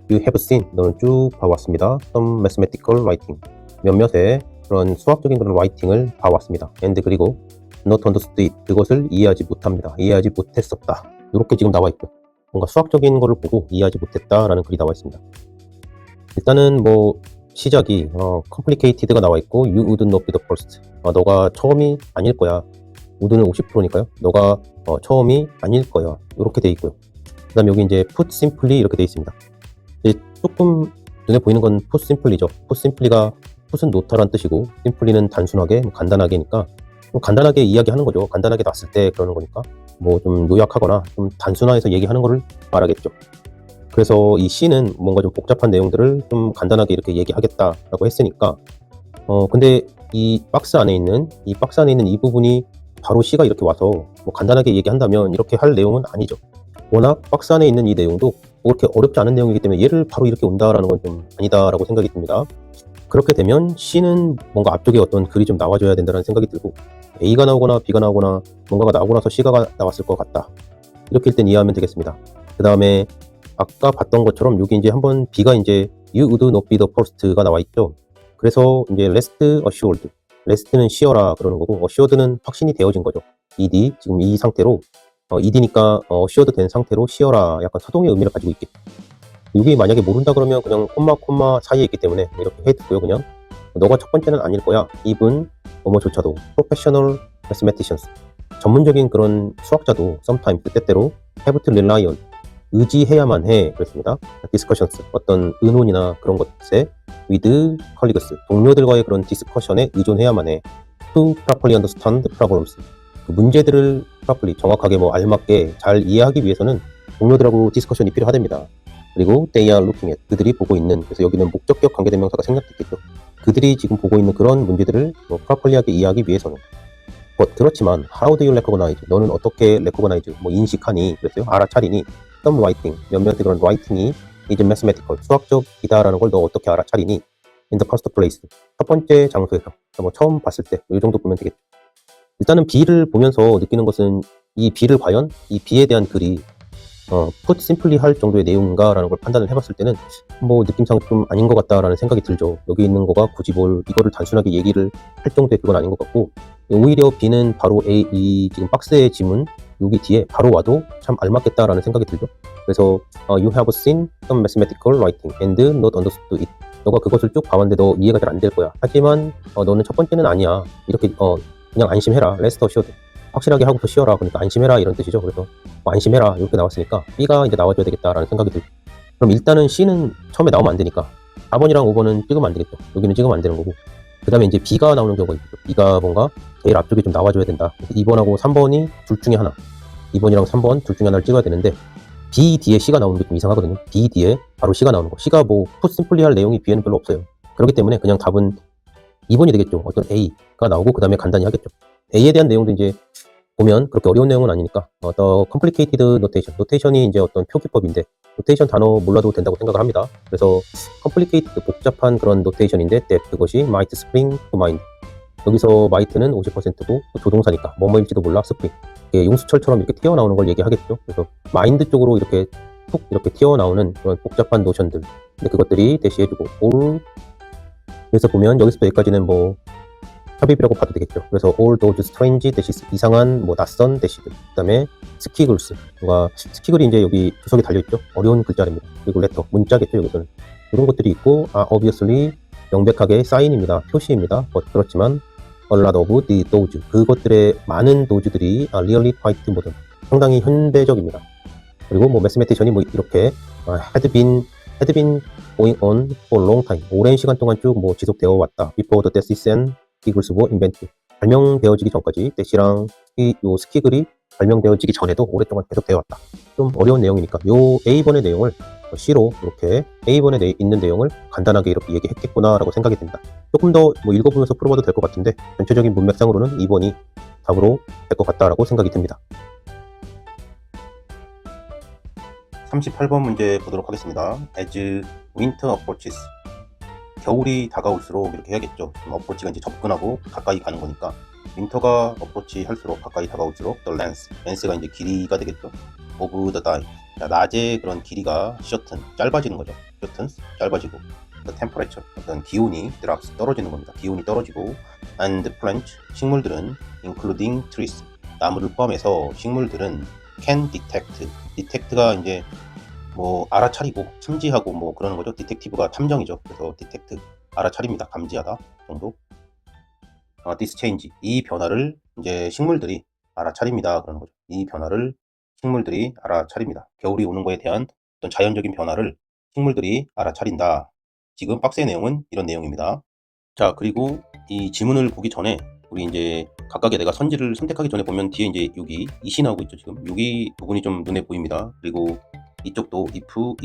S2: you have seen, 너는 쭉 봐왔습니다. some mathematical writing, 몇몇의 그런 수학적인 그런 라이팅을 봐왔습니다. and 그리고 not understood it, 그것을 이해하지 못합니다. 이해하지 못했었다. 이렇게 지금 나와 있고, 뭔가 수학적인 거를 보고 이해하지 못했다라는 글이 나와 있습니다. 일단은 뭐 시작이 complicated가 나와 있고 you would not be the first, 너가 처음이 아닐 거야. would는 50%니까요. 너가 처음이 아닐 거야. 이렇게 돼 있고요. 그 다음에 여기 이제 put simply 이렇게 돼 있습니다. 이제 조금 눈에 보이는 건 put simply죠. put simply가 put은 노타란 뜻이고 simply는 단순하게 간단하게니까 좀 간단하게 이야기하는 거죠. 간단하게 놨을 때 그러는 거니까 뭐 좀 요약하거나 좀 단순화해서 얘기하는 거를 말하겠죠. 그래서 이 C는 뭔가 좀 복잡한 내용들을 좀 간단하게 이렇게 얘기하겠다라고 했으니까 근데 이 박스 안에 있는 이 부분이 바로 C가 이렇게 와서 뭐 간단하게 얘기한다면 이렇게 할 내용은 아니죠. 워낙 박스 안에 있는 이 내용도 뭐 그렇게 어렵지 않은 내용이기 때문에 얘를 바로 이렇게 온다라는 건 좀 아니다라고 생각이 듭니다. 그렇게 되면 C는 뭔가 앞쪽에 어떤 글이 좀 나와줘야 된다는 생각이 들고, A가 나오거나 B가 나오거나 뭔가가 나오고 나서 C가 나왔을 것 같다. 이렇게 일단 이해하면 되겠습니다. 그 다음에 아까 봤던 것처럼 여기 이제 한번 B가 이제 you would not be the first가 나와 있죠. 그래서 이제 rest assured, rest는 쉬어라 그러는 거고, assured는 확신이 되어진 거죠. ed, 지금 이 상태로 ed니까 assured 된 상태로 쉬어라, 약간 서동의 의미를 가지고 있겠죠. 여기 만약에 모른다 그러면 그냥 콤마 사이에 있기 때문에 이렇게 해두고요. 그냥 너가 첫 번째는 아닐 거야. even 뭐뭐조차도 professional mathematicians, 전문적인 그런 수학자도 sometimes 때때로 have to rely on, 의지해야만 해 그랬습니다. discussions, 어떤 의논이나 그런 것에 with colleagues, 동료들과의 그런 디스커션에 의존해야만 해. to properly understand problems, 그 문제들을 properly, 정확하게 뭐 알맞게 잘 이해하기 위해서는 동료들하고 디스커션이 필요하답니다. 그리고 they are looking at, 그들이 보고 있는, 그래서 여기는 목적격 관계대명사가 생략됐겠죠. 그들이 지금 보고 있는 그런 문제들을 뭐 properly하게 이해하기 위해서는. 그렇지만 how do you recognize, 너는 어떻게 recognize, 뭐 인식하니 그랬어요. 알아차리니. some writing, 몇몇의 그런 writing이 is mathematical, 수학적이다라는 걸 너 어떻게 알아차리니. in the first place, 첫 번째 장소에서, 뭐 처음 봤을 때 이 정도 보면 되겠죠. 일단은 B를 보면서 느끼는 것은 이 B를 과연 이 B에 대한 글이 put simply 할 정도의 내용인가라는 걸 판단을 해봤을 때는 뭐 느낌상 좀 아닌 것 같다라는 생각이 들죠. 여기 있는 거가 굳이 이거를 단순하게 얘기를 할 정도의 그건 아닌 것 같고, 오히려 B는 바로 이 지금 박스의 지문 여기 뒤에 바로 와도 참 알맞겠다라는 생각이 들죠. 그래서 you have seen some mathematical writing and not understood it, 너가 그것을 쭉 봐왔는데 너 이해가 잘 안 될 거야. 하지만 너는 첫 번째는 아니야. 이렇게 그냥 안심해라. rest assured, 확실하게 하고서 쉬어라. 그러니까 안심해라 이런 뜻이죠. 그래서 뭐 안심해라 이렇게 나왔으니까 B가 이제 나와줘야 되겠다라는 생각이 들죠. 그럼 일단은 C는 처음에 나오면 안 되니까 4번이랑 5번은 찍으면 안 되겠죠. 여기는 찍으면 안 되는 거고. 그 다음에 이제 B가 나오는 경우가 있죠. B가 뭔가 제일 앞쪽에 좀 나와줘야 된다. 그래서 2번하고 3번이 둘 중에 하나. 2번이랑 3번 둘 중에 하나를 찍어야 되는데, B 뒤에 C가 나오는 게 좀 이상하거든요. B 뒤에 바로 C가 나오는 거. C가 뭐 푸심플리 할 내용이 B에는 별로 없어요. 그렇기 때문에 그냥 답은 2번이 되겠죠. 어떤 A가 나오고 그 다음에 간단히 하겠죠. A에 대한 내용도 이제 보면 그렇게 어려운 내용은 아니니까 더 complicated notation. 노테이션이 이제 어떤 표기법인데 노테이션 단어 몰라도 된다고 생각을 합니다. 그래서 complicated 복잡한 그런 노테이션인데 that 그것이 might spring to mind. 여기서 might는 50%고 조동사니까 뭐뭐일지도 몰라 spring. 이게 용수철처럼 이렇게 튀어나오는 걸 얘기하겠죠. 그래서 마인드 쪽으로 이렇게 툭 이렇게 튀어나오는 그런 복잡한 노션들. 근데 그것들이 대시해주고 all. 그래서 보면 여기서부터 여기까지는 뭐 삽입이라고 봐도 되겠죠. 그래서 all those strange 대시 이상한 뭐 낯선 대시들. 그다음에 스키글스. 뭔가 스키글이 이제 여기 주석에 달려 있죠. 어려운 글자입니다. 그리고 레터 문자겠죠. 여기서는 이런 것들이 있고 obviously 명백하게 사인입니다. 표시입니다. 그렇지만 a lot of the those 그것들의 많은 도주들이 really quite modern. 상당히 현대적입니다. 그리고 뭐 매스메티션이 뭐 이렇게 had been going on for a long time. 오랜 시간 동안 쭉 뭐 지속되어 왔다. Before the thesis and 스키글스 were invented. 발명되어지기 전까지 대시랑 요 스키글이 발명되어지기 전에도 오랫동안 계속되어 왔다. 좀 어려운 내용이니까 요 A번의 내용을 C로 이렇게 A번에 있는 내용을 간단하게 이렇게 얘기했겠구나라고 생각이 듭니다. 조금 더 뭐 읽어보면서 풀어봐도 될 것 같은데 전체적인 문맥상으로는 2번이 답으로 될 것 같다라고 생각이 듭니다.
S1: 38번 문제 보도록 하겠습니다. As winter approaches. 겨울이 다가올수록 이렇게 해야겠죠. 어프로치가 이제 접근하고 가까이 가는 거니까 윈터가 어프로치 할수록 가까이 다가올수록 the length가 이제 길이가 되겠죠. of the day. 낮의 그런 길이가 shorten, 짧아지는 거죠. shorten, 짧아지고 the temperature, 어떤 기온이 drops, 떨어지는 겁니다. 기온이 떨어지고 and plant, 식물들은 including trees, 나무를 포함해서 식물들은 can detect가 이제 뭐 알아차리고 탐지하고 뭐 그러는 거죠. 디텍티브가 탐정이죠. 그래서 디텍트 알아차립니다. 감지하다 정도. this change 이 변화를 이제 식물들이 알아차립니다. 그러는 거죠. 이 변화를 식물들이 알아차립니다. 겨울이 오는 거에 대한 어떤 자연적인 변화를 식물들이 알아차린다. 지금 박스의 내용은 이런 내용입니다. 자, 그리고 이 지문을 보기 전에 우리 이제 각각의 내가 선지를 선택하기 전에 보면 뒤에 이제 여기 이시 나오고 있죠. 지금 여기 부분이 좀 눈에 보입니다. 그리고 이쪽도 if,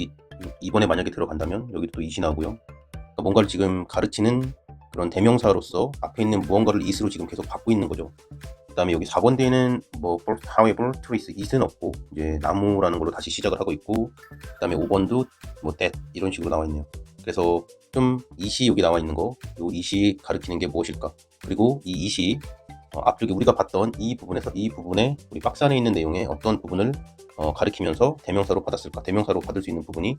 S1: 이번에 만약에 들어간다면 여기도 또 이시 나오고요. 그러니까 뭔가를 지금 가르치는 그런 대명사로서 앞에 있는 무언가를 is로 지금 계속 받고 있는 거죠. 그 다음에 여기 4번 뒤에는 뭐 however, trees, is는 없고 이제 나무라는 걸로 다시 시작을 하고 있고, 그 다음에 5번도 뭐 that 이런 식으로 나와 있네요. 그래서 좀 이시 여기 나와 있는 거, 요 이시 가르치는 게 무엇일까? 그리고 이 이시 앞쪽에 우리가 봤던 이 부분에서 이 부분에 우리 박스 안에 있는 내용의 어떤 부분을 가리키면서 대명사로 받았을까? 대명사로 받을 수 있는 부분이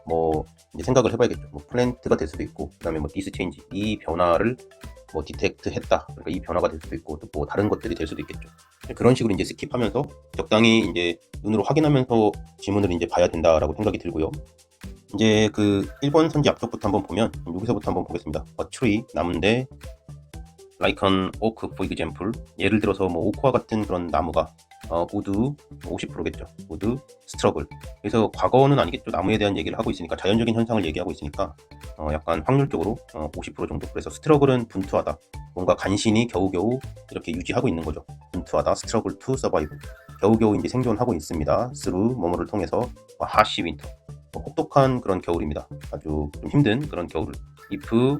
S1: 뭐 이제 생각을 해봐야겠죠. 뭐 플랜트가 될 수도 있고, 그다음에 뭐 this change 이 변화를 뭐 디텍트 했다. 그러니까 이 변화가 될 수도 있고 또 뭐 다른 것들이 될 수도 있겠죠. 그런 식으로 이제 스킵하면서 적당히 이제 눈으로 확인하면서 지문을 이제 봐야 된다라고 생각이 들고요. 이제 그 1번 선지 앞쪽부터 한번 보면 여기서부터 한번 보겠습니다. A tree 나무인데 like an oak for example 예를 들어서 뭐 오크와 같은 그런 나무가 wood 50%겠죠. wood struggle. 그래서 과거는 아니겠죠. 나무에 대한 얘기를 하고 있으니까 자연적인 현상을 얘기하고 있으니까 약간 확률적으로 50% 정도. 그래서 struggle은 분투하다. 뭔가 간신히 겨우겨우 이렇게 유지하고 있는 거죠. 분투하다. struggle to survive. 겨우겨우 이제 생존하고 있습니다. through 뭐뭐를 통해서 harsh winter. 혹독한 그런 겨울입니다. 아주 좀 힘든 그런 겨울을. if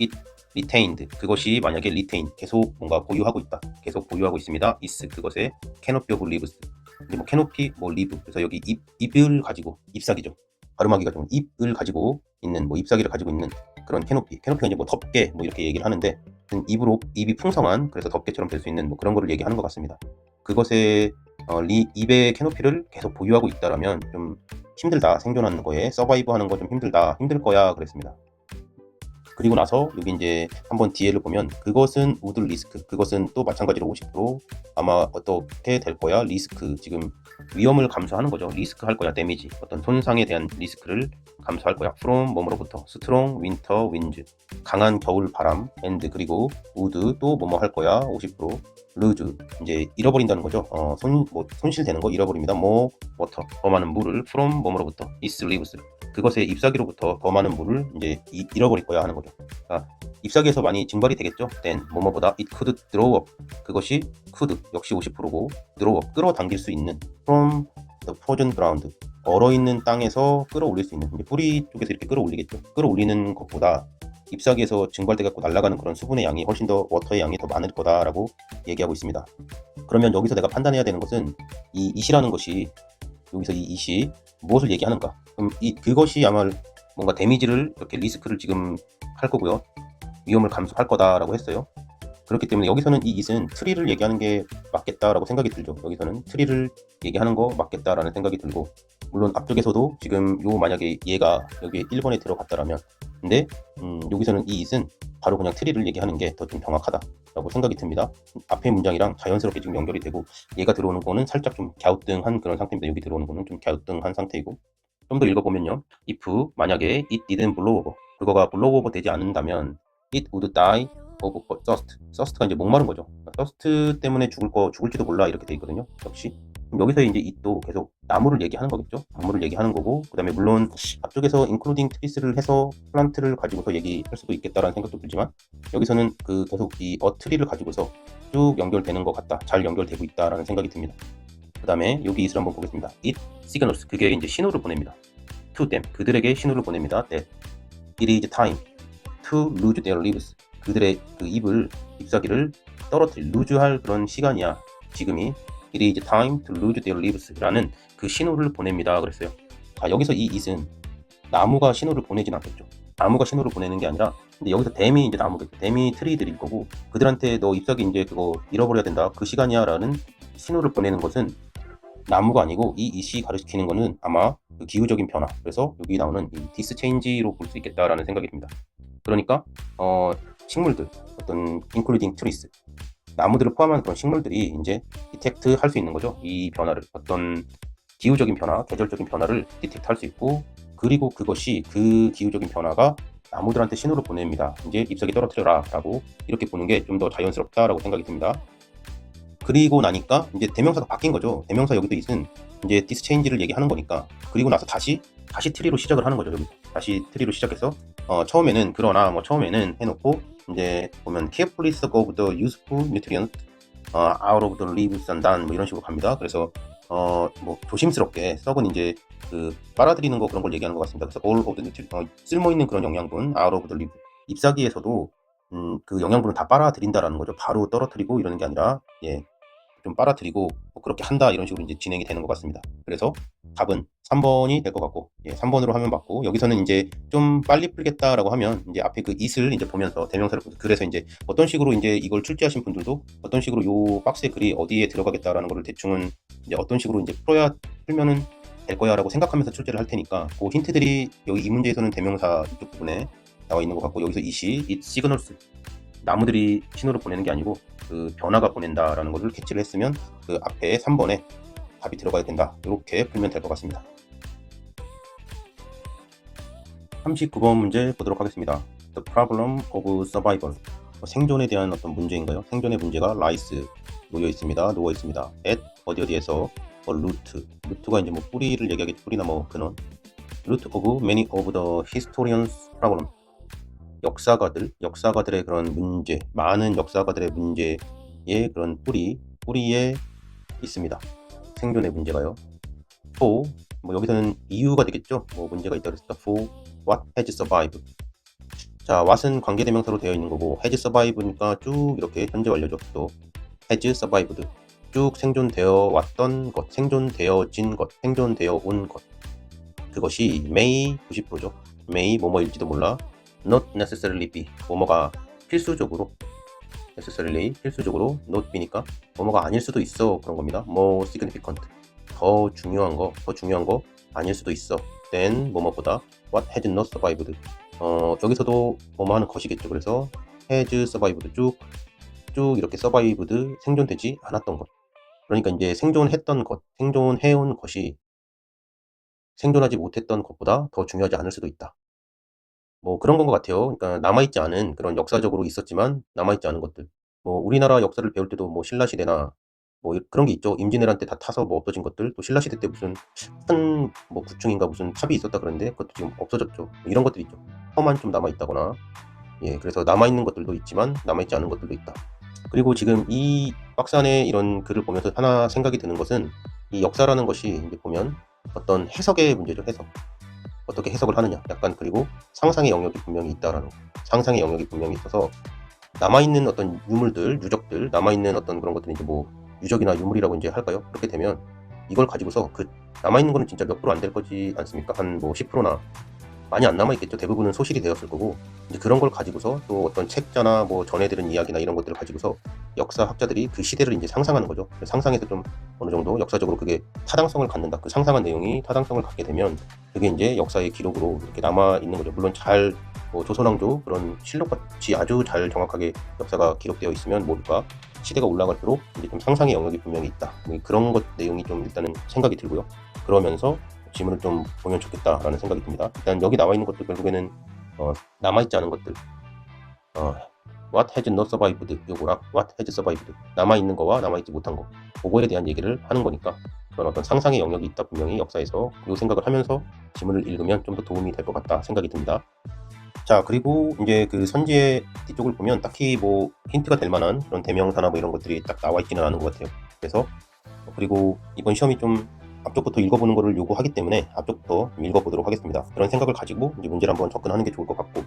S1: it retained 그것이 만약에 retain 계속 뭔가 보유하고 있다. 계속 보유하고 있습니다. is 그것의 canopy of leaves. 근데 뭐 canopy 뭐 leaf 그래서 여기 잎을 가지고 잎사귀죠. 발음하기가 좀 잎을 가지고 있는 뭐 잎사귀를 가지고 있는 그런 캐노피가 이제 뭐 덮개 뭐 이렇게 얘기를 하는데 잎이 풍성한 그래서 덮개처럼 될 수 있는 뭐 그런 거를 얘기하는 것 같습니다. 그것의 잎의 캐노피를 계속 보유하고 있다라면 좀 힘들다. 생존하는 거에 서바이브 하는 거 좀 힘들 거야 그랬습니다. 그리고 나서 여기 이제 한번 뒤에를 보면 그것은 would risk 그것은 또 마찬가지로 50% 아마 어떻게 될 거야 리스크 지금 위험을 감수하는 거죠. 리스크 할 거야 데미지 어떤 손상에 대한 리스크를 감수할 거야. from 뭐뭐로부터 strong winter winds 강한 겨울 바람 and 그리고 would 또 뭐뭐 할 거야 50% lose 이제 잃어버린다는 거죠. 손실되는 거 잃어버립니다. more water 더 많은 물을 from 뭐뭐로부터 is leaves 그것의 잎사귀로부터 더 많은 물을 이제 잃어버릴 거야 하는 거죠. 그러니까 잎사귀에서 많이 증발이 되겠죠. then 뭐뭐보다 it could draw up, 그것이 could 역시 50%고 draw up 끌어당길 수 있는 from the frozen ground, 얼어있는 땅에서 끌어올릴 수 있는, 이제 뿌리 쪽에서 이렇게 끌어올리겠죠. 끌어올리는 것보다 잎사귀에서 증발돼 갖고 날아가는 그런 수분의 양이 훨씬 더 워터의 양이 더 많을 거다라고 얘기하고 있습니다. 그러면 여기서 내가 판단해야 되는 것은 이 it이라는 것이, 여기서 이 it이 무엇을 얘기하는가? 그럼 그것이 아마 뭔가 데미지를, 이렇게 리스크를 지금 할 거고요. 위험을 감수할 거다라고 했어요. 그렇기 때문에 여기서는 이 it은 트리를 얘기하는 게 맞겠다라고 생각이 들죠. 여기서는 트리를 얘기하는 거 맞겠다라는 생각이 들고, 물론 앞쪽에서도 지금 만약에 얘가 여기 1번에 들어갔다라면, 근데 여기서는 이 it은 바로 그냥 트리를 얘기하는 게 더 좀 정확하다라고 생각이 듭니다. 앞에 문장이랑 자연스럽게 지금 연결이 되고, 얘가 들어오는 거는 살짝 좀 갸우뚱한 그런 상태입니다. 여기 들어오는 거는 좀 갸우뚱한 상태이고, 좀 더 읽어보면요. if 만약에 it didn't blow over, 그거가 blow over 되지 않는다면 it would die of thirst. thirst가 이제 목마른 거죠. thirst 때문에 죽을지도 몰라 이렇게 돼 있거든요. 역시. 그럼 여기서 이제 it도 계속 나무를 얘기하는 거겠죠. 나무를 얘기하는 거고, 그 다음에 물론 앞쪽에서 including trees를 해서 플란트를 가지고서 얘기할 수도 있겠다라는 생각도 들지만, 여기서는 계속 이 a tree를 가지고서 쭉 연결되는 것 같다, 잘 연결되고 있다라는 생각이 듭니다. 그 다음에 여기 it을 한번 보겠습니다. it signals, 그게 이제 신호를 보냅니다. to them, 그들에게 신호를 보냅니다. that it is time to lose their lives, 그들의 그 잎사귀를 루즈할 그런 시간이야 지금이. it is time to lose their lives 라는 그 신호를 보냅니다 그랬어요. 자, 여기서 이 it은 나무가 신호를 보내진 않겠죠. 나무가 신호를 보내는 게 아니라, 근데 여기서 댐이 이제 나무겠죠. 댐이 트리들일 거고, 그들한테 너 잎사귀 이제 그거 잃어버려야 된다, 그 시간이야 라는 신호를 보내는 것은 나무가 아니고, 이 it이 가리키는 거는 아마 그 기후적인 변화, 그래서 여기 나오는 이 디스 체인지로 볼 수 있겠다라는 생각이 듭니다. 그러니까 식물들, 어떤 including trees, 나무들을 포함한 그런 식물들이 이제 디텍트 할 수 있는 거죠. 이 변화를, 어떤 기후적인 변화, 계절적인 변화를 디텍트 할 수 있고, 그리고 그것이, 그 기후적인 변화가 나무들한테 신호를 보냅니다. 이제 잎사귀 떨어뜨려라 라고, 이렇게 보는 게 좀 더 자연스럽다라고 생각이 듭니다. 그리고 나니까 이제 대명사가 바뀐 거죠. 대명사 여기도 it은 이제 this change를 얘기하는 거니까, 그리고 나서 다시 트리로 시작을 하는 거죠. 여기 다시 트리로 시작해서 처음에는 그러나 처음에는 해놓고, 이제 보면 carefully suck of the useful nutrients out of the leaves and down, 이런 식으로 갑니다. 그래서 조심스럽게, 썩은 이제 그 빨아들이는 거, 그런 걸 얘기하는 것 같습니다. 그래서 all of the nutrients, 쓸모 있는 그런 영양분, out of the leaves, 잎사귀에서도 그 영양분을 다 빨아들인다라는 거죠. 바로 떨어뜨리고 이러는 게 아니라, 좀 빨아들이고 그렇게 한다, 이런 식으로 이제 진행이 되는 것 같습니다. 그래서 답은 3번이 될 것 같고, 3번으로 하면 맞고, 여기서는 이제 좀 빨리 풀겠다라고 하면 이제 앞에 그 it을 이제 보면서 대명사를, 그래서 이제 어떤 식으로 이제 이걸 출제하신 분들도 어떤 식으로 요 박스의 글이 어디에 들어가겠다라는 거를 대충은 이제 어떤 식으로 이제 풀면은 될 거야라고 생각하면서 출제를 할 테니까, 그 힌트들이 여기 이 문제에서는 대명사 이쪽 부분에 나와 있는 것 같고, 여기서 it signals, 나무들이 신호를 보내는 게 아니고 그 변화가 보낸다라는 것을 캐치를 했으면 그 앞에 3번에 답이 들어가야 된다, 이렇게 풀면 될 것 같습니다. 39번 문제 보도록 하겠습니다. The problem of survival, 생존에 대한 어떤 문제인가요? 생존의 문제가 lies, 놓여 있습니다. 누워 있습니다. at 어디에서 루트가 이제 뿌리를 얘기하겠죠. 뿌리나 근원. root of many of the historians problem, 역사가들의 그런 문제, 많은 역사가들의 문제의 그런 뿌리에 있습니다. 생존의 문제가요. for, 여기서는 이유가 되겠죠. 문제가 있다고 했습니다. for what has survived. 자, what은 관계대명사로 되어 있는 거고, has survived니까 쭉 이렇게 현재 완료죠. 또 has survived, 쭉 생존되어 왔던 것, 생존되어진 것, 생존되어 온 것. 그것이 may 90%죠. may 뭐뭐일지도 몰라. not necessarily be, 뭐뭐가 필수적으로, necessarily 필수적으로, not be니까 뭐뭐가 아닐 수도 있어, 그런 겁니다. more significant, 더 중요한 거 아닐 수도 있어. then 뭐뭐보다 what has not survived, 여기서도 뭐뭐 하는 것이겠죠. 그래서 has survived, 쭉 이렇게 survived, 생존되지 않았던 것. 그러니까 이제 생존했던 것, 생존해온 것이 생존하지 못했던 것보다 더 중요하지 않을 수도 있다. 그런 건 것 같아요. 그러니까 남아있지 않은, 그런 역사적으로 있었지만 남아있지 않은 것들. 우리나라 역사를 배울 때도 신라시대나 뭐 그런 게 있죠. 임진왜란 때 다 타서 뭐 없어진 것들, 또 신라 시대 때 무슨 큰 뭐 구층인가 무슨 탑이 있었다 그러는데 그것도 지금 없어졌죠. 뭐 이런 것들이 있죠. 터만 좀 남아 있다거나, 예, 그래서 남아 있는 것들도 있지만 남아 있지 않은 것들도 있다. 그리고 지금 이 박스 안에 이런 글을 보면서 하나 생각이 드는 것은, 이 역사라는 것이 이제 보면 어떤 해석의 문제죠. 해석. 어떻게 해석을 하느냐. 약간, 그리고 상상의 영역이 분명히 있다라는 거. 상상의 영역이 분명히 있어서 남아있는 어떤 유물들, 유적들, 남아있는 어떤 그런 것들이 이제 뭐 유적이나 유물이라고 이제 할까요? 그렇게 되면 이걸 가지고서 그 남아있는 거는 진짜 몇 프로 안 될 거지 않습니까? 한 뭐 10%나 많이 안 남아있겠죠. 대부분은 소실이 되었을 거고, 이제 그런 걸 가지고서 또 어떤 책자나 뭐 전해 들은 이야기나 이런 것들을 가지고서 역사학자들이 그 시대를 이제 상상하는 거죠. 상상해서 좀 어느 정도 역사적으로 그게 타당성을 갖는다. 그 상상한 내용이 타당성을 갖게 되면 그게 이제 역사의 기록으로 이렇게 남아 있는 거죠. 물론 잘 뭐 조선왕조 그런 실록같이 아주 잘 정확하게 역사가 기록되어 있으면 모를까, 시대가 올라갈수록 이제 좀 상상의 영역이 분명히 있다. 뭐 그런 것 내용이 좀 일단은 생각이 들고요. 그러면서 질문을 좀 보면 좋겠다라는 생각이 듭니다. 일단 여기 나와 있는 것도 결국에는 남아있지 않은 것들, what has not survived, 요거랑 what has survived, 남아있는 거와 남아있지 못한 거, 그거에 대한 얘기를 하는 거니까 그런 어떤 상상의 영역이 있다 분명히 역사에서, 이 생각을 하면서 지문을 읽으면 좀 더 도움이 될 것 같다 생각이 듭니다. 자, 그리고 이제 그 선지의 뒤쪽을 보면 딱히 뭐 힌트가 될 만한 그런 대명사나 뭐 이런 것들이 딱 나와 있지는 않은 것 같아요. 그래서 그리고 이번 시험이 좀 앞쪽부터 읽어보는 것을 요구하기 때문에 앞쪽부터 좀 읽어보도록 하겠습니다. 그런 생각을 가지고 이제 문제를 한번 접근하는 게 좋을 것 같고,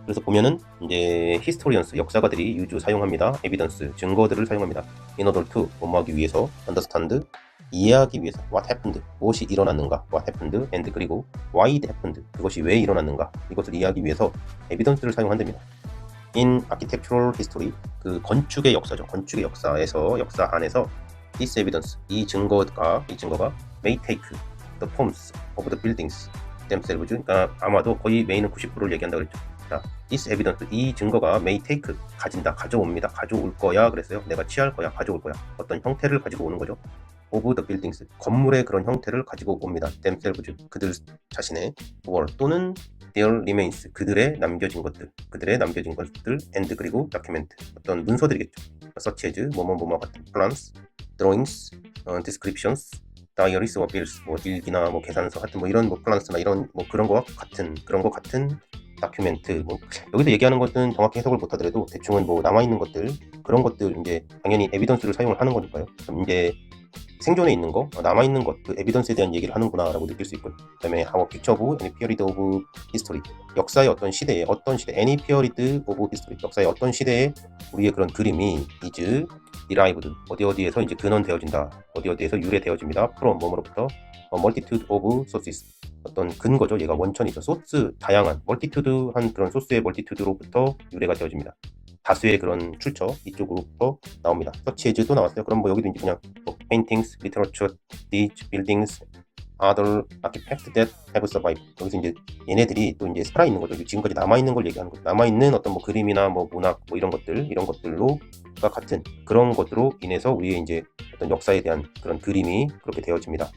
S1: 그래서 보면은 이제 히스토리언스, 역사가들이 사용합니다. 에비던스, 증거들을 사용합니다. in order to, 뭐뭐하기 위해서, understand, 이해하기 위해서, what happened, 무엇이 일어났는가, what happened, and 그리고 why it happened, 그것이 왜 일어났는가, 이것을 이해하기 위해서 에비던스를 사용한답니다. in architectural history, 그 건축의 역사죠. 건축의 역사에서, 역사 안에서 this evidence, 이 증거가 may take the forms of the buildings themselves, 그러니까 아마도 거의 메인은 90%를 얘기한다고 그랬죠. 자, this evidence, 이 증거가 may take, 가진다, 가져옵니다, 가져올 거야 그랬어요. 내가 취할 거야, 가져올 거야. 어떤 형태를 가지고 오는 거죠. of the buildings, 건물의 그런 형태를 가지고 옵니다. themselves, 그들 자신의, or 또는 their remains, 그들의 남겨진 것들, and 그리고 document, 어떤 문서들이겠죠. such as 뭐뭐 같은 plans, drawings, descriptions, diaries or bills, 뭐 일기나 뭐 계산서 같은 뭐 이런 뭐 플란스나 이런 뭐 그런 거와 같은 다큐멘트, 뭐 여기서 얘기하는 것은 정확히 해석을 못하더라도 대충은 뭐 남아 있는 것들, 그런 것들 이제 당연히 에비던스를 사용을 하는 거니까요. 그럼 이제 생존에 있는 거, 남아 있는 것, 그 에비던스에 대한 얘기를 하는구나라고 느낄 수 있고요. 그다음에 how a picture of any period of history, 역사의 어떤 시대에, any period of history, 역사의 어떤 시대에 우리의 그런 그림이 is derived, 어디에서 이제 근원되어진다, 어디에서 유래되어집니다. from, 뭐뭐로부터, multitude of sources, 어떤 근거죠. 얘가 원천이죠. 소스, 다양한, 멀티튜드한 그런 소스의 멀티튜드로부터 유래가 되어집니다. 다수의 그런 출처, 이쪽으로부터 나옵니다. such as도 나왔어요. 그럼 뭐 여기도 이제 그냥 뭐 paintings, literature, deeds, buildings, other artifacts that have survived. 여기서 이제 얘네들이 또 이제 살아있는 거죠. 지금까지 남아있는 걸 얘기하는 거죠. 남아있는 어떤 뭐 그림이나 뭐 문학, 뭐 이런 것들로가 같은 그런 것으로 인해서 우리의 이제 어떤 역사에 대한 그런 그림이 그렇게 되어집니다.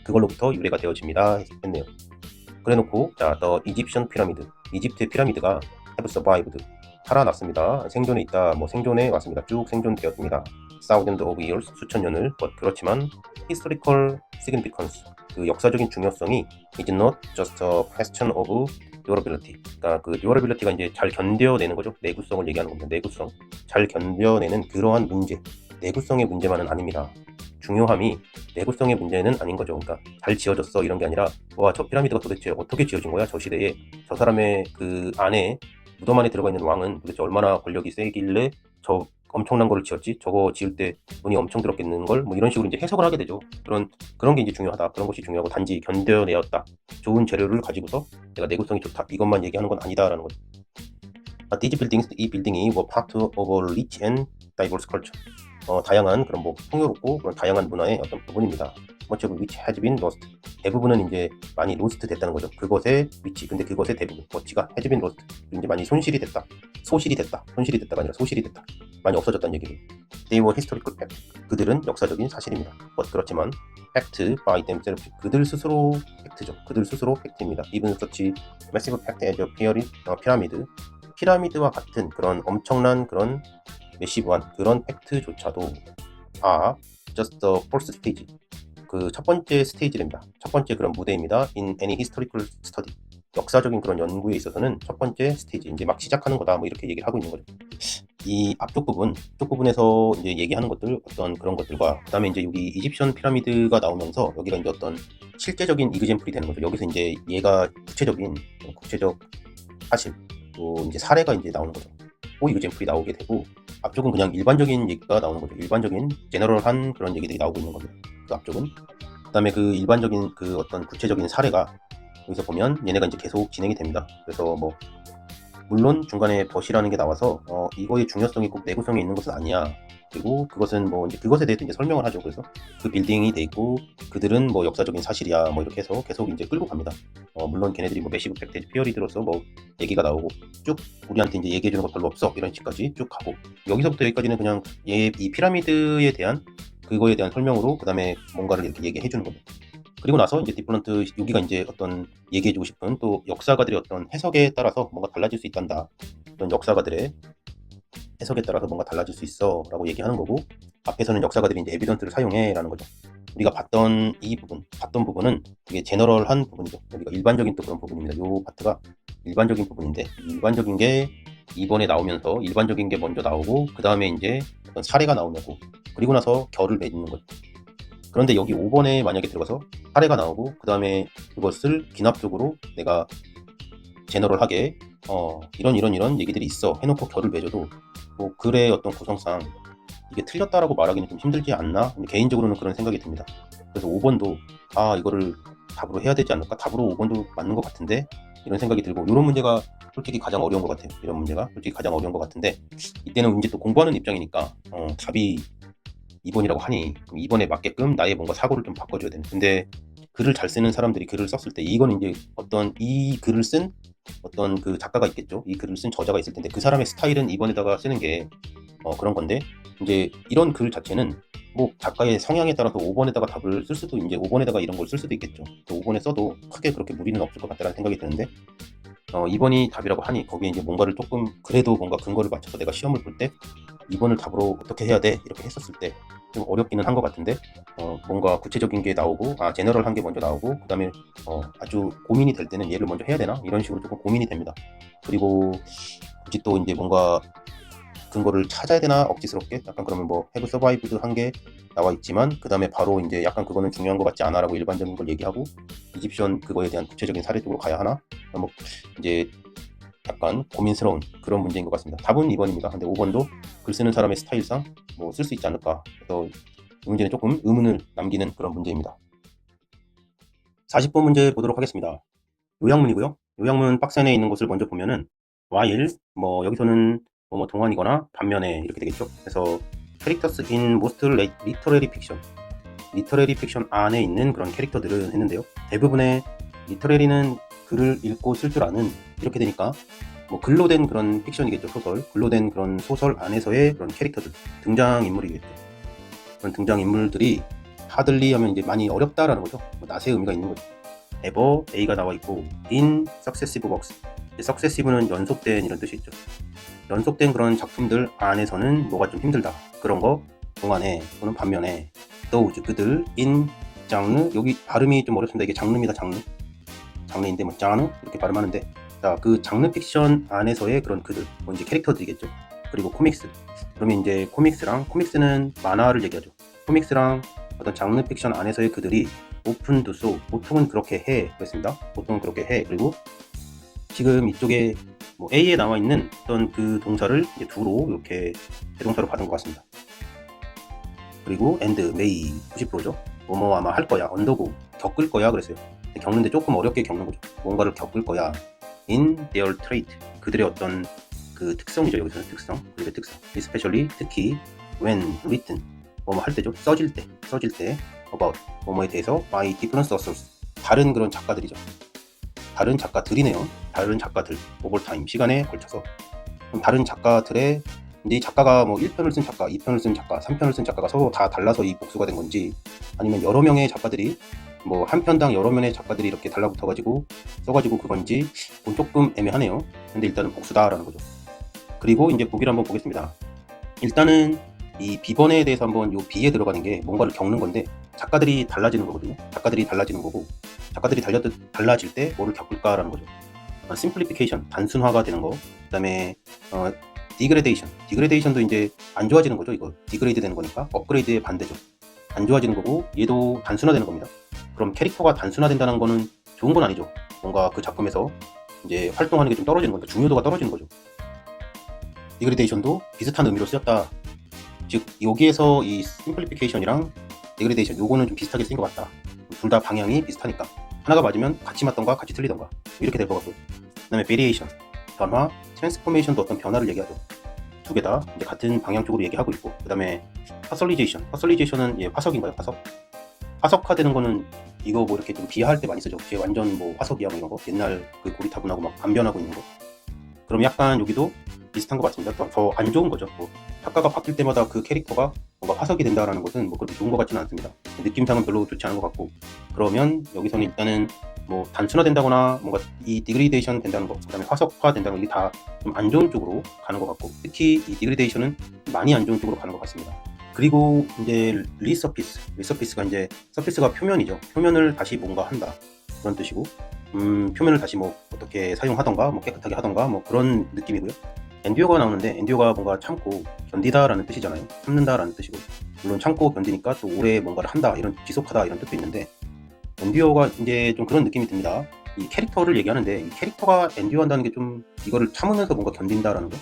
S1: 그걸로부터 유래가 되어집니다 했네요. 그래놓고, 자, the Egyptian pyramid, 이집트의 피라미드가 have survived, 살아났습니다. 생존에 있다, 뭐 생존해 왔습니다. 쭉 생존되었습니다. thousands of years, 수천 년을. 그렇지만 historical significance, 그 역사적인 중요성이 is not just a question of durability. 그러니까 그 durability가 이제 잘 견뎌내는 거죠. 내구성을 얘기하는 겁니다. 내구성, 잘 견뎌내는 그러한 문제, 내구성의 문제만은 아닙니다. 중요함이 내구성의 문제는 아닌 거죠. 그러니까 잘 지어졌어 이런 게 아니라, 와, 저 피라미드가 도대체 어떻게 지어진 거야? 저 시대에 저 사람의 그 안에, 무덤 안에 들어가 있는 왕은 도대체 얼마나 권력이 세길래 저 엄청난 거를 지었지? 저거 지을 때 돈이 엄청 들었겠는 걸? 뭐 이런 식으로 이제 해석을 하게 되죠. 그런 게 이제 중요하다. 그런 것이 중요하고, 단지 견뎌내었다, 좋은 재료를 가지고서 내가 내구성이 좋다, 이것만 얘기하는 건 아니다라는 거죠. these buildings, 이 빌딩이 뭐 part of a rich and diverse culture, 다양한 그런 뭐 풍요롭고 그런 다양한 문화의 어떤 부분입니다. much of which has been lost, 대부분은 이제 많이 lost 됐다는 거죠. 그것의 위치, 근데 그것의 대부분, much가 has been lost, 이제 많이 소실이 됐다가 아니라 소실이 됐다, 많이 없어졌다는 얘기죠. They were historical fact, 그들은 역사적인 사실입니다. 그렇지만 fact by themselves, 그들 스스로 팩트죠. 그들 스스로 팩트입니다. even such massive fact as a pyramid, 피라미드와 같은 그런 엄청난 그런 매시브한 그런 팩트조차도 just the first stage. 그 첫 번째 스테이지랍니다. 첫 번째 그런 무대입니다. In any historical study. 역사적인 그런 연구에 있어서는 첫 번째 스테이지, 이제 막 시작하는 거다, 뭐 이렇게 얘기를 하고 있는 거죠. 이 앞쪽 부분에서 이제 얘기하는 것들, 어떤 그런 것들과, 그 다음에 이제 여기 이집션 피라미드가 나오면서 여기가 이제 어떤 실제적인 이그젬플이 되는 거죠. 여기서 이제 얘가 구체적 사실, 또 이제 사례가 이제 나오는 거죠. 그 이그젬플이 나오게 되고, 앞쪽은 그냥 일반적인 얘기가 나오는 거죠. 일반적인 제너럴한 그런 얘기들이 나오고 있는 겁니다. 그 앞쪽은. 그 다음에 그 일반적인 그 어떤 구체적인 사례가 여기서 보면 얘네가 이제 계속 진행이 됩니다. 그래서 뭐 물론 중간에 벗이라는 게 나와서 이거의 중요성이 꼭 내구성에 있는 것은 아니야. 그리고 그것은 뭐 이제 그것에 대해서 이제 설명을 하죠. 그래서 그 빌딩이 돼 있고 그들은 뭐 역사적인 사실이야, 뭐 이렇게 해서 계속 이제 끌고 갑니다. 물론 걔네들이 뭐 매시브 팩트 피어리드로서 뭐 얘기가 나오고 쭉 우리한테 이제 얘기해 주는 거 별로 없어, 이런 식까지 쭉 가고, 여기서부터 여기까지는 그냥 이 피라미드에 대한 그거에 대한 설명으로 그 다음에 뭔가를 이렇게 얘기해 주는 겁니다. 그리고 나서 이제 디플런트, 여기가 이제 어떤 얘기해주고 싶은 또 역사가들의 어떤 해석에 따라서 뭔가 달라질 수 있단다. 어떤 역사가들의 해석에 따라서 뭔가 달라질 수 있어 라고 얘기하는 거고, 앞에서는 역사가들이 이제 에비던스를 사용해 라는 거죠. 우리가 봤던 부분은 되게 제너럴한 부분이죠. 여기가 일반적인 또 그런 부분입니다. 요 파트가 일반적인 부분인데, 일반적인 게 이번에 나오면서 일반적인 게 먼저 나오고 그 다음에 이제 어떤 사례가 나오냐고, 그리고 나서 결을 맺는 거죠. 그런데 여기 5번에 만약에 들어가서 사례가 나오고 그 다음에 그것을 기납적으로 내가 제너럴하게 이런 얘기들이 있어 해놓고 결을 맺어도 뭐 글의 어떤 구성상 이게 틀렸다라고 말하기는 좀 힘들지 않나? 개인적으로는 그런 생각이 듭니다. 그래서 5번도 이거를 답으로 해야 되지 않을까? 답으로 5번도 맞는 것 같은데, 이런 생각이 들고, 이런 문제가 솔직히 가장 어려운 것 같아요. 이런 문제가 솔직히 가장 어려운 것 같은데, 이때는 이제 또 공부하는 입장이니까 답이 2번이라고 하니 그럼 2번에 맞게끔 나의 뭔가 사고를 좀 바꿔줘야 되는. 근데 글을 잘 쓰는 사람들이 글을 썼을 때, 이건 이제 어떤 이 글을 쓴 어떤 그 작가가 있겠죠. 이 글을 쓴 저자가 있을 텐데 그 사람의 스타일은 2번에다가 쓰는 게 그런 건데, 이제 이런 글 자체는 뭐 작가의 성향에 따라서 5번에다가 답을 쓸 수도, 이제 5번에다가 이런 걸 쓸 수도 있겠죠. 5번에 써도 크게 그렇게 무리는 없을 것 같다는 생각이 드는데, 2번이 답이라고 하니 거기에 이제 뭔가를 조금 그래도 뭔가 근거를 맞춰서 내가 시험을 볼 때 2번을 답으로 어떻게 해야 돼 이렇게 했었을 때 좀 어렵기는 한 것 같은데, 뭔가 구체적인 게 나오고 제너럴한 게 먼저 나오고 그 다음에 아주 고민이 될 때는 얘를 먼저 해야 되나, 이런 식으로 조금 고민이 됩니다. 그리고 굳이 또 이제 뭔가 근거를 찾아야 되나 억지스럽게, 약간 그러면 뭐 have survived 한 게 나와 있지만 그 다음에 바로 이제 약간 그거는 중요한 것 같지 않아 라고 일반적인 걸 얘기하고 이집션 그거에 대한 구체적인 사례 쪽으로 가야 하나, 뭐 이제 약간 고민스러운 그런 문제인 것 같습니다. 답은 2번입니다. 근데 5번도 글 쓰는 사람의 스타일상 뭐 쓸 수 있지 않을까, 그래서 이 문제는 조금 의문을 남기는 그런 문제입니다. 40번 문제 보도록 하겠습니다. 요약문이고요. 요약문 박스 안에 있는 것을 먼저 보면은 while, 뭐 여기서는 뭐 동안이거나 반면에 이렇게 되겠죠. 그래서 characters in most literary fiction, 리터러리 픽션 안에 있는 그런 캐릭터들은 했는데요. 대부분의 리터러리는 글을 읽고 쓸 줄 아는, 이렇게 되니까 뭐 글로 된 그런 픽션이겠죠. 소설, 글로 된 그런 소설 안에서의 그런 캐릭터들, 등장인물이겠죠. 그런 등장인물들이 하들리 하면 이제 많이 어렵다라는 거죠. 뭐 낫의 의미가 있는 거죠. ever, A가 나와 있고 in successive works, successive는 연속된 이런 뜻이 있죠. 연속된 그런 작품들 안에서는 뭐가 좀 힘들다, 그런 거 동안에 또는 반면에 those, 그들, in 장르, 여기 발음이 좀 어렵습니다. 이게 장르입니다. 장르인데 뭐 장르 이렇게 발음하는데, 자, 그 장르 픽션 안에서의 그런 그들, 뭐 이제 캐릭터들이겠죠. 그리고 코믹스, 그러면 이제 코믹스는 만화를 얘기하죠. 코믹스랑 어떤 장르 픽션 안에서의 그들이 open to so, 보통은 그렇게 해 그랬습니다. 보통은 그렇게 해. 그리고 지금 이쪽에 뭐 A에 나와 있는 어떤 그 동사를 이제 do로 이렇게 대동사로 받은 것 같습니다. 그리고 and, may 90%죠. 뭐뭐 아마 할 거야, 언더고 겪을 거야 그랬어요. 겪는데 조금 어렵게 겪는 거죠. 뭔가를 겪을 거야. in their trait, 그들의 어떤 그 특성이죠. 여기서는 특성, 그들의 특성. especially, 특히 when written, 뭐뭐 할 때죠. 써질 때 about, 뭐뭐에 대해서 by different authors, 다른 그런 작가들이죠. 다른 작가들이네요. 다른 작가들, over time, 시간에 걸쳐서. 그럼 다른 작가들의, 근데 이 작가가 뭐 1편을 쓴 작가, 2편을 쓴 작가, 3편을 쓴 작가가 서로 다 달라서 이 복수가 된 건지, 아니면 여러 명의 작가들이 뭐 한 편당 여러 명의 작가들이 이렇게 달라붙어가지고 써가지고 그건지 그건 조금 애매하네요. 근데 일단은 복수다라는 거죠. 그리고 이제 보기를 한번 보겠습니다. 일단은 이 B번에 대해서 한번 요 B에 들어가는 게 뭔가를 겪는 건데 작가들이 달라지는 거거든요. 작가들이 달라지는 거고 작가들이 달라질 때 뭐를 겪을까라는 거죠. 심플리피케이션, 단순화가 되는 거. 그다음에 디그레데이션. 디그레데이션도 이제 안 좋아지는 거죠. 이거 디그레이드 되는 거니까 업그레이드의 반대죠. 안 좋아지는 거고 얘도 단순화되는 겁니다. 그럼 캐릭터가 단순화된다는 거는 좋은 건 아니죠. 뭔가 그 작품에서 이제 활동하는 게 좀 떨어지는 거니까 중요도가 떨어지는 거죠. 디그레데이션도 비슷한 의미로 쓰였다. 즉 여기에서 이 심플리피케이션이랑 디그레데이션 요거는 좀 비슷하게 쓰인 것 같다. 둘 다 방향이 비슷하니까 하나가 맞으면 같이 맞던가 같이 틀리던가 이렇게 될 것 같고요. 그 다음에 베리에이션, 변화, 트랜스포메이션도 어떤 변화를 얘기하죠. 두 개 다 이제 같은 방향 쪽으로 얘기하고 있고, 그 다음에 파솔리제이션. 파솔리제이션은 화석인가요? 화석화되는 거는 이거 뭐 이렇게 좀 비하할 때 많이 쓰죠. 쟤 완전 뭐 화석이야 뭐 이런 거. 옛날 그 고리타분하고 막 반변하고 있는 거. 그럼 약간 여기도 비슷한 것 같습니다. 더 안 좋은 거죠. 뭐 작가가 바뀔 때마다 그 캐릭터가 뭔가 화석이 된다라는 것은 뭐 그렇게 좋은 것 같지는 않습니다. 느낌상은 별로 좋지 않은 것 같고, 그러면 여기서는 일단은 뭐 단순화된다거나 뭔가 이 디그레이데이션 된다는 거, 그다음에 화석화 된다는 거, 이게 다 좀 안 좋은 쪽으로 가는 것 같고, 특히 이 디그레이데이션은 많이 안 좋은 쪽으로 가는 것 같습니다. 그리고 이제 리서피스가 이제 서피스가 표면이죠. 표면을 다시 뭔가 한다 그런 뜻이고, 표면을 다시 뭐 어떻게 사용하던가 뭐 깨끗하게 하던가 뭐 그런 느낌이고요. 엔듀어가 나오는데 엔듀어가 뭔가 참고 견디다라는 뜻이잖아요. 참는다라는 뜻이고, 물론 참고 견디니까 또 오래 뭔가를 한다, 이런 지속하다 이런 뜻도 있는데, 엔듀어가 이제 좀 그런 느낌이 듭니다. 이 캐릭터를 얘기하는데 이 캐릭터가 엔듀어한다는 게 좀 이거를 참으면서 뭔가 견딘다라는 거,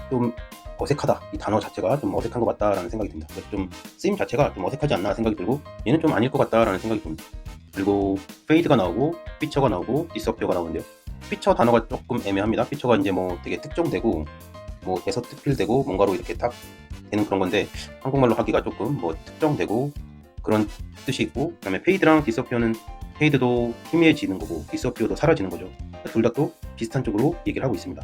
S1: 좀 어색하다. 이 단어 자체가 좀 어색한 것 같다라는 생각이 듭니다. 그래서 좀 쓰임 자체가 좀 어색하지 않나 생각이 들고, 얘는 좀 아닐 것 같다라는 생각이 듭니다. 그리고 페이드가 나오고 피처가 나오고 디스어피어가 나오는데요. 피처 단어가 조금 애매합니다. 피처가 이제 뭐 되게 특정되고 뭐 돼서 특필되고 뭔가로 이렇게 딱 되는 그런 건데, 한국말로 하기가 조금 뭐 특정되고 그런 뜻이 있고, 그다음에 페이드랑 디스어피어는 페이드도 희미해지는 거고 디스어피어도 사라지는 거죠. 둘 다 또 비슷한 쪽으로 얘기를 하고 있습니다.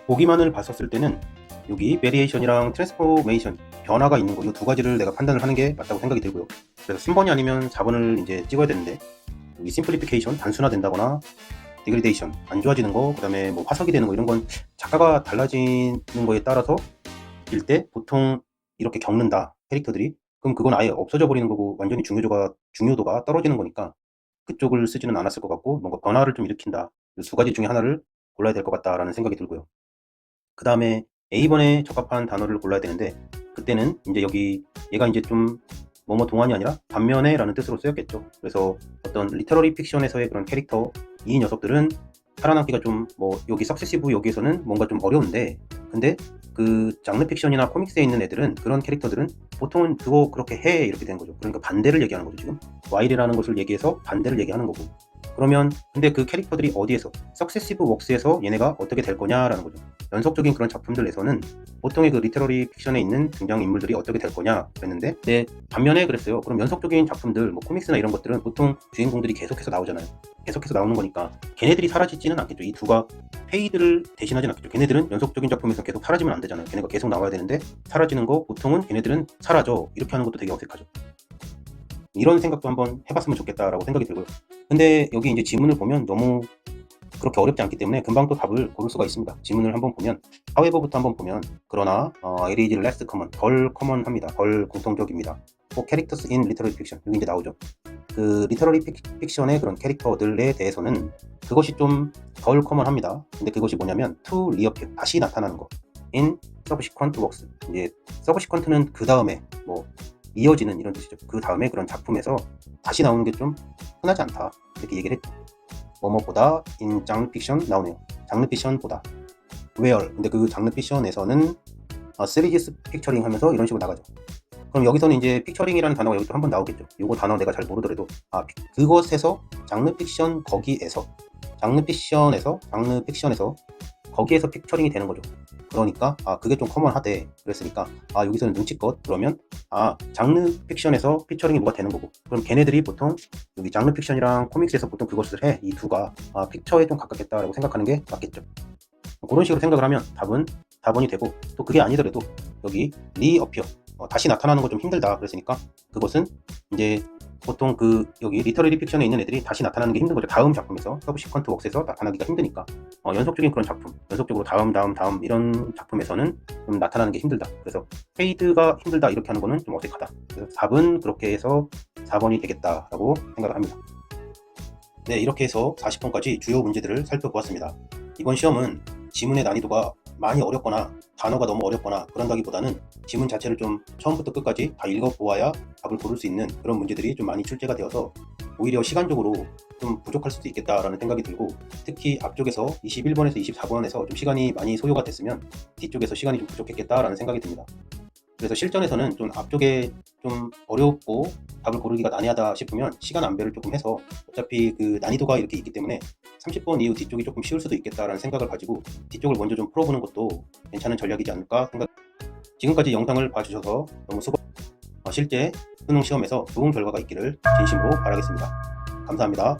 S1: 보기만을 봤었을 때는 여기 베리에이션이랑 트랜스포메이션, 변화가 있는 거, 이 두 가지를 내가 판단을 하는 게 맞다고 생각이 들고요. 그래서 3번이 아니면 4번을 이제 찍어야 되는데, 여기 심플리피케이션, 단순화된다거나 디그레데이션, 안 좋아지는 거, 그 다음에 뭐 화석이 되는 거, 이런 건 작가가 달라지는 거에 따라서 일 때 보통 이렇게 겪는다, 캐릭터들이. 그럼 그건 아예 없어져 버리는 거고 완전히 중요도가 떨어지는 거니까 그쪽을 쓰지는 않았을 것 같고, 뭔가 변화를 좀 일으킨다, 이 두 가지 중에 하나를 골라야 될 것 같다라는 생각이 들고요. 그 다음에 A번에 적합한 단어를 골라야 되는데, 그때는 이제 여기 얘가 이제 좀 뭐뭐 동안이 아니라 반면에 라는 뜻으로 쓰였겠죠. 그래서 어떤 리터러리 픽션에서의 그런 캐릭터, 이 녀석들은 살아남기가 좀 뭐 여기 석세시브 여기에서는 뭔가 좀 어려운데, 근데 그 장르 픽션이나 코믹스에 있는 애들은, 그런 캐릭터들은 보통은 그거 그렇게 해 이렇게 되는 거죠. 그러니까 반대를 얘기하는 거죠. 지금 와일이라는 것을 얘기해서 반대를 얘기하는 거고, 그러면 근데 그 캐릭터들이 어디에서, 석세시브 웍스에서 얘네가 어떻게 될 거냐라는 거죠. 연속적인 그런 작품들에서는 보통의 그 리터러리 픽션에 있는 등장인물들이 어떻게 될 거냐 그랬는데, 네, 반면에 그랬어요. 그럼 연속적인 작품들, 뭐 코믹스나 이런 것들은 보통 주인공들이 계속해서 나오잖아요. 계속해서 나오는 거니까 걔네들이 사라지지는 않겠죠. 이 두가 페이드를 대신하진 않겠죠. 걔네들은 연속적인 작품에서 계속 사라지면 안 되잖아요. 걔네가 계속 나와야 되는데 사라지는 거, 보통은 걔네들은 사라져, 이렇게 하는 것도 되게 어색하죠. 이런 생각도 한번 해봤으면 좋겠다라고 생각이 들고요. 근데 여기 이제 지문을 보면 너무 그렇게 어렵지 않기 때문에 금방 또 답을 고를 수가 있습니다. 지문을 한번 보면, however부터 한번 보면, 그러나 it is less common, 덜 커먼합니다. 덜 공통적입니다. characters in literary fiction, 여기 이제 나오죠. 그 리터러리 픽션의 그런 캐릭터들에 대해서는 그것이 좀 덜 커먼합니다. 근데 그것이 뭐냐면 to reappear, 다시 나타나는 거, in subsequent works. 이제 subsequent는 그 다음에 뭐 이어지는 이런 뜻이죠. 그 다음에 그런 작품에서 다시 나오는 게 좀 흔하지 않다, 이렇게 얘기를 했죠. 뭐뭐보다 in 장르 픽션 나오네요. 장르 픽션보다. where, 근데 그 장르 픽션에서는 시리즈 픽처링 하면서 이런 식으로 나가죠. 그럼 여기서는 이제 픽처링이라는 단어가 여기 또 한번 나오겠죠. 요거 단어 내가 잘 모르더라도, 그것에서, 장르 픽션 거기에서, 장르 픽션에서 거기에서 픽처링이 되는 거죠. 그러니까 그게 좀 커먼하대 그랬으니까, 여기서는 눈치껏 그러면 장르 픽션에서 피처링이 뭐가 되는 거고, 그럼 걔네들이 보통 여기 장르 픽션이랑 코믹스에서 보통 그것을 해, 이 두가 픽처에 좀 가깝겠다라고 생각하는 게 맞겠죠. 그런 식으로 생각을 하면 답은 4번이 되고, 또 그게 아니더라도 여기 리어피어, 다시 나타나는 거 좀 힘들다 그랬으니까 그것은 이제 보통 그 여기 리터러리 픽션에 있는 애들이 다시 나타나는 게 힘든 거죠. 다음 작품에서 서브시퀀트 웍스에서 나타나기가 힘드니까 연속적인 그런 작품, 연속적으로 다음 이런 작품에서는 좀 나타나는 게 힘들다. 그래서 페이드가 힘들다 이렇게 하는 거는 좀 어색하다. 그래서 답은 그렇게 해서 4번이 되겠다라고 생각을 합니다. 네, 이렇게 해서 40번까지 주요 문제들을 살펴보았습니다. 이번 시험은 지문의 난이도가 많이 어렵거나 단어가 너무 어렵거나 그런다기보다는 지문 자체를 좀 처음부터 끝까지 다 읽어보아야 답을 고를 수 있는 그런 문제들이 좀 많이 출제가 되어서 오히려 시간적으로 좀 부족할 수도 있겠다라는 생각이 들고, 특히 앞쪽에서 21번에서 24번에서 좀 시간이 많이 소요가 됐으면 뒤쪽에서 시간이 좀 부족했겠다라는 생각이 듭니다. 그래서 실전에서는 좀 앞쪽에 좀 어렵고 답을 고르기가 난해하다 싶으면 시간 안배를 조금 해서, 어차피 그 난이도가 이렇게 있기 때문에 30번 이후 뒤쪽이 조금 쉬울 수도 있겠다라는 생각을 가지고 뒤쪽을 먼저 좀 풀어보는 것도 괜찮은 전략이지 않을까 생각. 지금까지 영상을 봐주셔서 너무 수고. 실제 수능 시험에서 좋은 결과가 있기를 진심으로 바라겠습니다. 감사합니다.